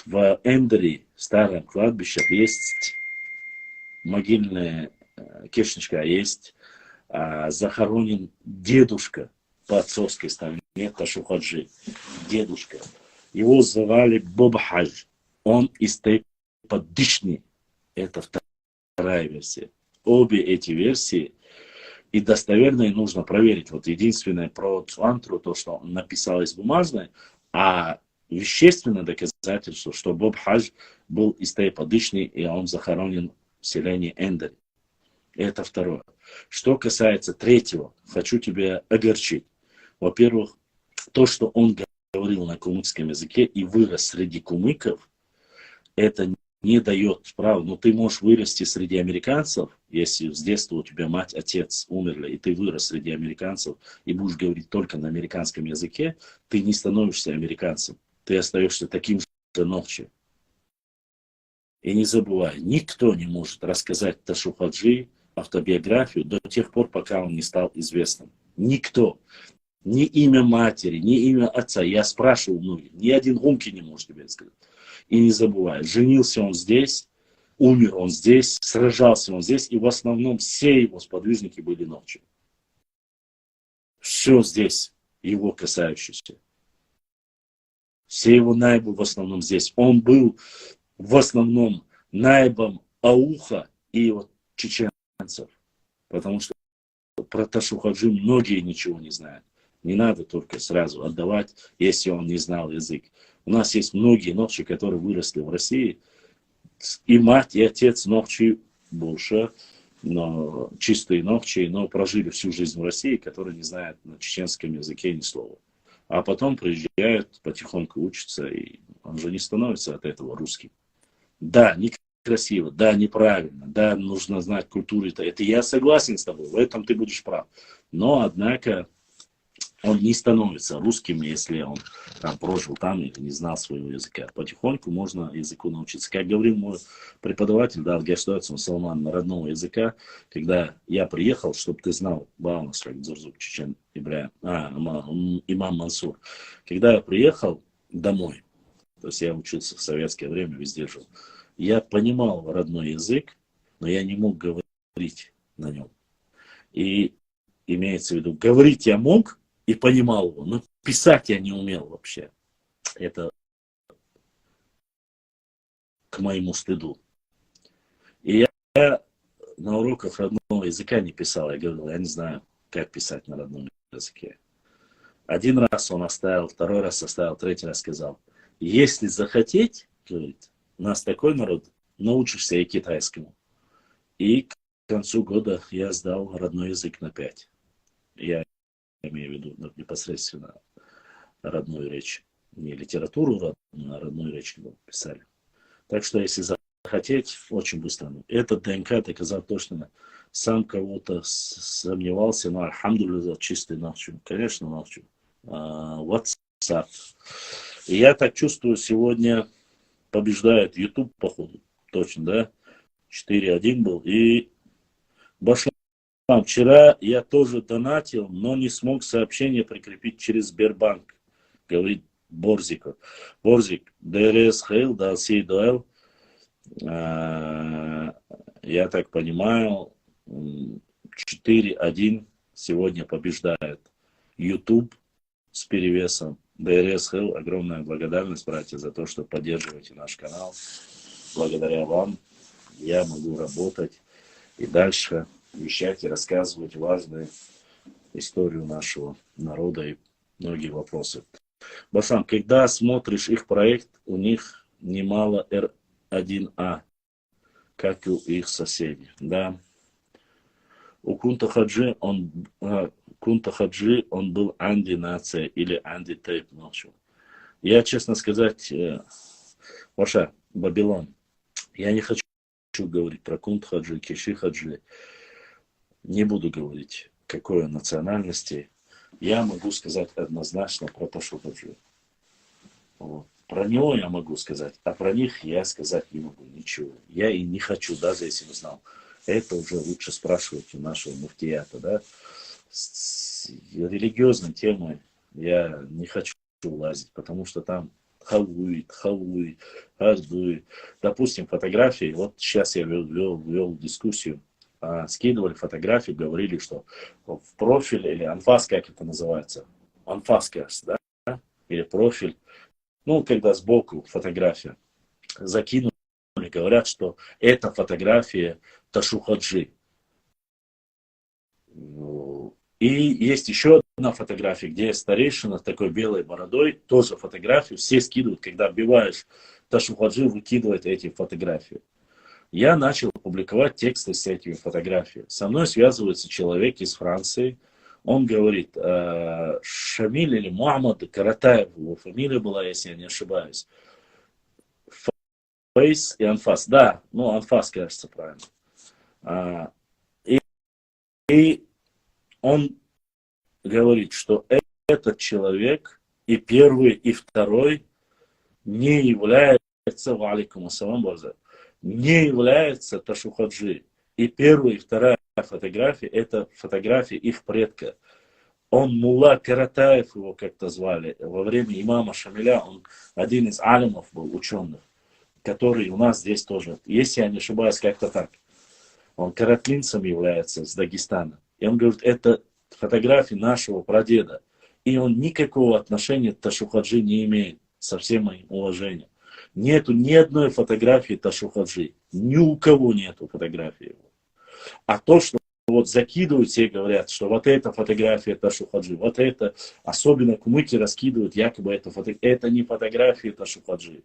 [SPEAKER 1] В Эндере, старом кладбище, есть могильная кишечка, есть захоронен дедушка по отцовской стороне, Ташухаджи, дедушка. Его звали Бобхадж. Он из тейпа Дишни. Это вторая версия. Обе эти версии и достоверные нужно проверить. Вот единственное про Цвантру, то, что он написал из бумажной, а вещественное доказательство, что Бобхадж был из тейпа Дишни, и он захоронен в селении Эндер. Это второе. Что касается третьего, хочу тебя огорчить. Во-первых, то, что он говорил на кумыкском языке и вырос среди кумыков, это не дает права. Но ты можешь вырасти среди американцев, если с детства у тебя мать, отец умерли, и ты вырос среди американцев и будешь говорить только на американском языке, ты не становишься американцем. Ты остаешься таким же ночью. И не забывай, никто не может рассказать Ташухаджи автобиографию до тех пор, пока он не стал известным. Никто. Ни имя матери, ни имя отца. Я спрашивал многих. Ни один Гумки не может тебе сказать. И не забывай, женился он здесь, умер он здесь, сражался он здесь. И в основном все его сподвижники были ночью. Все здесь его касающееся. Все его наибы в основном здесь. Он был в основном наибом Ауха и вот чеченцев. Потому что про Ташухаджи многие ничего не знают. Не надо только сразу отдавать, если он не знал язык. У нас есть многие нохчи, которые выросли в России. И мать, и отец нохчи больше, но чистые нохчи, но прожили всю жизнь в России, которые не знают на чеченском языке ни слова. А потом приезжают, потихоньку учатся, и он же не становится от этого русским. Да, некрасиво, да, неправильно, да, нужно знать культуру. Это я согласен с тобой, в этом ты будешь прав. Но, однако, он не становится русским, если он там прожил там или не знал своего языка. Потихоньку можно языку научиться. Как говорил мой преподаватель, да, Алгерштойцем Салман, родного языка, когда я приехал, чтобы ты знал, Баунасрак, Дзурзук, Чечен, имам Мансур. Когда я приехал домой, то есть я учился в советское время, везде жил, я понимал родной язык, но я не мог говорить на нем. И имеется в виду, говорить я мог, и понимал его, но писать я не умел вообще. Это к моему стыду. И я на уроках родного языка не писал. Я говорил, я не знаю, как писать на родном языке. Один раз он оставил, второй раз оставил, третий раз сказал, если захотеть, говорит, у нас такой народ, научишься и китайскому. И к концу года я сдал родной язык на 5. Я имею в виду непосредственно родную речь. Не литературу родную, а родную речь писали. Так что, если захотеть, очень быстро. Этот ДНК доказал точно. Сам кого-то сомневался, но альхамдулилля, чистый научу. Конечно, научу. WhatsApp. И я так чувствую, сегодня побеждает YouTube, походу. Точно, да? 4-1 был. И Башлам. Вчера я тоже донатил, но не смог сообщение прикрепить через Сбербанк, говорит Борзиков. Борзик, ДРС Хейл, Далсей Дуэл. Я так понимаю, 4-1 сегодня побеждает YouTube с перевесом. БРСХ, огромная благодарность, братья, за то, что поддерживаете наш канал. Благодаря вам я могу работать и дальше вещать и рассказывать важную историю нашего народа и многие вопросы. Басам, когда смотришь их проект, у них немало R1A, как и у их соседей. Да. У Кунта Хаджи он был анти-нация или анти-тейп ночью. Я, честно сказать, Ваша, Вавилон, я не хочу говорить про Кунт Хаджи, Киши Хаджи. Не буду говорить, какой национальности. Я могу сказать однозначно про Ташу Хаджи. Вот. Про него я могу сказать, а про них я сказать не могу ничего. Я и не хочу, даже если бы знал. Это уже лучше спрашивать у нашего муфтията, да. С религиозной темой я не хочу лазить, потому что там халует, ардует. Допустим, фотографии, вот сейчас я вел дискуссию, скидывали фотографии, говорили, что в профиль, или анфас, как это называется, анфас, да, или профиль, ну, когда сбоку фотография, закинули, говорят, что это фотография Ташу Хаджи. И есть еще одна фотография, где старейшина с такой белой бородой, тоже фотографию, все скидывают, когда вбиваешь Ташу Хаджи, выкидывает эти фотографии. Я начал публиковать тексты с этими фотографиями. Со мной связывается человек из Франции. Он говорит, Шамиль или Мухаммад Каратаев, его фамилия была, если я не ошибаюсь. Фейс и Анфас. Да, ну Анфас, кажется, правильно. И он говорит, что этот человек и первый, и второй не является, валикум ассалам, не является Ташу Хаджи. И первая, и вторая фотография, это фотография их предка. Он Мулла Каратаев, его как-то звали. Во время имама Шамиля он один из алимов был, ученых, который у нас здесь тоже, если я не ошибаюсь, как-то так. Он каратлинцем является с Дагестана. И он говорит, это фотографии нашего прадеда. И он никакого отношения к Ташу Хаджи не имеет, со всем моим уважением. Нету ни одной фотографии Ташу Хаджи. Ни у кого нету фотографии его. А то, что вот закидывают, все говорят, что вот эта фотография Ташу Хаджи, вот это, особенно кумыки раскидывают, якобы это не фотография Ташу Хаджи.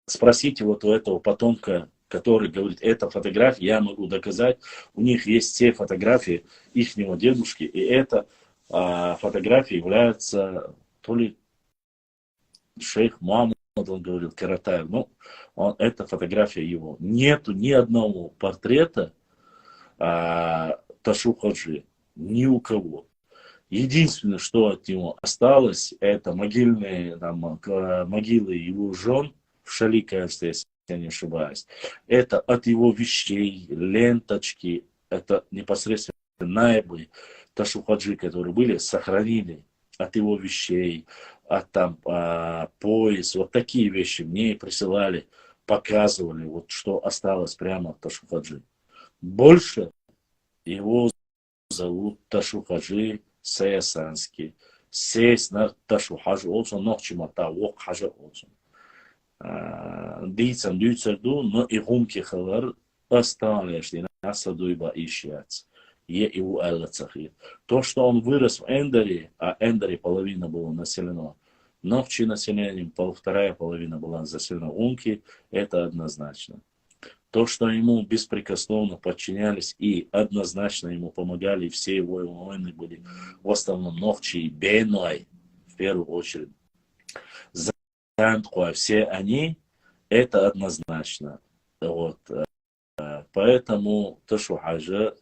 [SPEAKER 1] Спросите вот у этого потомка, который говорит, это фотография, я могу доказать, у них есть все фотографии ихнего дедушки, и эта фотография является то ли шейх Мухаммад, он говорил, Каратаев, ну, это фотография его. Нету ни одного портрета Ташу Хаджи, ни у кого. Единственное, что от него осталось, это могилы его жен в Шали, кажется, если я не ошибаюсь. Это от его вещей, ленточки, это непосредственно наибы Ташу Хаджи, которые были, сохранили от его вещей, от там пояс, вот такие вещи мне присылали, показывали, вот что осталось прямо от Ташу Хаджи. Больше его зовут Ташу Хаджи Саясанский. Сесть на Ташу Хаджи olsun, Нохчимата, Вок Хаджи olsun. Дейцам дүйцерду, но и гумки халар осталось, и насадуйба ищец. Его Аллацахи. То, что он вырос в Эндере, а Эндере половина была населена Нохчи населением, вторая половина была заселена Унки, это однозначно. То, что ему беспрекословно подчинялись и однозначно ему помогали, все его войны были в основном Нохчи и Беной, в первую очередь. Зантхуа, все они, это однозначно. Вот. Поэтому Ташу Хаджи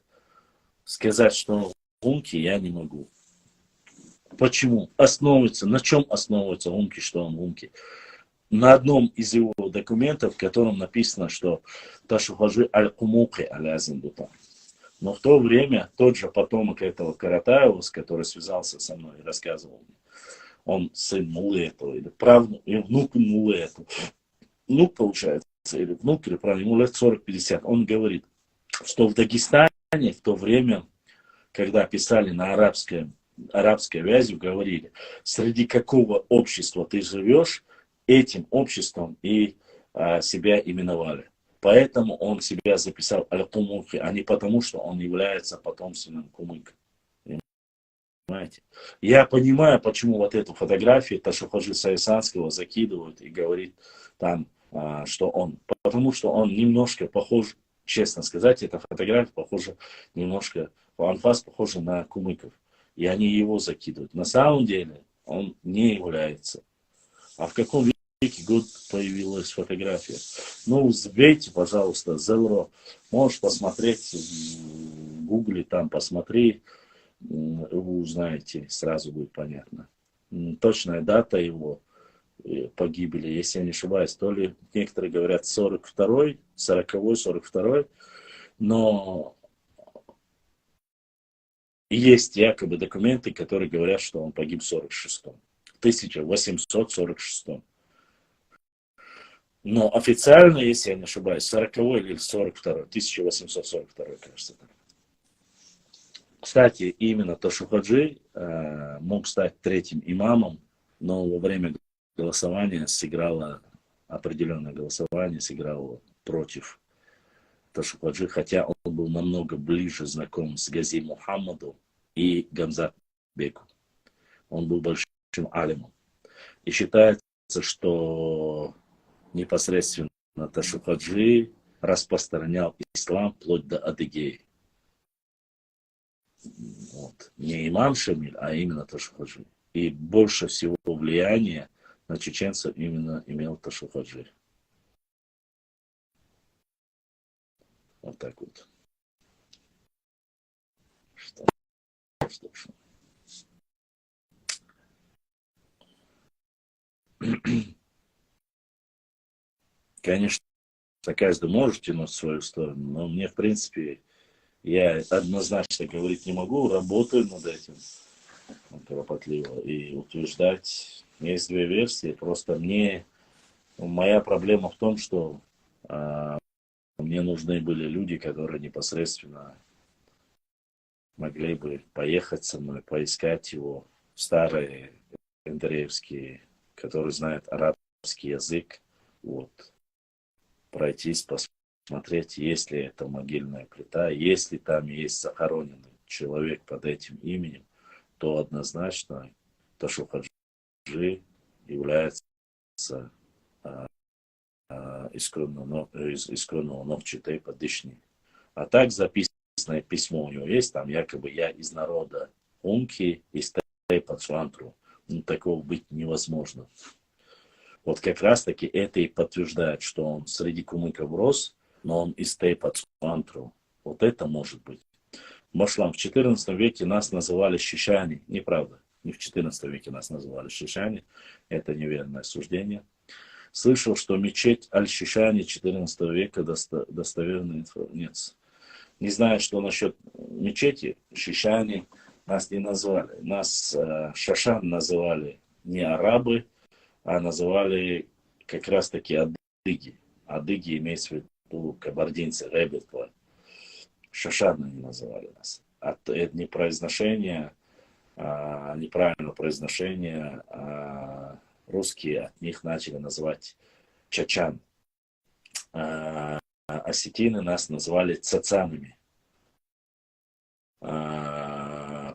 [SPEAKER 1] сказать, что он гумки, я не могу. Почему? Основывается, на чем основывается гумки, что он гумки? На одном из его документов, в котором написано, что Ташу Хаджи аль-Кумуки аль-Азиндута. Но в то время тот же потомок этого Каратаева, с которым связался со мной и рассказывал мне, он сын Мулы этого, или правнук, или внук Мулы этого. Внук, получается, или внук, или правнук, ему лет 40-50. Он говорит, что в Дагестане в то время, когда писали на арабском арабской вязью говорили, среди какого общества ты живешь, этим обществом и себя именовали. Поэтому он себя записал Аль-Кумуки, а не потому, что он является потомственным Кумыка. Понимаете? Я понимаю, почему вот эту фотографию Ташухаджи Саисанского закидывают и говорит там, что он. Потому что он немножко похож, честно сказать, эта фотография похожа немножко, анфас похожа на Кумыков. И они его закидывают. На самом деле он не является. А в каком веке год появилась фотография? Ну, вбейте, пожалуйста, Зелро. Можешь посмотреть в Гугле, там посмотри. Вы узнаете, сразу будет понятно. Точная дата его погибели, если я не ошибаюсь, то ли некоторые говорят 42-й, 40-й, 42-й, но есть якобы документы, которые говорят, что он погиб в 46-м, 1846-м. Но официально, если я не ошибаюсь, 40-й или 42-й, 1842-й, кажется. Кстати, именно Ташухаджи мог стать третьим имамом, но во время голосования определенное голосование сыграло против Ташухаджи, хотя он был намного ближе знаком с Гази Мухаммаду и Гамзат Беку. Он был большим алимом. И считается, что непосредственно Ташухаджи распространял ислам вплоть до Адыгеи. Вот. Не имам Шамиль, а именно Ташухаджи. И больше всего влияния на чеченцев именно имел Ташухаджи. Вот так вот. Что ж. Конечно, каждый может тянуть в свою сторону, но мне, в принципе, я однозначно говорить не могу, работаю над этим кропотливо и утверждать. Есть две версии, просто моя проблема в том, что мне нужны были люди, которые непосредственно могли бы поехать со мной, поискать его, старые эндреевские, которые знают арабский язык, вот, пройтись, посмотреть, есть ли это могильная плита, если там есть захороненный человек под этим именем, то однозначно Ташухаджи является из кровного Нохчитай Падышни. А так записанное письмо у него есть, там якобы я из народа Унки, из Тейпацуантру. Ну, такого быть невозможно. Вот как раз таки это и подтверждает, что он среди кумыков рос, но он из Тейпацуантру. Вот это может быть. Машлам, в 14 веке нас называли шишани. Неправда. Не в 14 веке нас называли шишани. Это неверное суждение. Слышал, что мечеть Аль-Шишани 14 века достоверная информация. Нет. Не знаю, что насчет мечети. Шишани нас не назвали. Нас Шашан называли не арабы, а называли как раз таки адыги. Адыги имеется в виду кабардинцы, ребятла. Шашан они называли нас. Это не произношение, неправильное произношение, русские от них начали называть чачан. Осетины нас называли цацанами.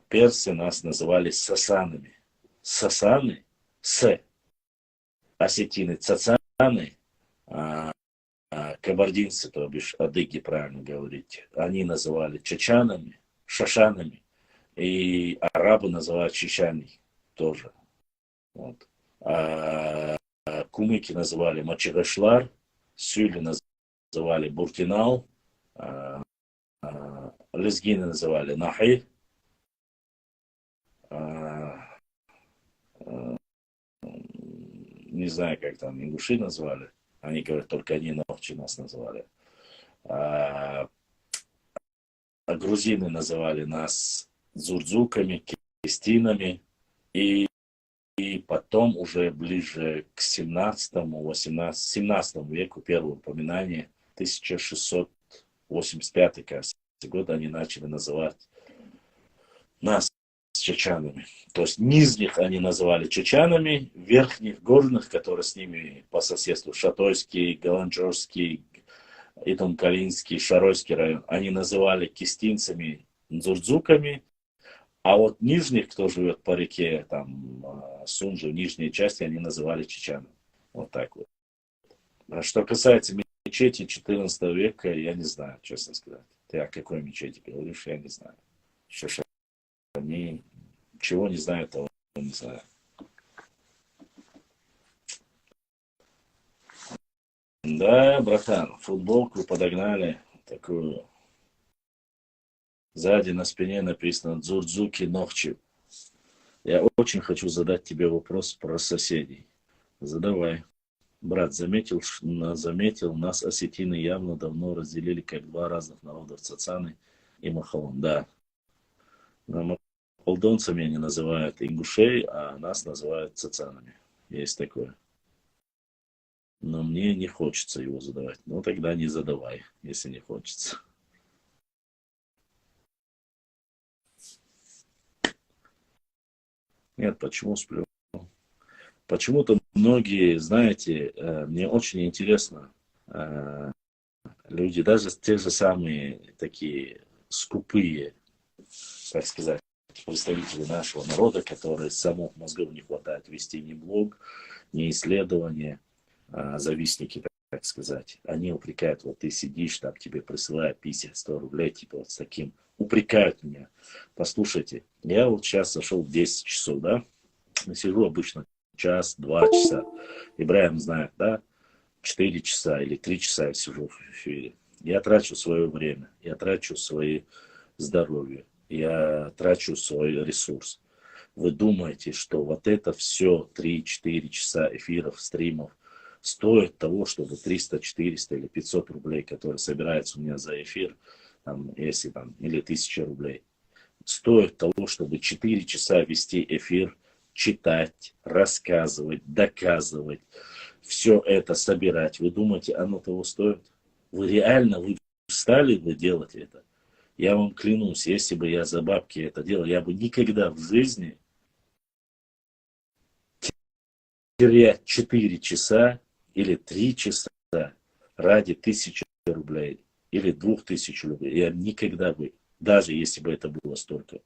[SPEAKER 1] Персы нас называли сасанами. Сасаны, осетины, цацаны, кабардинцы, то бишь адыги, правильно говорить, они называли чачанами, шашанами, и арабы называют чичани тоже. Вот. Кумыки называли Мачигашлар, Сюли называли Буртинал, лезгины называли Нахи, не знаю, как там ингуши назвали, они говорят, только они ногчи нас назвали. Грузины называли нас дзурдзуками, кистинами, и потом уже ближе к 17 веку, первое упоминание, 1685, кажется, год, они начали называть нас чеченами. То есть нижних они называли чеченами, верхних горных, которые с ними по соседству, Шатойский, Галанджорский, Итон-Калинский, Шаройский район, они называли кистинцами, дзурдзуками, а вот нижних, кто живет по реке, там, Сунжи, в нижней части, они называли чеченами. Вот так вот. А что касается мечети 14 века, я не знаю, честно сказать. Ты о какой мечети говоришь, я не знаю. Что ж, они чего не знают, того не знаю. Да, братан, футболку подогнали такую. Сзади на спине написано «Дзурдзуки Нохчи». Я очень хочу задать тебе вопрос про соседей. Задавай. Брат, заметил, нас осетины явно давно разделили как два разных народа, цацаны и махалон. Да. Молдонцами они называют ингушей, а нас называют цацанами. Есть такое. Но мне не хочется его задавать. Ну, тогда не задавай, если не хочется. Нет, почему сплю? Почему-то многие, знаете, мне очень интересно, люди, даже те же самые такие скупые, так сказать, представители нашего народа, которые самых мозгов не хватает вести ни блог, ни исследования, завистники, так сказать. Они упрекают, вот ты сидишь, там тебе присылают 50-100 рублей, типа вот с таким. Упрекают меня. Послушайте, я вот сейчас зашел в 10 часов, да, сижу обычно час, 2 часа. Ибраим знает, да, 4 часа или 3 часа я сижу в эфире. Я трачу свое время, я трачу свое здоровье, я трачу свой ресурс. Вы думаете, что вот это все 3-4 часа эфиров, стримов стоит того, чтобы 300, 400 или 500 рублей, которые собираются у меня за эфир, там, если там, или 1000 рублей, стоит того, чтобы 4 часа вести эфир, читать, рассказывать, доказывать, все это собирать. Вы думаете, оно того стоит? Вы реально, вы стали бы делать это? Я вам клянусь, если бы я за бабки это делал, я бы никогда в жизни терять 4 часа или 3 часа ради 1000 рублей или 2000 рублей. Я никогда бы, даже если бы это было столько,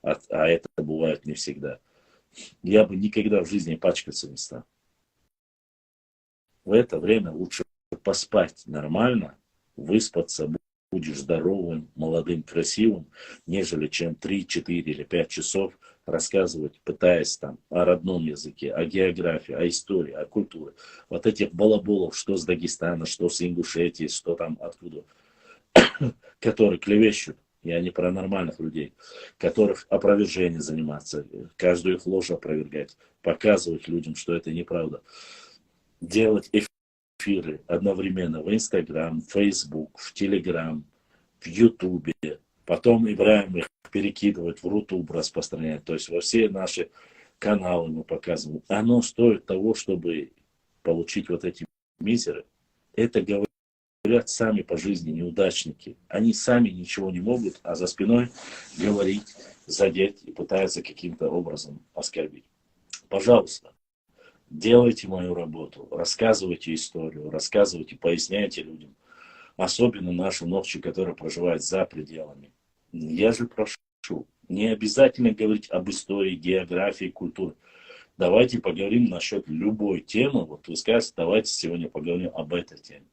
[SPEAKER 1] а это бывает не всегда, я бы никогда в жизни пачкаться не стал. В это время лучше поспать нормально, выспаться, будешь здоровым, молодым, красивым, нежели чем 3, 4 или 5 часов рассказывать, пытаясь там о родном языке, о географии, о истории, о культуре. Вот этих балаболов, что с Дагестана, что с Ингушетии, что там откуда, которые клевещут. Я не про нормальных людей, которых опровержение заниматься, каждую их ложь опровергать, показывать людям, что это неправда. Делать эфиры одновременно в Инстаграм, в Фейсбук, в Телеграм, в Ютубе. Потом Ибраим их перекидывает в Рутуб, распространяет. То есть во все наши каналы мы показываем. Оно стоит того, чтобы получить вот эти мизеры. Это говорят сами по жизни неудачники. Они сами ничего не могут, а за спиной говорить, задеть и пытаются каким-то образом оскорбить. Пожалуйста, делайте мою работу, рассказывайте историю, рассказывайте, поясняйте людям. Особенно наши новчи, которые проживают за пределами. Я же прошу, не обязательно говорить об истории, географии, культуре. Давайте поговорим насчет любой темы. Вот вы скажете, давайте сегодня поговорим об этой теме.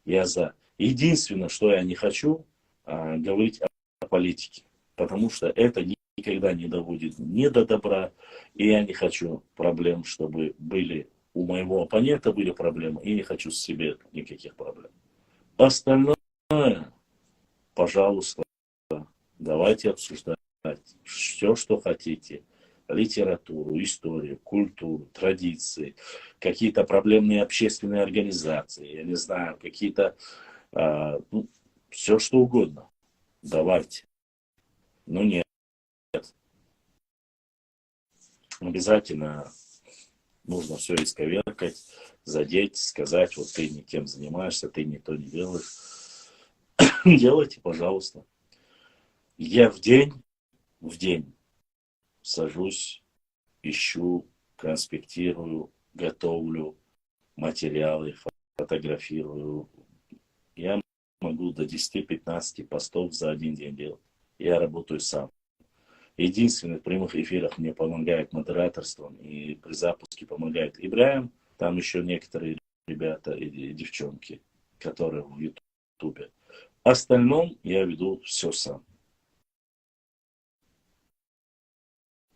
[SPEAKER 1] Я за. Единственное, что я не хочу, говорить о политике. Потому что это никогда не доводит ни до добра. И я не хочу проблем, чтобы были у моего оппонента были проблемы. И не хочу себе никаких проблем. Остальное, пожалуйста, давайте обсуждать все, что хотите. Литературу, историю, культуру, традиции, какие-то проблемные общественные организации, я не знаю, какие-то, все что угодно. Давайте. Но нет. Обязательно нужно все исковеркать, задеть, сказать, вот ты не тем занимаешься, ты не то не делаешь. Делайте, пожалуйста. Я в день сажусь, ищу, конспектирую, готовлю материалы, фотографирую. Я могу до 10-15 постов за один день делать. Я работаю сам. Единственный в прямых эфирах мне помогает модераторством и при запуске помогает Ибраим. Там еще некоторые ребята и девчонки, которые в Ютубе. Остальном я веду все сам.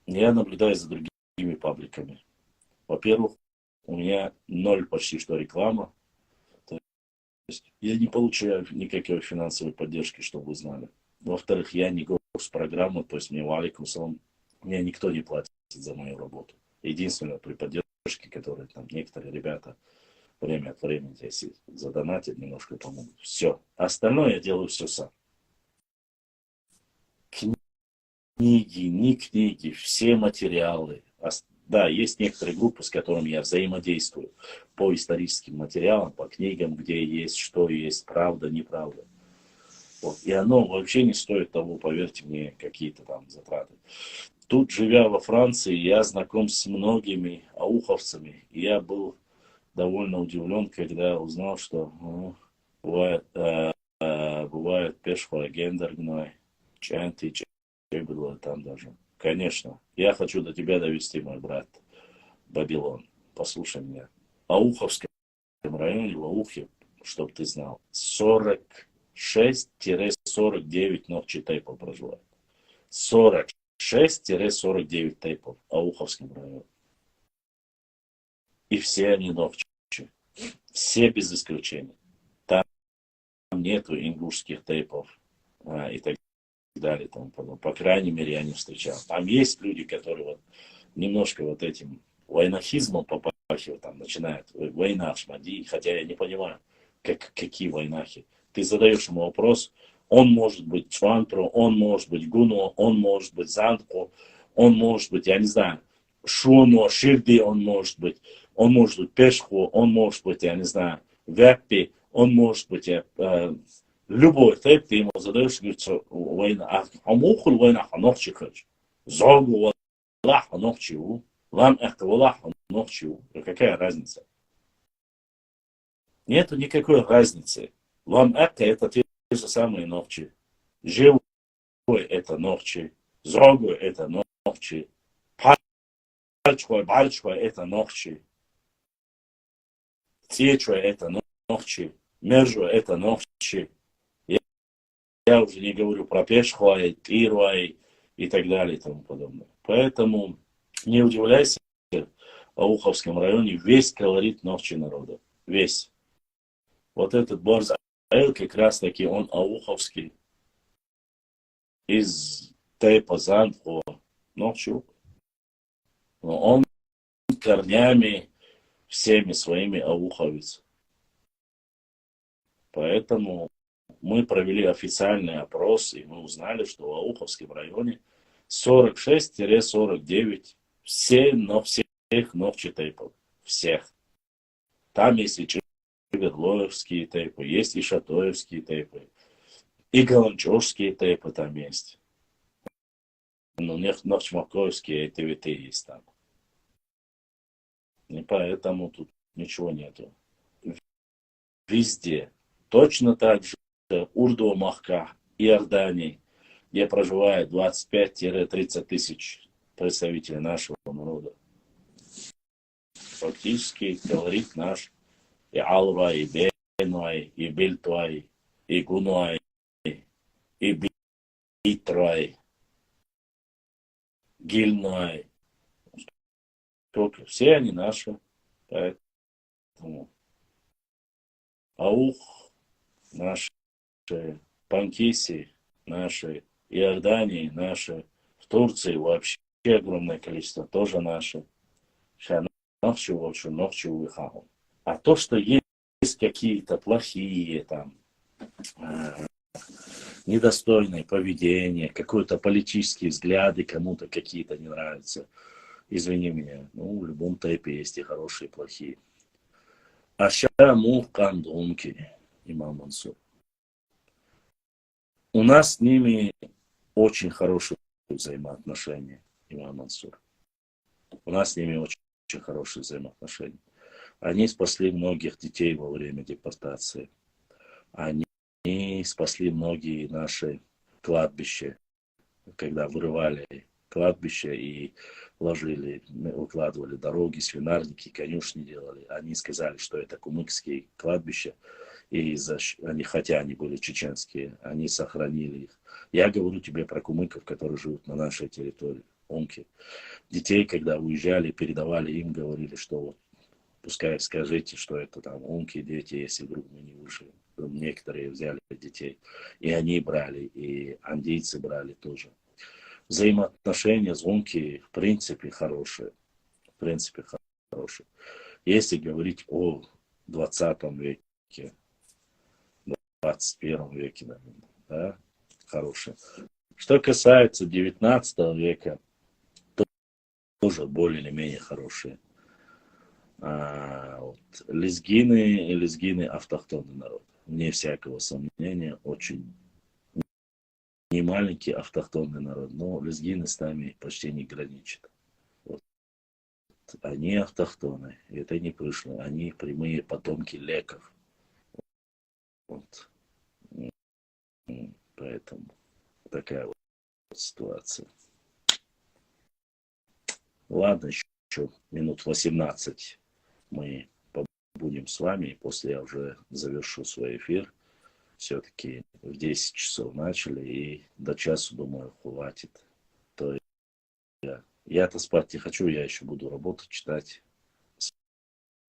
[SPEAKER 1] Я наблюдаю за другими пабликами. Во-первых, у меня ноль почти что реклама. То есть я не получаю никакой финансовой поддержки, чтобы вы знали. Во-вторых, я не госпрограмма, то есть мне мне никто не платит за мою работу. Единственное, при поддержке, которые там некоторые ребята время от времени здесь задонатят, немножко помогут. Все. Остальное я делаю все сам. Книги, не книги, все материалы. Да, есть некоторые группы, с которыми я взаимодействую по историческим материалам, по книгам, где есть, что есть, правда, неправда. Вот. И оно вообще не стоит того, поверьте мне, какие-то там затраты. Тут, живя во Франции, я знаком с многими ауховцами. И я был довольно удивлен, когда узнал, что бывает пешхо гендерной, чанты, было там даже. Конечно, я хочу до тебя довести, мой брат, Бабилон. Послушай меня. В Ауховском районе, в Аухе, чтобы ты знал, 46-49 ногчи тейпов проживает. 46-49 тейпов в Ауховском районе. И все они ногчи. Все без исключения. Там нету ингушских тейпов и так далее. По крайней мере, я не встречал. Там есть люди, которые вот немножко вот этим войнахизмом попахивают, там начинают война шмади, хотя я не понимаю, какие войнахи. Ты задаешь ему вопрос, он может быть Чвантро, он может быть Гуно, он может быть Зандко, он может быть, я не знаю, Шуно, Ширди, он может быть Пешхо, он может быть, я не знаю, Веппи, он может быть, любой тейп, ты ему задаешь, говорит, что война, а мухул война, а ногчи хочешь. Зогу валах, а ногчи у. Лам эхта валах, а ногчи у. Какая разница? Нету никакой разницы. Лам эхта это те же самые ногчи. Живой это ногчи. Зогу это ногчи. Бальчхой это ногчи. Течой это ногчи. Мержу это ногчи. Я уже не говорю про Пешхуай, Тирвай и так далее и тому подобное. Поэтому не удивляйся, в Ауховском районе весь колорит ногчи народа. Весь. Вот этот Борзайл как раз таки он ауховский. Из тейпа Зандхо ногчу. Но он корнями всеми своими ауховец. Поэтому мы провели официальный опрос, и мы узнали, что в Ауховском районе 46-49 всех ногчи тейпов. Всех. Там есть и Чеверлоевские тейпы, есть и Шатоевские тейпы, и Галанчожские тейпы там есть. Но Ногчмаковские и ТВТ есть там. И поэтому тут ничего нету. Везде. Точно так же Урду, Махка, Иордании, где проживает 25-30 тысяч представителей нашего народа. Фактически колорит наш. И Алвай, и Бенуай, и Бельтуай, и Гунуай, и Битрай, Гильнуай. Только все они наши. Поэтому Аух наши, Панкиси наши, Иордании наши, в Турции вообще огромное количество, тоже наши. А то, что есть какие-то плохие, там, недостойные поведения, какие-то политические взгляды, кому-то какие-то не нравятся, извини меня, в любом тейпе есть и хорошие, и плохие. Ашаму кандунки, имам Мансур. У нас с ними очень хорошие взаимоотношения. имам Мансур. У нас с ними очень хорошие взаимоотношения. Они спасли многих детей во время депортации. Они спасли многие наши кладбища, когда вырывали кладбище и укладывали дороги, свинарники, конюшни делали. Они сказали, что это кумыкские кладбища, и они, хотя они были чеченские, они сохранили их. Я говорю тебе про кумыков, которые живут на нашей территории, омки. Детей, когда уезжали, передавали им, говорили, что вот, пускай скажите, что это там омки, дети, если вдруг мы не выживем. Некоторые взяли детей, и они брали, и андийцы брали тоже. Взаимоотношения звонкие, в принципе, хорошие. В принципе, хорошие. Если говорить о 20 веке, 21 веке, наверное, да, хорошие. Что касается 19 века, тоже более или менее хорошие. Вот. Лезгины автохтонный народ. Вне всякого сомнения, очень не маленький автохтонный народ, но лезгины с нами почти не граничат. Вот. Они автохтоны, это не пришло, они прямые потомки леков. Вот. Поэтому такая вот ситуация. Ладно, еще минут 18 мы побудем с вами, и после я уже завершу свой эфир. Все-таки в 10 часов начали, и до часу, думаю, хватит. То я-то спать не хочу, я еще буду работать, читать.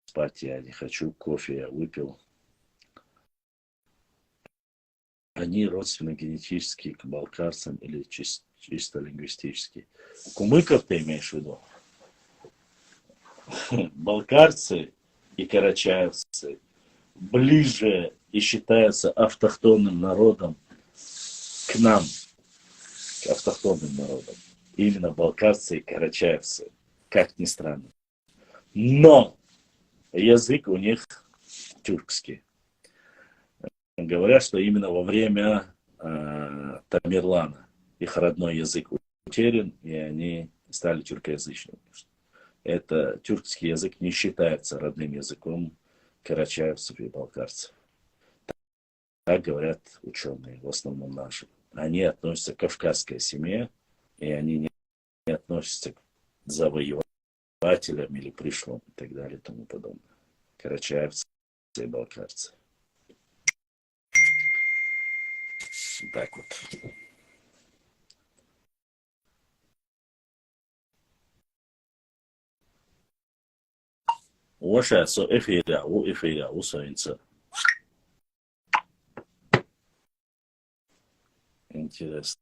[SPEAKER 1] Спать я не хочу, кофе я выпил. Они родственны генетически к балкарцам или чисто лингвистически. Кумыков ты имеешь в виду? Балкарцы и карачаевцы ближе и считаются автохтонным народом к нам, к автохтонным народам. Именно балкарцы и карачаевцы, как ни странно. Но язык у них тюркский. Говорят, что именно во время Тамерлана их родной язык утерян, и они стали тюркоязычными. Это тюркский язык не считается родным языком карачаевцев и балкарцев. Так говорят ученые, в основном наши. Они относятся к кавказской семье, и они не относятся к завоевателям или пришлым и так далее и тому подобное. Карачаевцы и балкарцы. Так вот. эфиря, усоится. Интересно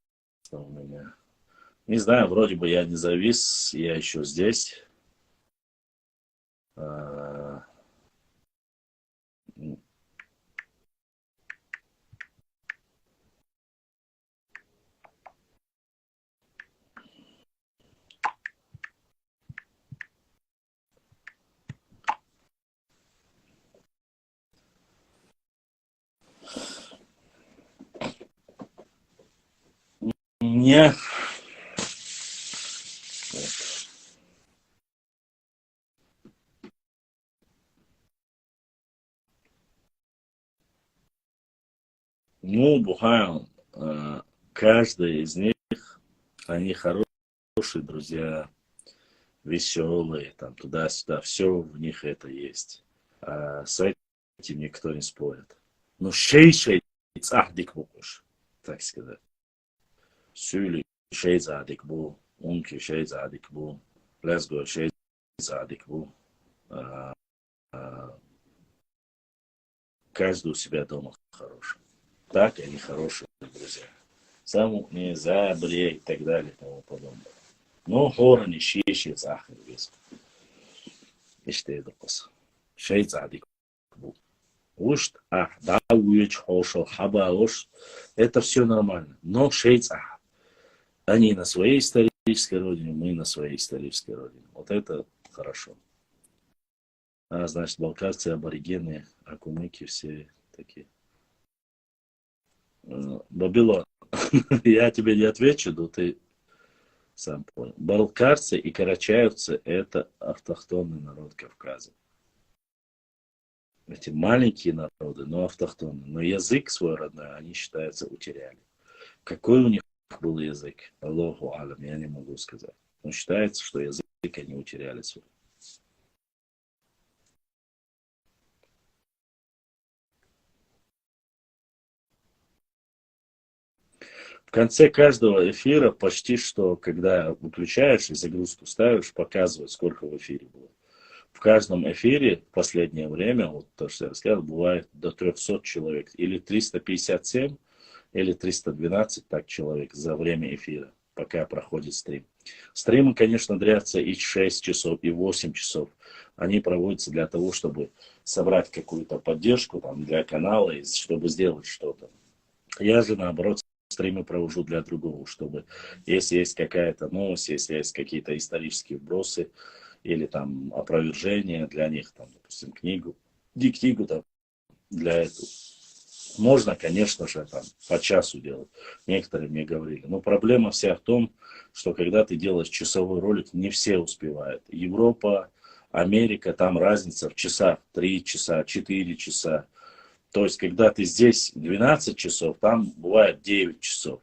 [SPEAKER 1] у меня. Не знаю, вроде бы я не завис, я еще здесь. Не. Ну, Бухаем, каждый из них, они хорошие друзья, веселые, там туда-сюда, все в них это есть. С этим никто не спорит. Ну, шей цахдик букуш, так сказать. Сюли шей задик бу, унки шей задик бу, лесго шей задик бу. Каждый у себя дома хороший. Так они хорошие друзья. Саму не забре и так далее и тому подобное. Но хора не шиши захар вес. İşte dokuz. Şey zadik bu. Уж, да, уеч, хошел, хаба, уж. Это все нормально. Но шейца. Они на своей исторической родине, мы на своей исторической родине. Вот это хорошо. Значит, балкарцы, аборигены, акумыки все такие. Бабилон, я тебе не отвечу, но ты сам понял. Балкарцы и карачаевцы — это автохтонный народ Кавказа. Эти маленькие народы, но автохтонные. Но язык свой родной они, считается, утеряли. Какой у них был язык? Аллаху алям, я не могу сказать. Но считается, что язык они утеряли свой. В конце каждого эфира почти что, когда выключаешь и загрузку ставишь, показывает, сколько в эфире было. В каждом эфире в последнее время, вот то, что я рассказал, бывает до 300 человек. Или 357, или 312 так человек за время эфира, пока проходит стрим. Стримы, конечно, длятся и 6 часов, и 8 часов. Они проводятся для того, чтобы собрать какую-то поддержку там, для канала, и чтобы сделать что-то. Я же, наоборот, стримы провожу для другого, чтобы, если есть какая-то новость, если есть какие-то исторические вбросы, или там опровержения для них, там, допустим, книгу там, для этого. Можно, конечно же, там, по часу делать. Некоторые мне говорили. Но проблема вся в том, что когда ты делаешь часовой ролик, не все успевают. Европа, Америка, там разница в часах. 3 часа, 4 часа. То есть, когда ты здесь 12 часов, там бывает 9 часов.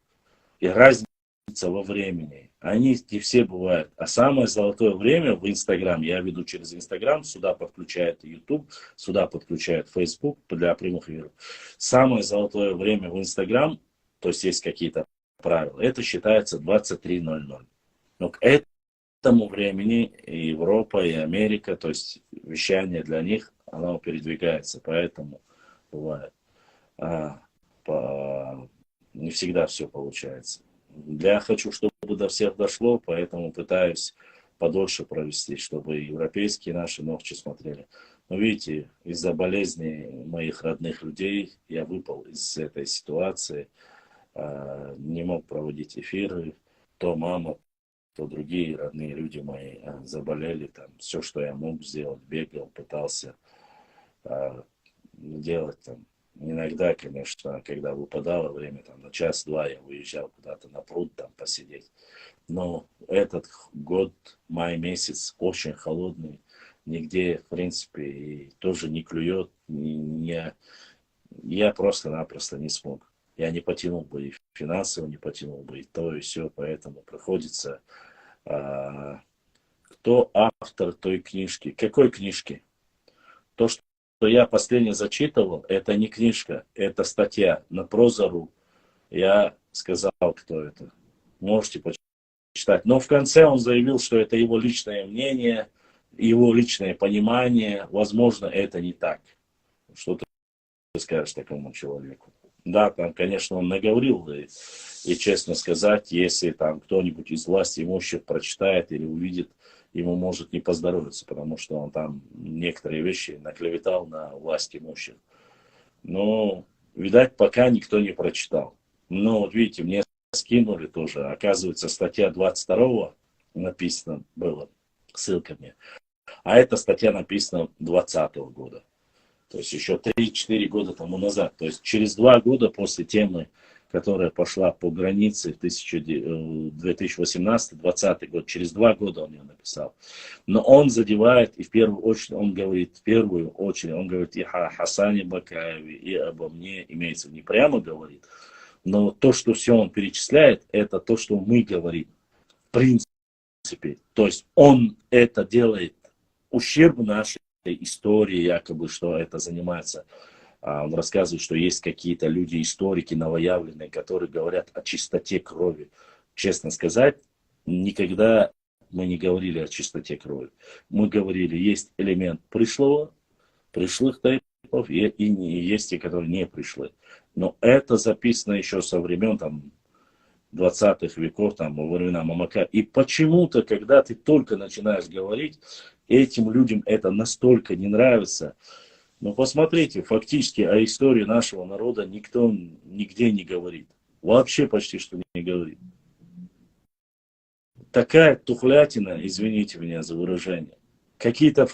[SPEAKER 1] И разница во времени. Они не все бывают. А самое золотое время в Инстаграм, я веду через Инстаграм, сюда подключает YouTube, сюда подключает Facebook для прямых эфиров. Самое золотое время в Инстаграм, то есть есть какие-то правила, это считается 23:00. Но к этому времени и Европа, и Америка, то есть вещание для них, оно передвигается. Поэтому бывает. Не всегда все получается. Я хочу, чтобы до всех дошло, поэтому пытаюсь подольше провести, чтобы европейские наши новости смотрели. Но видите, из-за болезни моих родных людей я выпал из этой ситуации, не мог проводить эфиры. То мама, то другие родные люди мои заболели. Там, все, что я мог сделать, бегал, пытался делать там. Иногда, конечно, когда выпадало время, там, на час-два я выезжал куда-то на пруд там посидеть. Но этот год, май месяц, очень холодный. Нигде, в принципе, и тоже не клюет. Я просто-напросто не смог. Я не потянул бы и финансово, не потянул бы и то, и все. Поэтому приходится... кто автор той книжки? Какой книжки? То, что я последнее зачитывал, это не книжка, это статья на Проза.ру. Я сказал, кто это. Можете почитать. Но в конце он заявил, что это его личное мнение, его личное понимание. Возможно, это не так. Что ты скажешь такому человеку? Да, там, конечно, он наговорил. И честно сказать, если там кто-нибудь из власти имущих прочитает или увидит, ему может не поздоровиться, потому что он там некоторые вещи наклеветал на власть имущих. Но, видать, пока никто не прочитал. Но, вот видите, мне скинули тоже. Оказывается, статья 22-го написана была, ссылка мне. А эта статья написана 2020 года. То есть еще 3-4 года тому назад. То есть через 2 года после темы, которая пошла по границе в 2018-2020 год, через 2 года он ее написал. Но он задевает, и в первую очередь, он говорит и о Хасане Бакаеве, и обо мне, имеется, не прямо говорит, но то, что все он перечисляет, это то, что мы говорим. В принципе, то есть он это делает ущерб нашей истории, якобы, что это занимается. Он рассказывает, что есть какие-то люди, историки новоявленные, которые говорят о чистоте крови. Честно сказать, никогда мы не говорили о чистоте крови. Мы говорили, есть элемент пришлых тайпов, и есть те, которые не пришли. Но это записано еще со времен там, 20-х веков, там, во времена Мамака. И почему-то, когда ты только начинаешь говорить, этим людям это настолько не нравится. Но посмотрите, фактически о истории нашего народа никто нигде не говорит. Вообще почти что не говорит. Такая тухлятина, извините меня за выражение. Какие-то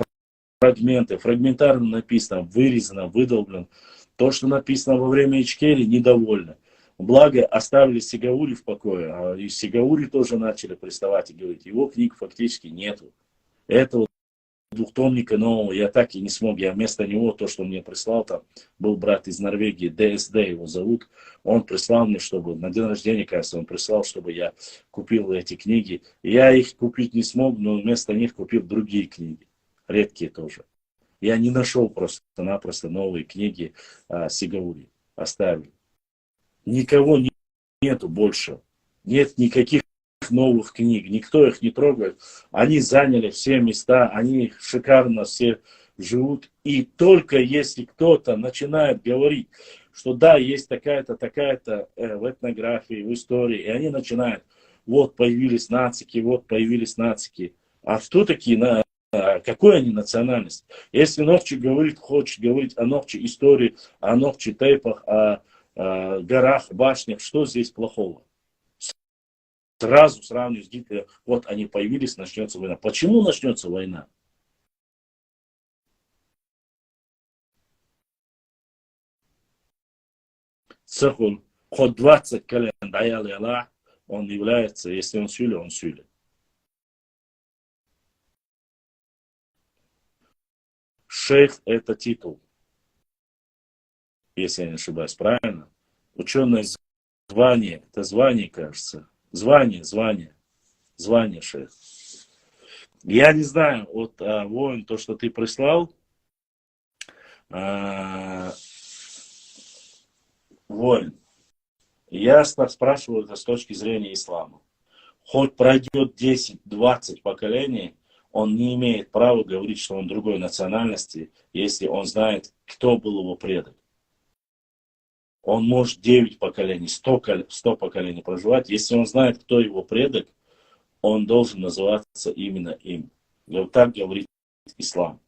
[SPEAKER 1] фрагменты, фрагментарно написано, вырезано, выдолблено. То, что написано во время Ичкери, недовольно. Благо, оставили Сигаури в покое, а и Сигаури тоже начали приставать и говорить, его книг фактически нету. Этого двухтомника нового я так и не смог. Я вместо него, то, что он мне прислал, там был брат из Норвегии, ДСД его зовут, он прислал мне, чтобы, на день рождения, кажется, он прислал, чтобы я купил эти книги. Я их купить не смог, но вместо них купил другие книги, редкие тоже. Я не нашел просто-напросто новые книги Сигаури, оставил. Никого нету больше. Нет никаких новых книг. Никто их не трогает. Они заняли все места. Они шикарно все живут. И только если кто-то начинает говорить, что да, есть такая-то, такая-то в этнографии, в истории. И они начинают, вот появились нацики, вот появились нацики. А кто такие? Какой они национальность? Если Нохчи говорит, хочет говорить о Нохчи истории, о Нохчи тейпах, о горах, башнях, что здесь плохого? Сразу сравниваю с Гитлером. Вот они появились, начнется война. Почему начнется война? Цехун, хоть 20 колен даял Аллах, он является, если он сюля, он сюля. Шейх это титул, если я не ошибаюсь, правильно? Ученое звание, это звание, кажется. Звание шейх. Я не знаю, вот воин, то, что ты прислал, воин, я спрашиваю это с точки зрения ислама. Хоть пройдет 10-20 поколений, он не имеет права говорить, что он другой национальности, если он знает, кто был его предок. Он может 9 поколений, 100 поколений проживать. Если он знает, кто его предок, он должен называться именно им. И вот так говорит ислам.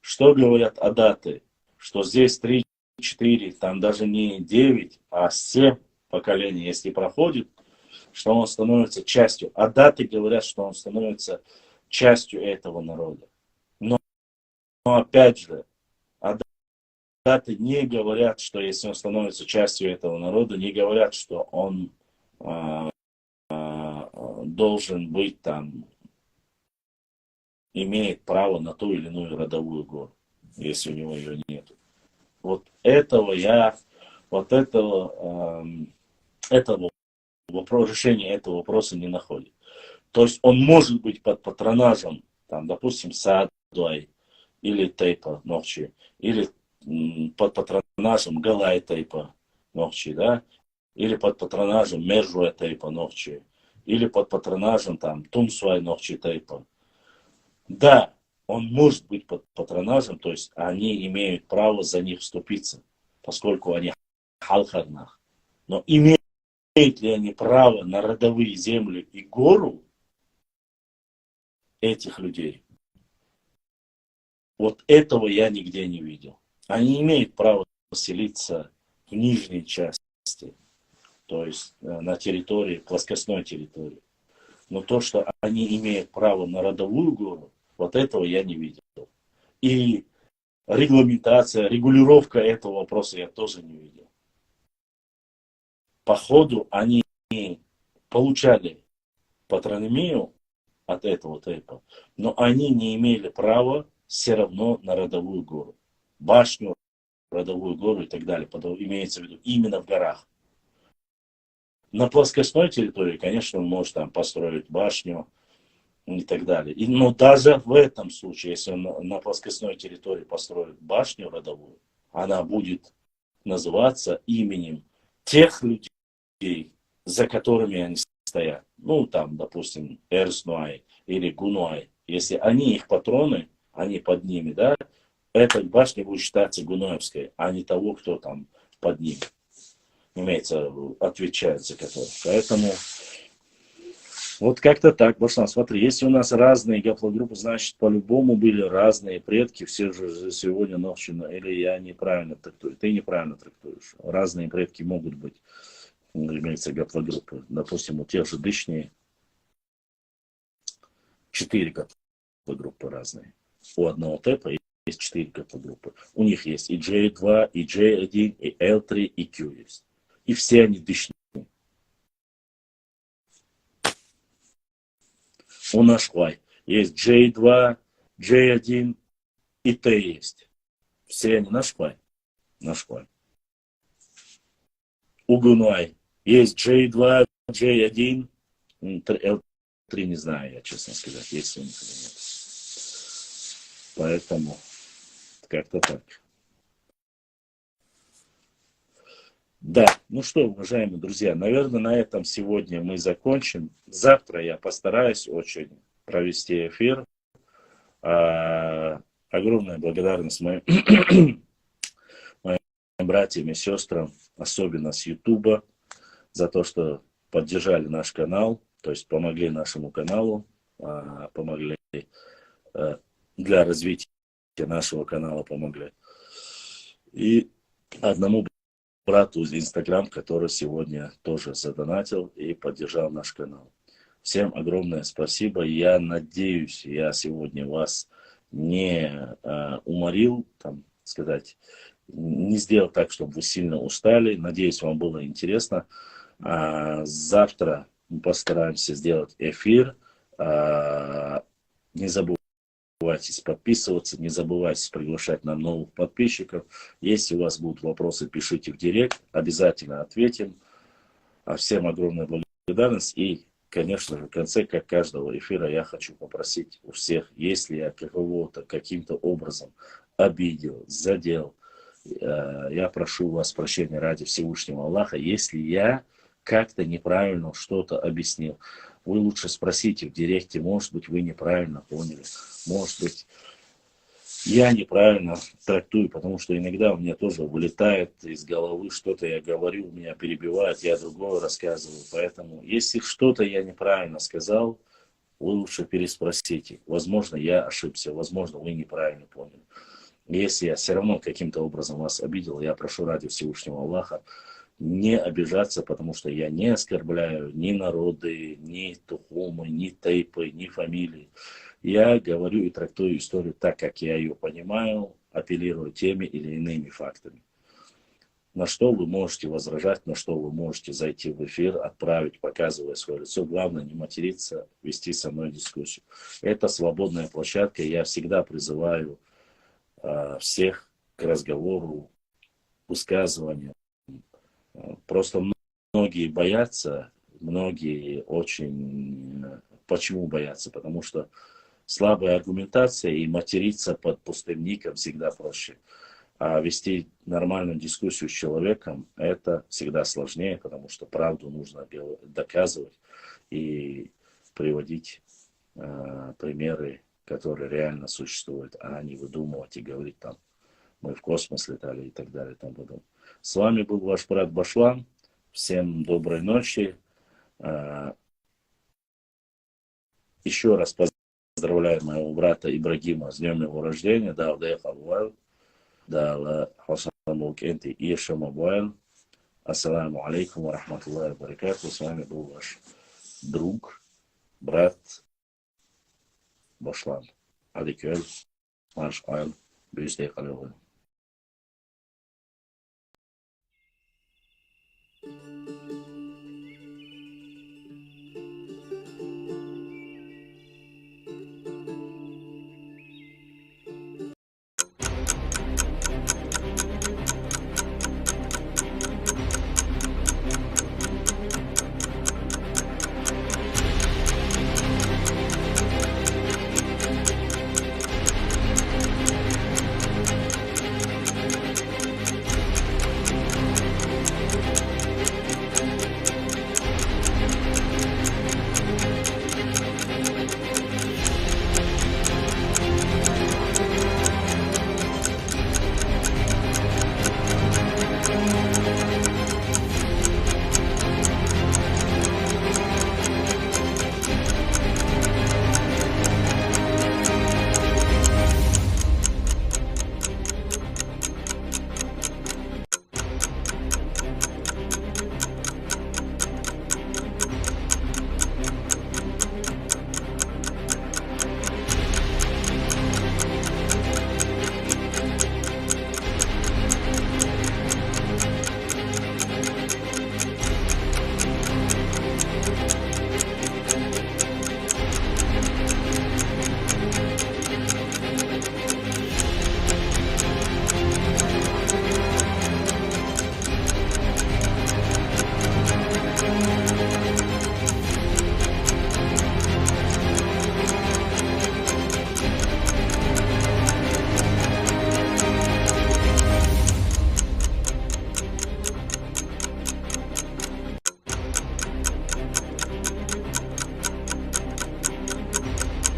[SPEAKER 1] Что говорят адаты? Что здесь 3, 4, там даже не 9, а 7 поколений, если проходит, что он становится частью. Адаты говорят, что он становится частью этого народа. Но опять же, адаты не говорят, что если он становится частью этого народа, не говорят, что он должен быть там, имеет право на ту или иную родовую гору, если у него ее нет. Вот этого решение этого вопроса не находит. То есть он может быть под патронажем, там, допустим, Саадуай или Тейпа Нохчи, или под патронажем Галай Тейпа Нохчи, да, или под патронажем Мержуя Тейпа Нохчи, или под патронажем там Тумсуай Нохчи Тейпа. Да, он может быть под патронажем, то есть они имеют право за них вступиться, поскольку они халхарнах. Но имеют ли они право на родовые земли и гору этих людей? Вот этого я нигде не видел. Они имеют право селиться в нижней части, то есть на территории, плоскостной территории. Но то, что они имеют право на родовую гору, вот этого я не видел. И регламентация, регулировка этого вопроса я тоже не видел. По ходу они получали патронимию от этого тейпа, но они не имели права все равно на родовую гору. Башню, родовую гору и так далее. Имеется в виду именно в горах. На плоскостной территории, конечно, он может там построить башню и так далее. Но даже в этом случае, если он на плоскостной территории построит башню родовую, она будет называться именем тех людей, за которыми они стоят. Ну, там, допустим, Эрснуай или Гунуай. Если они их патроны, они под ними, да, эта башня будет считаться гунуевской, а не того, кто там под ним. Имеется, отвечает за который. Поэтому вот как-то так, Башлан, смотри, если у нас разные гаплогруппы, значит, по-любому были разные предки, все же сегодня ночью, или я неправильно трактую, ты неправильно трактуешь. Разные предки могут быть, имеется гаплогруппы. Допустим, у тех же дышней 4 гаплогруппы разные. У одного тэпа есть 4 гаплогруппы. У них есть и J2, и J1, и L3, и Q есть. И все они дышны. У нас есть J2, J1 и T есть. Все они наш Хвай. У Гунуай есть J2, J1, L3 не знаю, я честно сказать, есть у них или нет. Поэтому как-то так. Да, ну что, уважаемые друзья, наверное, на этом сегодня мы закончим. Завтра я постараюсь очень провести эфир. Огромная благодарность моим братьям и сестрам, особенно с Ютуба, за то, что поддержали наш канал, то есть помогли нашему каналу, помогли для развития нашего канала, помогли. И одному брату из Инстаграм, который сегодня тоже задонатил и поддержал наш канал. Всем огромное спасибо. Я надеюсь, я сегодня вас не уморил, там, сказать, не сделал так, чтобы вы сильно устали. Надеюсь, вам было интересно. Завтра мы постараемся сделать эфир. Не забывайте подписываться, не забывайте приглашать нам новых подписчиков. Если у вас будут вопросы, пишите в директ, обязательно ответим. Всем огромная благодарность. И, конечно же, в конце, как каждого эфира, я хочу попросить у всех, если я кого-то каким-то образом обидел, задел, я прошу вас прощения ради Всевышнего Аллаха, если я как-то неправильно что-то объяснил. Вы лучше спросите в директе, может быть, вы неправильно поняли, может быть, я неправильно трактую, потому что иногда у меня тоже вылетает из головы что-то, я говорю, меня перебивают, я другое рассказываю. Поэтому, если что-то я неправильно сказал, вы лучше переспросите. Возможно, я ошибся, возможно, вы неправильно поняли. Если я все равно каким-то образом вас обидел, я прошу ради Всевышнего Аллаха не обижаться, потому что я не оскорбляю ни народы, ни тухумы, ни тейпы, ни фамилии. Я говорю и трактую историю так, как я ее понимаю, апеллирую теми или иными фактами. На что вы можете возражать, на что вы можете зайти в эфир, отправить, показывая свое лицо. Главное не материться, вести со мной дискуссию. Это свободная площадка, и я всегда призываю всех к разговору, высказыванию. Просто многие боятся, многие очень... Почему боятся? Потому что слабая аргументация и материться под пустым ником всегда проще. А вести нормальную дискуссию с человеком это всегда сложнее, потому что правду нужно доказывать и приводить примеры, которые реально существуют, а не выдумывать и говорить там, мы в космос летали и так далее. И тому подобное. С вами был ваш брат Башлан. Всем доброй ночи. Еще раз поздравляю моего брата Ибрагима с днем его рождения. Да, Ассаламу алейкум ва рахматуллахи ва баракатуху. С вами был ваш друг, брат Башлан. Адикюл, Маш Айл, Бюстей Халилы.